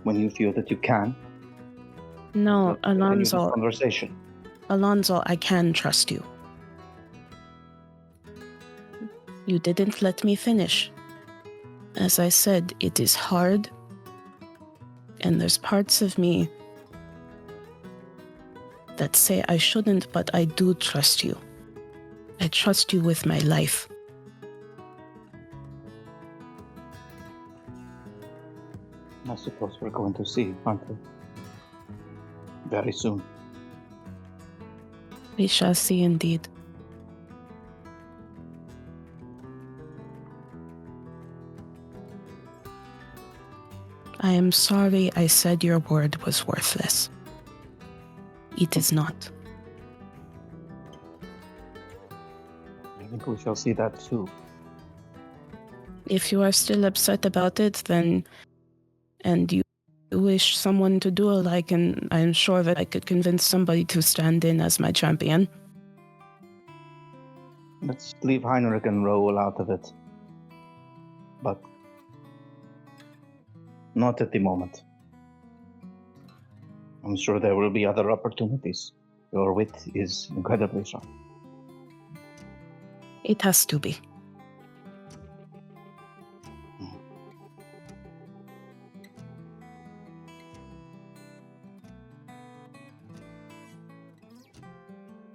when you feel that you can, No, continue this Alonso, conversation. Alonso, I can trust you. You didn't let me finish. As I said, it is hard, and there's parts of me that say I shouldn't, but I do trust you. I trust you with my life. I suppose we're going to see, aren't we? Very soon. We shall see indeed. I am sorry I said your word was worthless. It is not. I think we shall see that too. If you are still upset about it, then, and you wish someone to duel, I am sure that I could convince somebody to stand in as my champion. Let's leave Heinrich and Roel out of it. But not at the moment. I'm sure there will be other opportunities. Your wit is incredibly sharp. It has to be.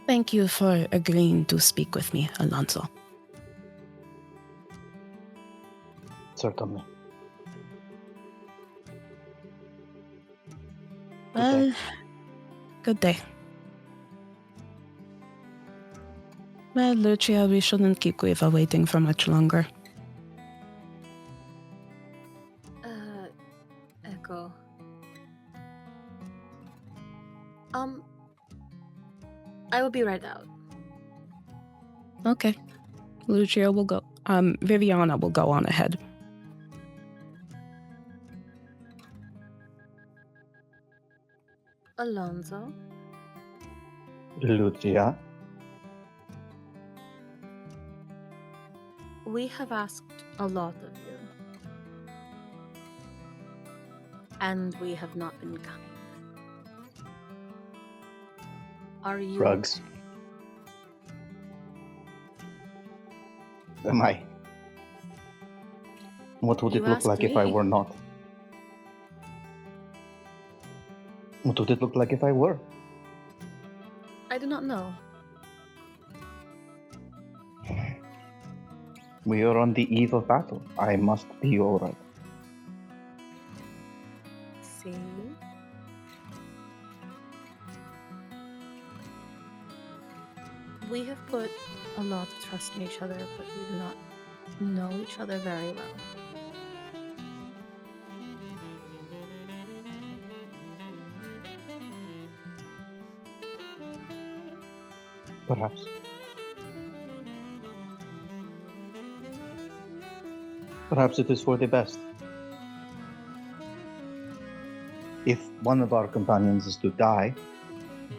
Thank you for agreeing to speak with me, Alonso. Certainly. Well, good day. Well, Lucia, we shouldn't keep Guiva waiting for much longer. Echo. I will be right out. Okay. Lucia will go. Viviana will go on ahead. Alonso? Lucia? We have asked a lot of you. And we have not been kind. Are you... Drugs. Am I? What would You it look asked like if I me. were not? What would it look like if I were? I do not know. We are on the eve of battle. I must be alright. See? We have put a lot of trust in each other, but we do not know each other very well. Perhaps. Perhaps it is for the best. If one of our companions is to die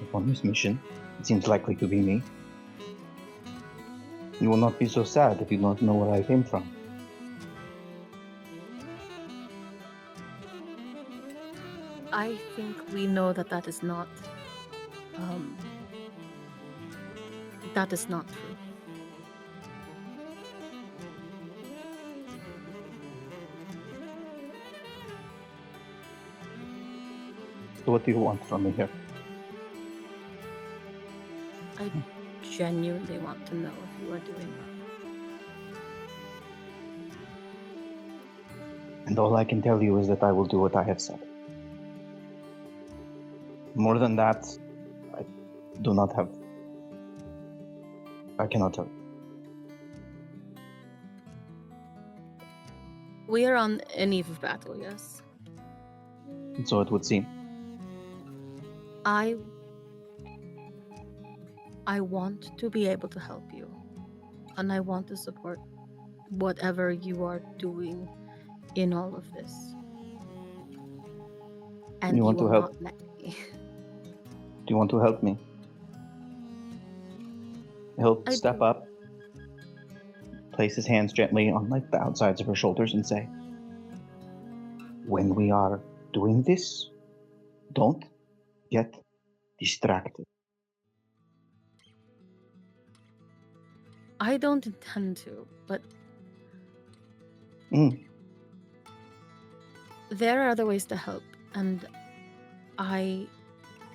upon this mission, it seems likely to be me. You will not be so sad if you don't know where I came from. I think we know that that is not true. So what do you want from me here? I genuinely want to know if you are doing well. And all I can tell you is that I will do what I have said. More than that, I cannot tell. We are on an eve of battle, yes. So it would seem. I want to be able to help you, and I want to support whatever you are doing in all of this. And You want to will help? not let me. Do you want to help me? He'll I step do. up, place his hands gently on like the outsides of her shoulders and say, when we are doing this, don't get distracted. I don't intend to, but there are other ways to help, and I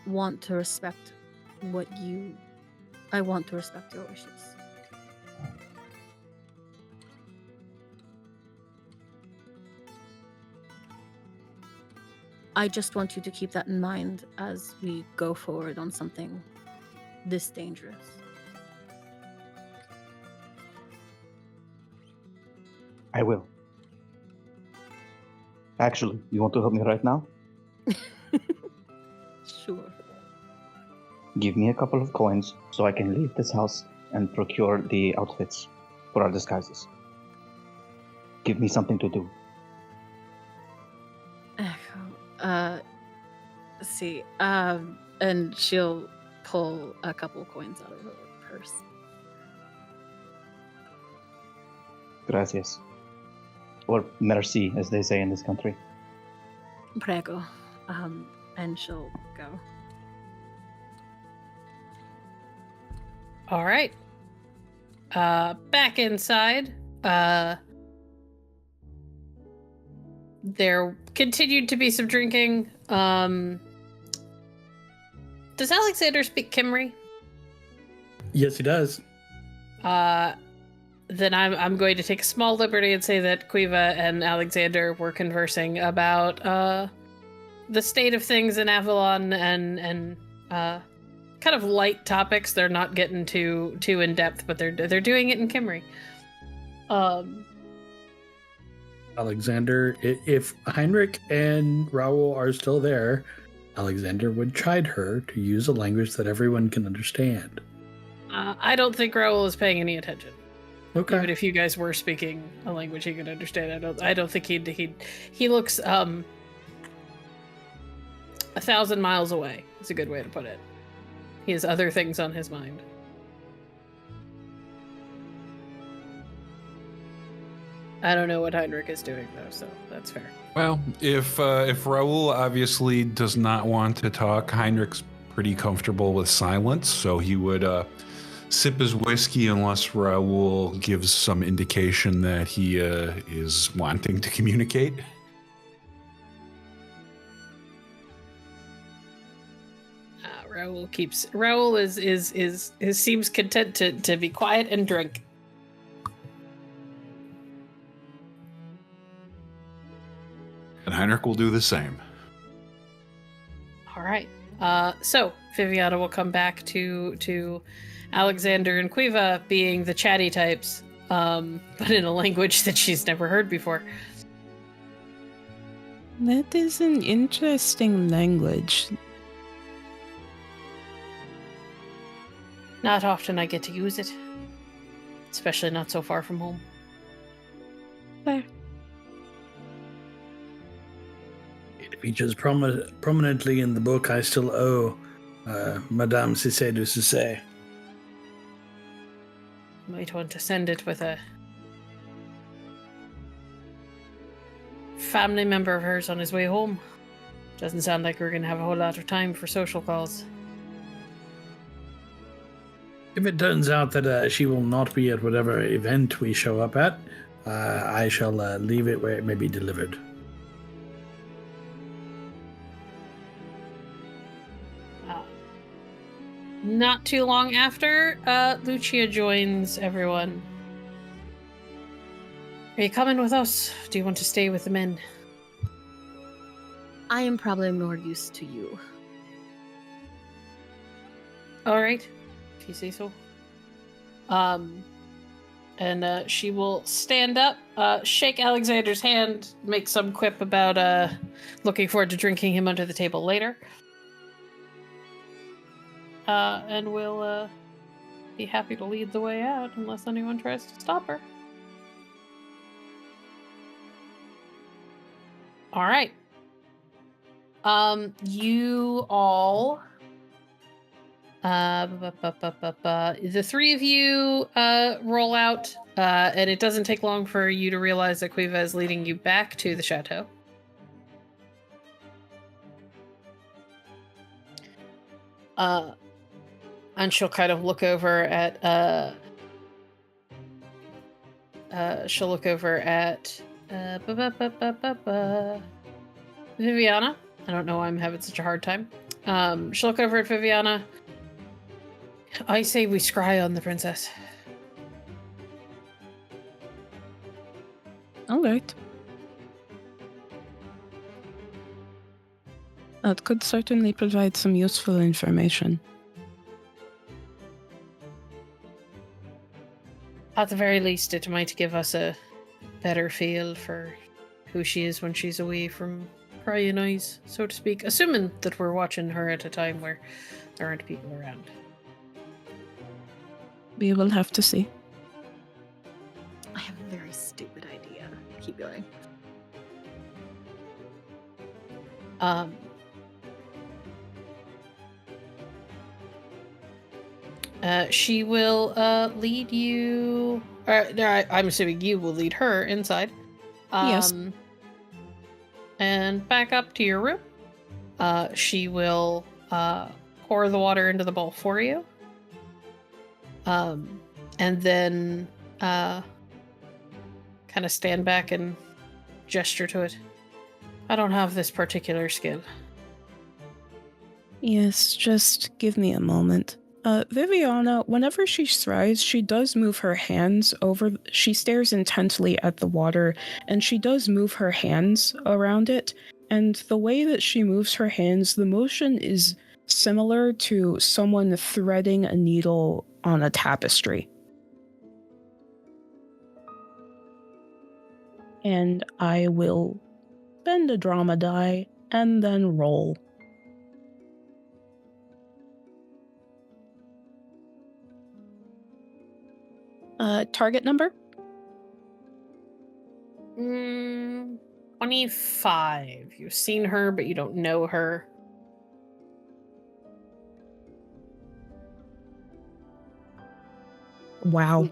want to respect I want to respect your wishes. I just want you to keep that in mind as we go forward on something this dangerous. I will. Actually, you want to help me right now? Sure. Give me a couple of coins so I can leave this house and procure the outfits for our disguises. Give me something to do. See, and she'll pull a couple coins out of her purse. Gracias. Or merci, as they say in this country. Prego. And she'll go. All right. Back inside. There continued to be some drinking. Does Alexander speak Kimry? Yes, he does. Then I'm going to take a small liberty and say that Quiva and Alexander were conversing about the state of things in Avalon and kind of light topics. They're not getting too in depth, but they're doing it in Kimry. Alexander, if Heinrich and Raoul are still there, Alexander would chide her to use a language that everyone can understand. I don't think Raoul is paying any attention. Okay. Even if you guys were speaking a language he could understand, I don't think he looks 1,000 miles away. Is a good way to put it. He has other things on his mind. I don't know what Heinrich is doing though, so that's fair. Well, if Raoul obviously does not want to talk, Heinrich's pretty comfortable with silence, so he would sip his whiskey unless Raoul gives some indication that he is wanting to communicate. Raoul seems content to be quiet and drink. And Heinrich will do the same. All right. So Viviana will come back to Alexander and Quiva being the chatty types, but in a language that she's never heard before. That is an interesting language. Not often I get to use it, especially not so far from home. Fair. It features prominently in the book I still owe Madame Cissé de Cissé. Might want to send it with a family member of hers on his way home. Doesn't sound like we're going to have a whole lot of time for social calls. If it turns out that she will not be at whatever event we show up at, I shall leave it where it may be delivered. Not too long after, Lucia joins everyone. Are you coming with us? Do you want to stay with the men? I am probably more used to you. All right, if you say so. And she will stand up, shake Alexander's hand, make some quip about looking forward to drinking him under the table later. And we'll be happy to lead the way out unless anyone tries to stop her. All right. You all... the three of you roll out, and it doesn't take long for you to realize that Quiva is leading you back to the chateau. And she'll kind of look over at Viviana. I don't know why I'm having such a hard time. She'll look over at Viviana. I say we scry on the princess. All right. That could certainly provide some useful information. At the very least, it might give us a better feel for who she is when she's away from prying eyes, so to speak. Assuming that we're watching her at a time where there aren't people around. We will have to see. I have a very stupid idea. Keep going. She will lead you... I'm assuming you will lead her inside. Yes. And back up to your room. She will pour the water into the bowl for you. And then kind of stand back and gesture to it. I don't have this particular skill. Yes, just give me a moment. Viviana, whenever she scries, she does move her hands over. She stares intently at the water, and she does move her hands around it. And the way that she moves her hands, the motion is similar to someone threading a needle on a tapestry. And I will spend a drama die and then roll. Target number? 25. You've seen her, but you don't know her. Wow.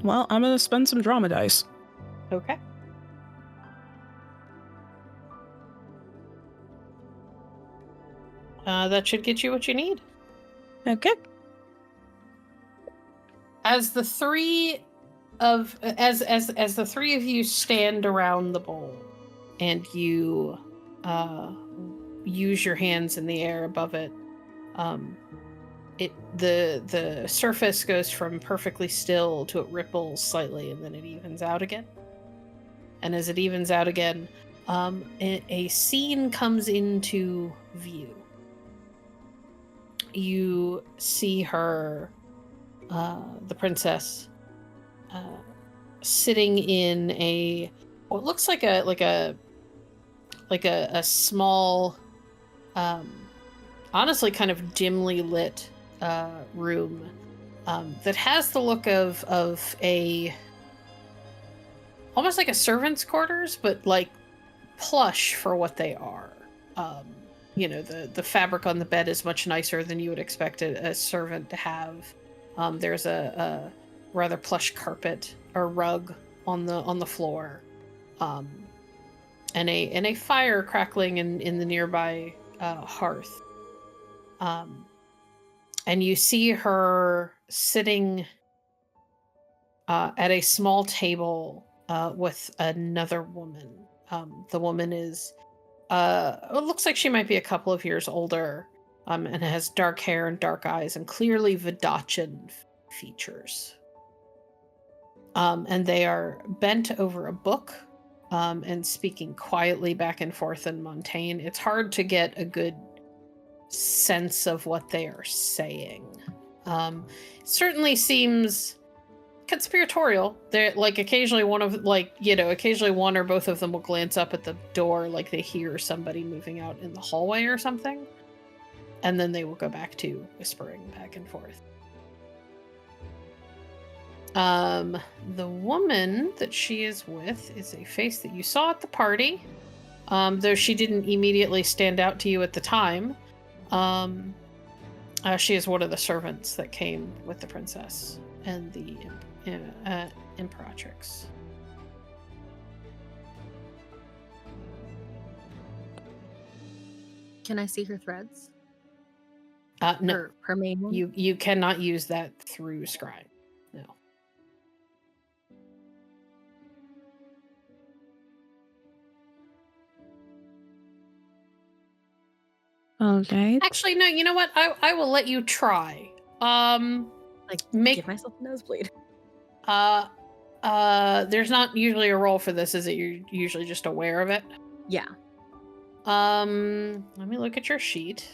Well, I'm gonna spend some drama dice. Okay. That should get you what you need. Okay. As the three of you stand around the bowl, and you use your hands in the air above it, the surface goes from perfectly still to it ripples slightly, and then it evens out again. And as it evens out again, a scene comes into view. you see her, the princess, sitting in what looks like a small, honestly kind of dimly lit room that has the look of almost like a servant's quarters, but like plush for what they are. The fabric on the bed is much nicer than you would expect a servant to have. There's a rather plush carpet or rug on the floor, and a fire crackling in the nearby hearth. And you see her sitting at a small table with another woman. The woman is, it looks like she might be a couple of years older, and has dark hair and dark eyes and clearly Vidachan features. And they are bent over a book and speaking quietly back and forth in Montaigne. It's hard to get a good sense of what they are saying. Certainly seems conspiratorial. They're like occasionally one or both of them will glance up at the door like they hear somebody moving out in the hallway or something, and then they will go back to whispering back and forth. The woman that she is with is a face that you saw at the party, though she didn't immediately stand out to you at the time. She is one of the servants that came with the princess and the Imperatrix. Can I see her threads? No. Her main one? You cannot use that through Scribe. No. All right. Actually, no. You know what? I will let you try. Give myself a nosebleed. There's not usually a roll for this, is it? You're usually just aware of it? Yeah. Let me look at your sheet.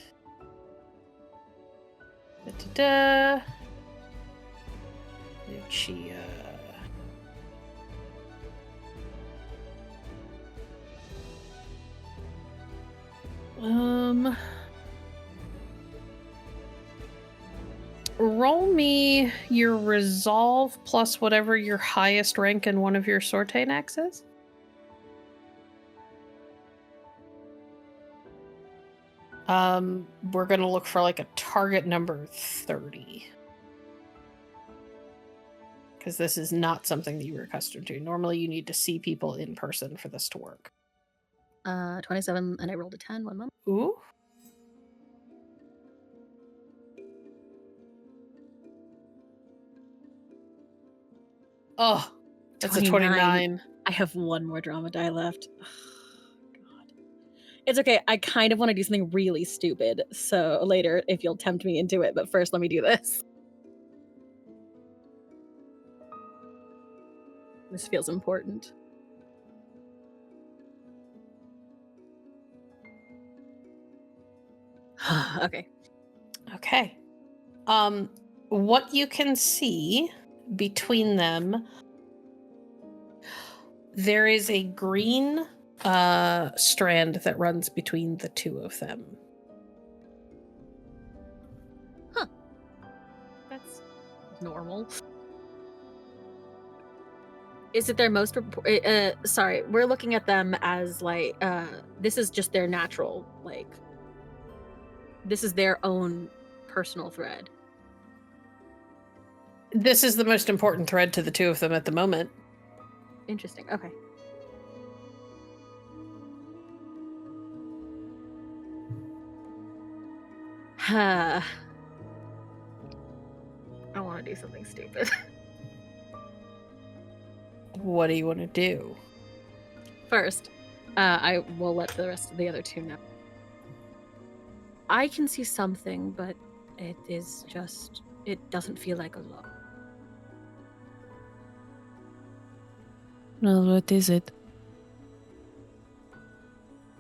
Da-da-da. Lucia. Roll me your resolve plus whatever your highest rank in one of your Sortenax is. We're gonna look for like a target number 30. Because this is not something that you were accustomed to. Normally you need to see people in person for this to work. 27, and I rolled a 10. 1 moment. Ooh. Oh, that's 29. a 29. I have one more drama die left. Oh, God. It's okay. I kind of want to do something really stupid. So later, if you'll tempt me into it. But first, let me do this. This feels important. Okay. Okay. What you can see between them, there is a green strand that runs between the two of them. Huh. That's normal. Is it their most... sorry, we're looking at them as, like, this is just their natural, like... This is their own personal thread. This is the most important thread to the two of them at the moment. Interesting. Okay. I want to do something stupid. What do you want to do? First, I will let the rest of the other two know. I can see something, but it is just... It doesn't feel like a lot. Well, what is it?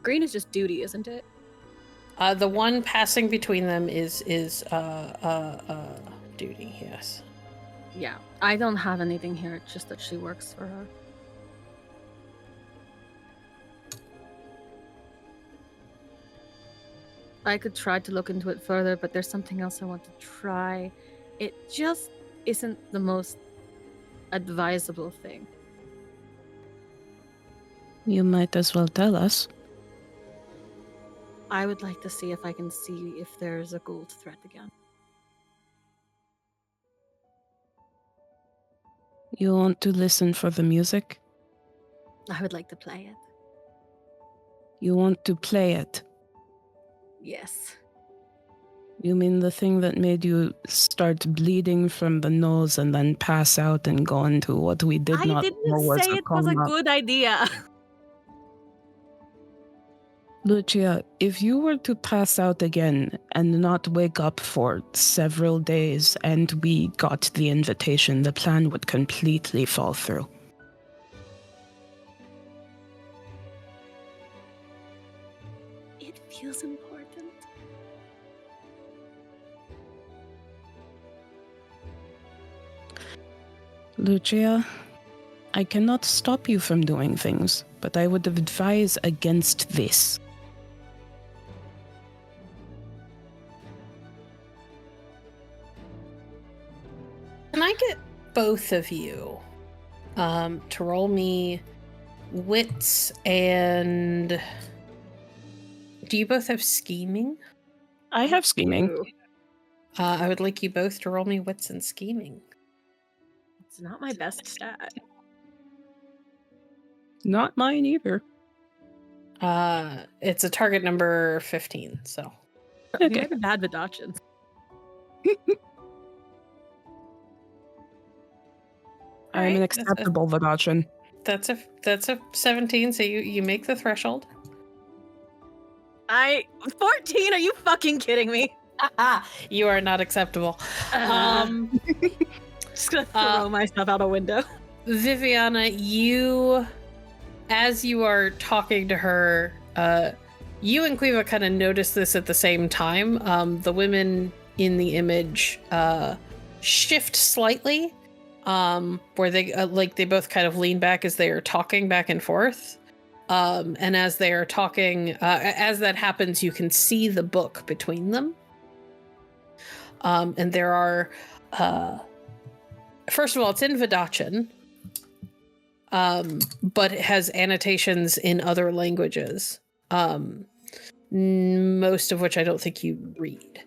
Green is just duty, isn't it? The one passing between them is Duty. Yes. Yeah, I don't have anything here. It's just that she works for her. I could try to look into it further, but there's something else I want to try. It just isn't the most advisable thing. You might as well tell us. I would like to see if I can see if there's a gold thread again. You want to listen for the music? I would like to play it. You want to play it? Yes. You mean the thing that made you start bleeding from the nose and then pass out and go into what we did I not didn't know was say a it was a coma? good idea. Lucia, if you were to pass out again and not wake up for several days and we got the invitation, the plan would completely fall through. It feels important. Lucia, I cannot stop you from doing things, but I would advise against this. Can I get both of you to roll me wits and... Do you both have scheming? I have scheming. Ooh, I would like you both to roll me wits and scheming. it's not my best stat. Not mine either. It's a target number 15, so... We Okay. are the bad Vidachans. I am an Alright, acceptable Vidachan. That's a 17, so you make the threshold. 14? Are you fucking kidding me? You are not acceptable. Just gonna throw myself out a window. Viviana, you, as you are talking to her, you and Quiva kind of notice this at the same time. The women in the image shift slightly, where they both kind of lean back as they are talking back and forth. And as they are talking, as that happens, you can see the book between them. And there are, first of all, it's in Vidachan, but it has annotations in other languages, most of which I don't think you read.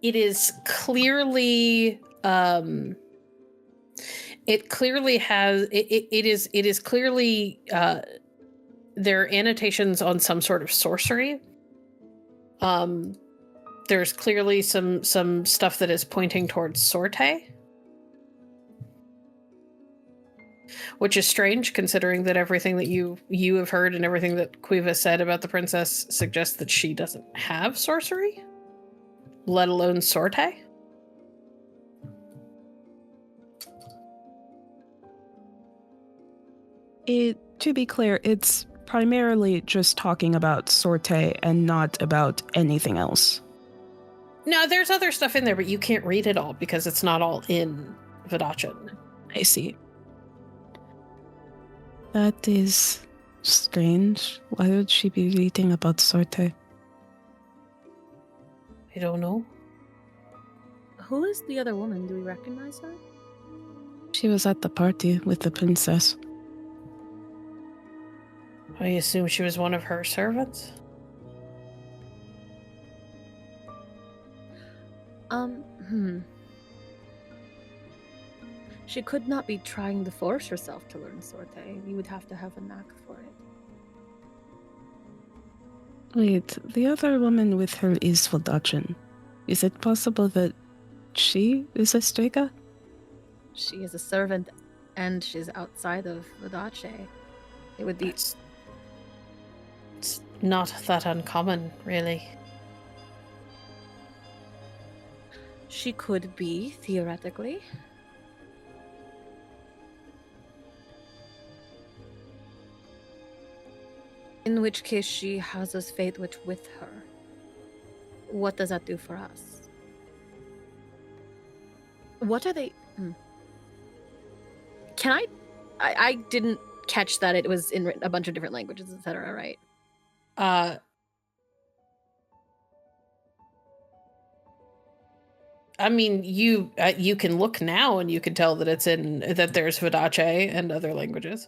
It is clearly, it clearly has, it is clearly, there are annotations on some sort of sorcery. There's clearly some stuff that is pointing towards sorte, which is strange considering that everything that you have heard and everything that Quiva said about the princess suggests that she doesn't have sorcery, let alone sorte. To be clear, it's primarily just talking about sorte and not about anything else. No, there's other stuff in there, but you can't read it all because it's not all in Vidachan. I see. That is strange. Why would she be reading about sorte? I don't know. Who is the other woman? Do we recognize her? She was at the party with the princess. I assume she was one of her servants? She could not be trying to force herself to learn sorte. You would have to have a knack for it. Wait, the other woman with her is Vidachan. Is it possible that she is a Strega? She is a servant, and she's outside of Vidache. It would be... It's not that uncommon, really. She could be, theoretically. In which case she houses fate with her. What does that do for us? What are they... Can I didn't catch that it was in a bunch of different languages, etc., right? I mean, you can look now and you can tell that that there's Vidace and other languages.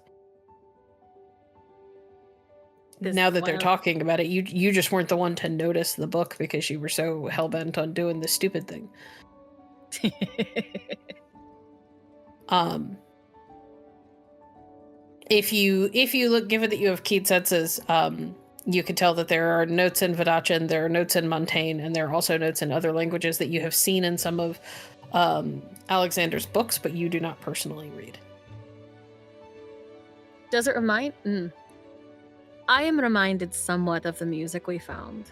Now that they're talking about it, you just weren't the one to notice the book because you were so hell-bent on doing this stupid thing. If you look, given that you have keen senses, you can tell that there are notes in Vidace, there are notes in Montaigne, and there are also notes in other languages that you have seen in some of Alexander's books, but you do not personally read. Does it remind... I am reminded somewhat of the music we found.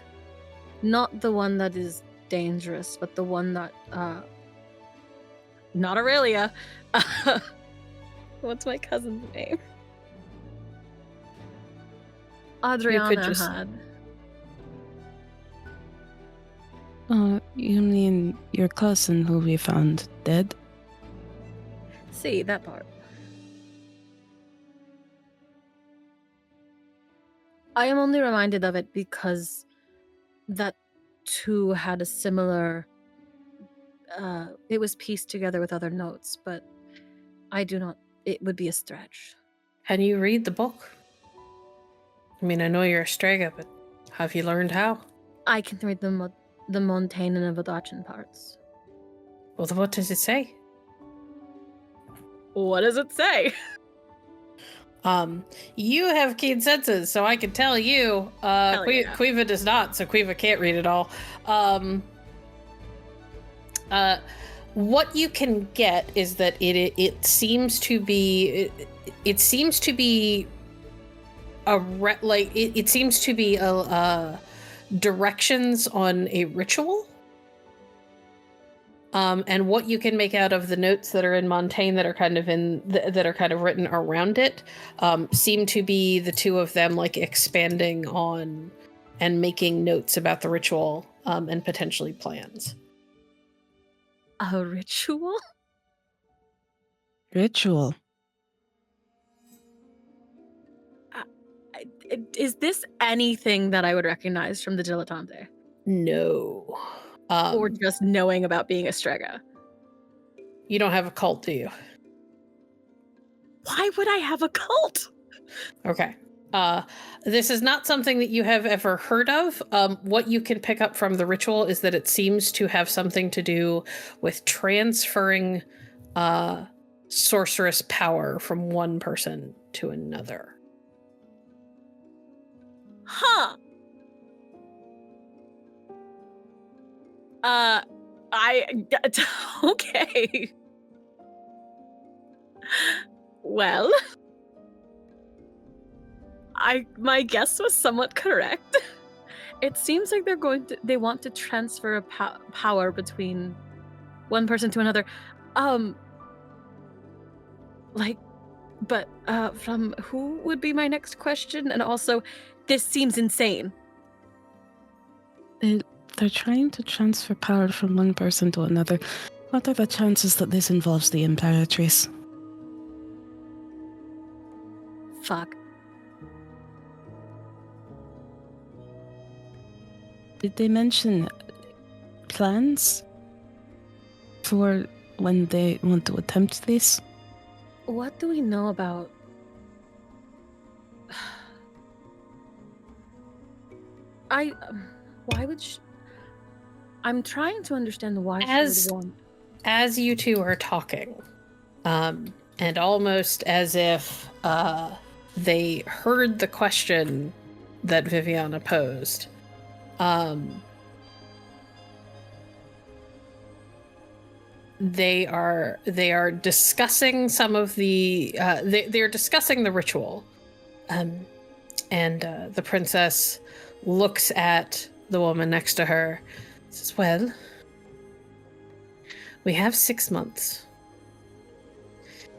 Not the one that is dangerous, but the one that... Not Aurelia. What's my cousin's name? Adriana had. You mean your cousin who we found dead? See, that part. I am only reminded of it because that too had a similar... it was pieced together with other notes, but I do not... It would be a stretch. Can you read the book? I mean, I know you're a Strega, but have you learned how? I can read the Montaigne and the Vidacian parts. Well, what does it say? What does it say? You have keen senses, so I can tell you. Quiva does not, so Quiva can't read it all. What you can get is that it seems to be directions on a ritual. And what you can make out of the notes that are in Montaigne that are kind of written around it seem to be the two of them like expanding on and making notes about the ritual and potentially plans. A ritual? Ritual. Is this anything that I would recognize from the Dilettante? No. Or just knowing about being a Strega? You don't have a cult, do you? Why would I have a cult? Okay. This is not something that you have ever heard of. What you can pick up from the ritual is that it seems to have something to do with transferring sorceress power from one person to another. Huh. Okay. Well, my guess was somewhat correct. It seems like they want to transfer a power between one person to another. From who would be my next question? And also, this seems insane. They're trying to transfer power from one person to another. What are the chances that this involves the Imperatrice? Fuck. Did they mention plans for when they want to attempt this? What do we know about... Why would she... I'm trying to understand why she would want... As you two are talking, and almost as if they heard the question that Viviana posed, they are discussing some of the they're discussing the ritual, and the princess looks at the woman next to her, says, "Well, we have 6 months,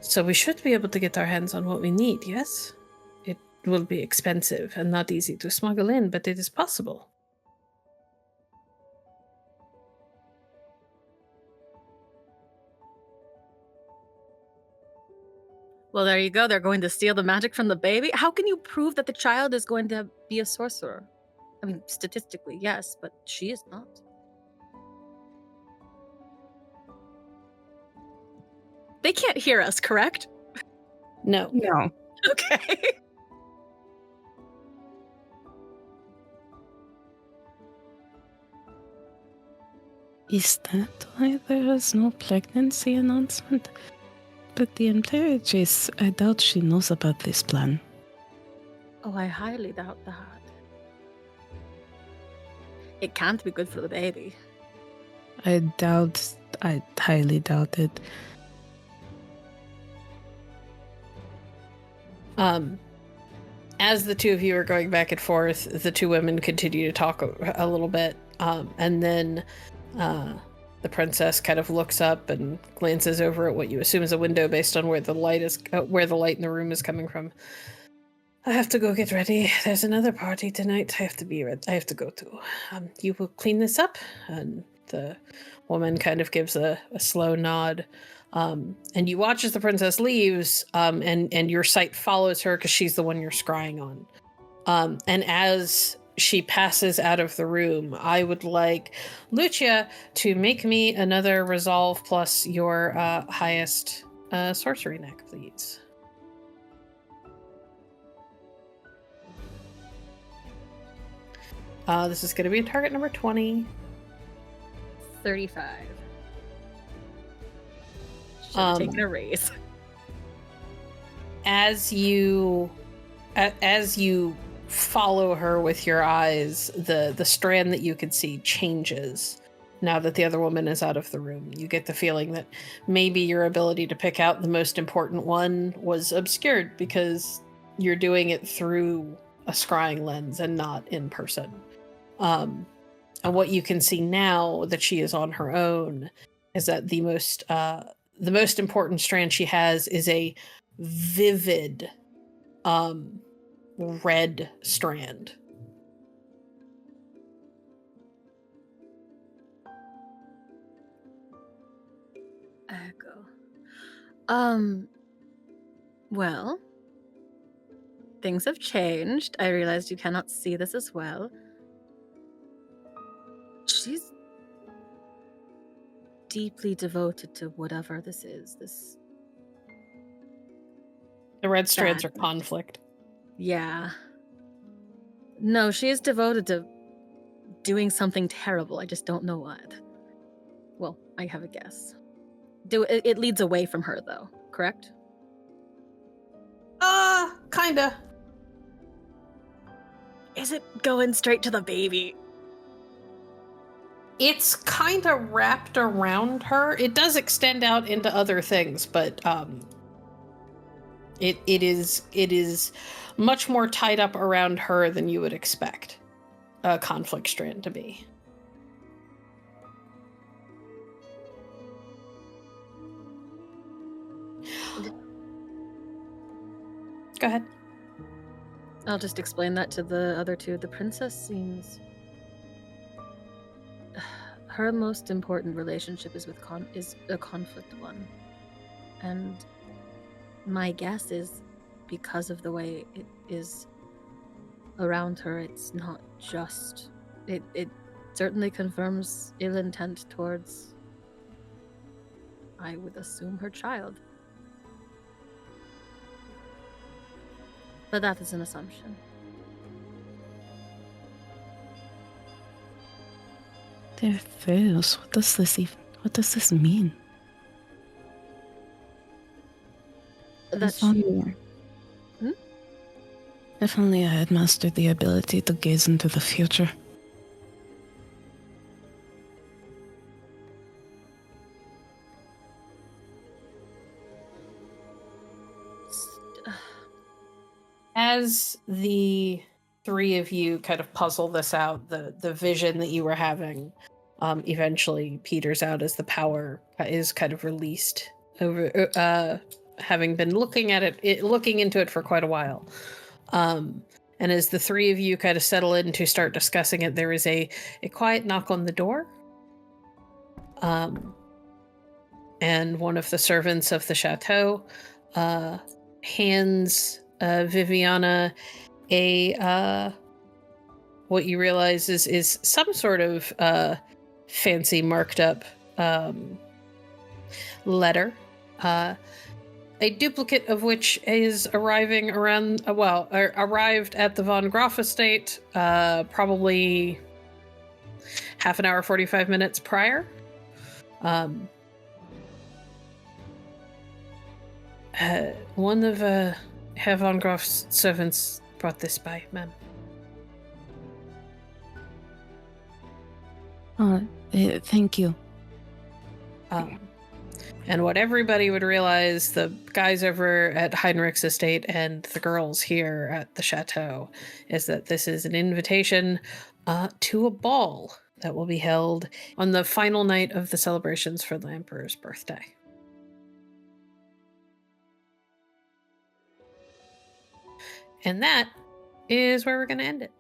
so we should be able to get our hands on what we need. Yes, will be expensive and not easy to smuggle in, but it is possible. Well, there you go. They're going to steal the magic from the baby. How can you prove that the child is going to be a sorcerer? I mean, statistically, yes, but she is not. They can't hear us, correct? No. No. Okay. Is that why there is no pregnancy announcement? But the Emperatrice, I doubt she knows about this plan. Oh, I highly doubt that. It can't be good for the baby. I highly doubt it. As the two of you are going back and forth, the two women continue to talk a little bit, and then the princess kind of looks up and glances over at what you assume is a window based on where the light is, where the light in the room is coming from. I have to go get ready. There's another party tonight. I have to be ready. I have to go to. You will clean this up, and the woman kind of gives a slow nod. And you watch as the princess leaves, and your sight follows her because she's the one you're scrying on. And as she passes out of the room, I would like Lucia to make me another resolve plus your highest sorcery neck, please. This is going to be target number 20. 35. Should have taken a raise. As you follow her with your eyes, the strand that you could see changes now that the other woman is out of the room. You get the feeling that maybe your ability to pick out the most important one was obscured because you're doing it through a scrying lens and not in person. And what you can see now that she is on her own is that the most important strand she has is a vivid red strand. Echo. Well, things have changed. I realized you cannot see this as well. She's deeply devoted to whatever this is. The red strands are Sadness. conflict. Yeah. No, she is devoted to doing something terrible. I just don't know what. Well, I have a guess. It leads away from her, though, correct? Kinda. Is it going straight to the baby? It's kind of wrapped around her. It does extend out into other things, but it is much more tied up around her than you would expect a conflict strand to be. Go ahead. I'll just explain that to the other two. The princess seems... Her most important relationship is with is a conflict one. And my guess is because of the way it is around her, it's not just... It certainly confirms ill intent towards, I would assume, her child. But that is an assumption. They're fairs. What does this mean? That If only, if only I had mastered the ability to gaze into the future. As the three of you kind of puzzle this out, the vision that you were having eventually peters out as the power is kind of released over having been looking into it for quite a while. And as the three of you kind of settle in to start discussing it, there is a quiet knock on the door. And one of the servants of the chateau hands Viviana a what you realize is some sort of fancy marked up letter. A duplicate of which is arriving around, arrived at the Von Groff estate probably half an hour, 45 minutes prior. One of Herr Von Groff's servants brought this by, ma'am. Thank you. And what everybody would realize, the guys over at Heinrich's estate and the girls here at the chateau, is that this is an invitation to a ball that will be held on the final night of the celebrations for the Emperor's birthday. And that is where we're going to end it.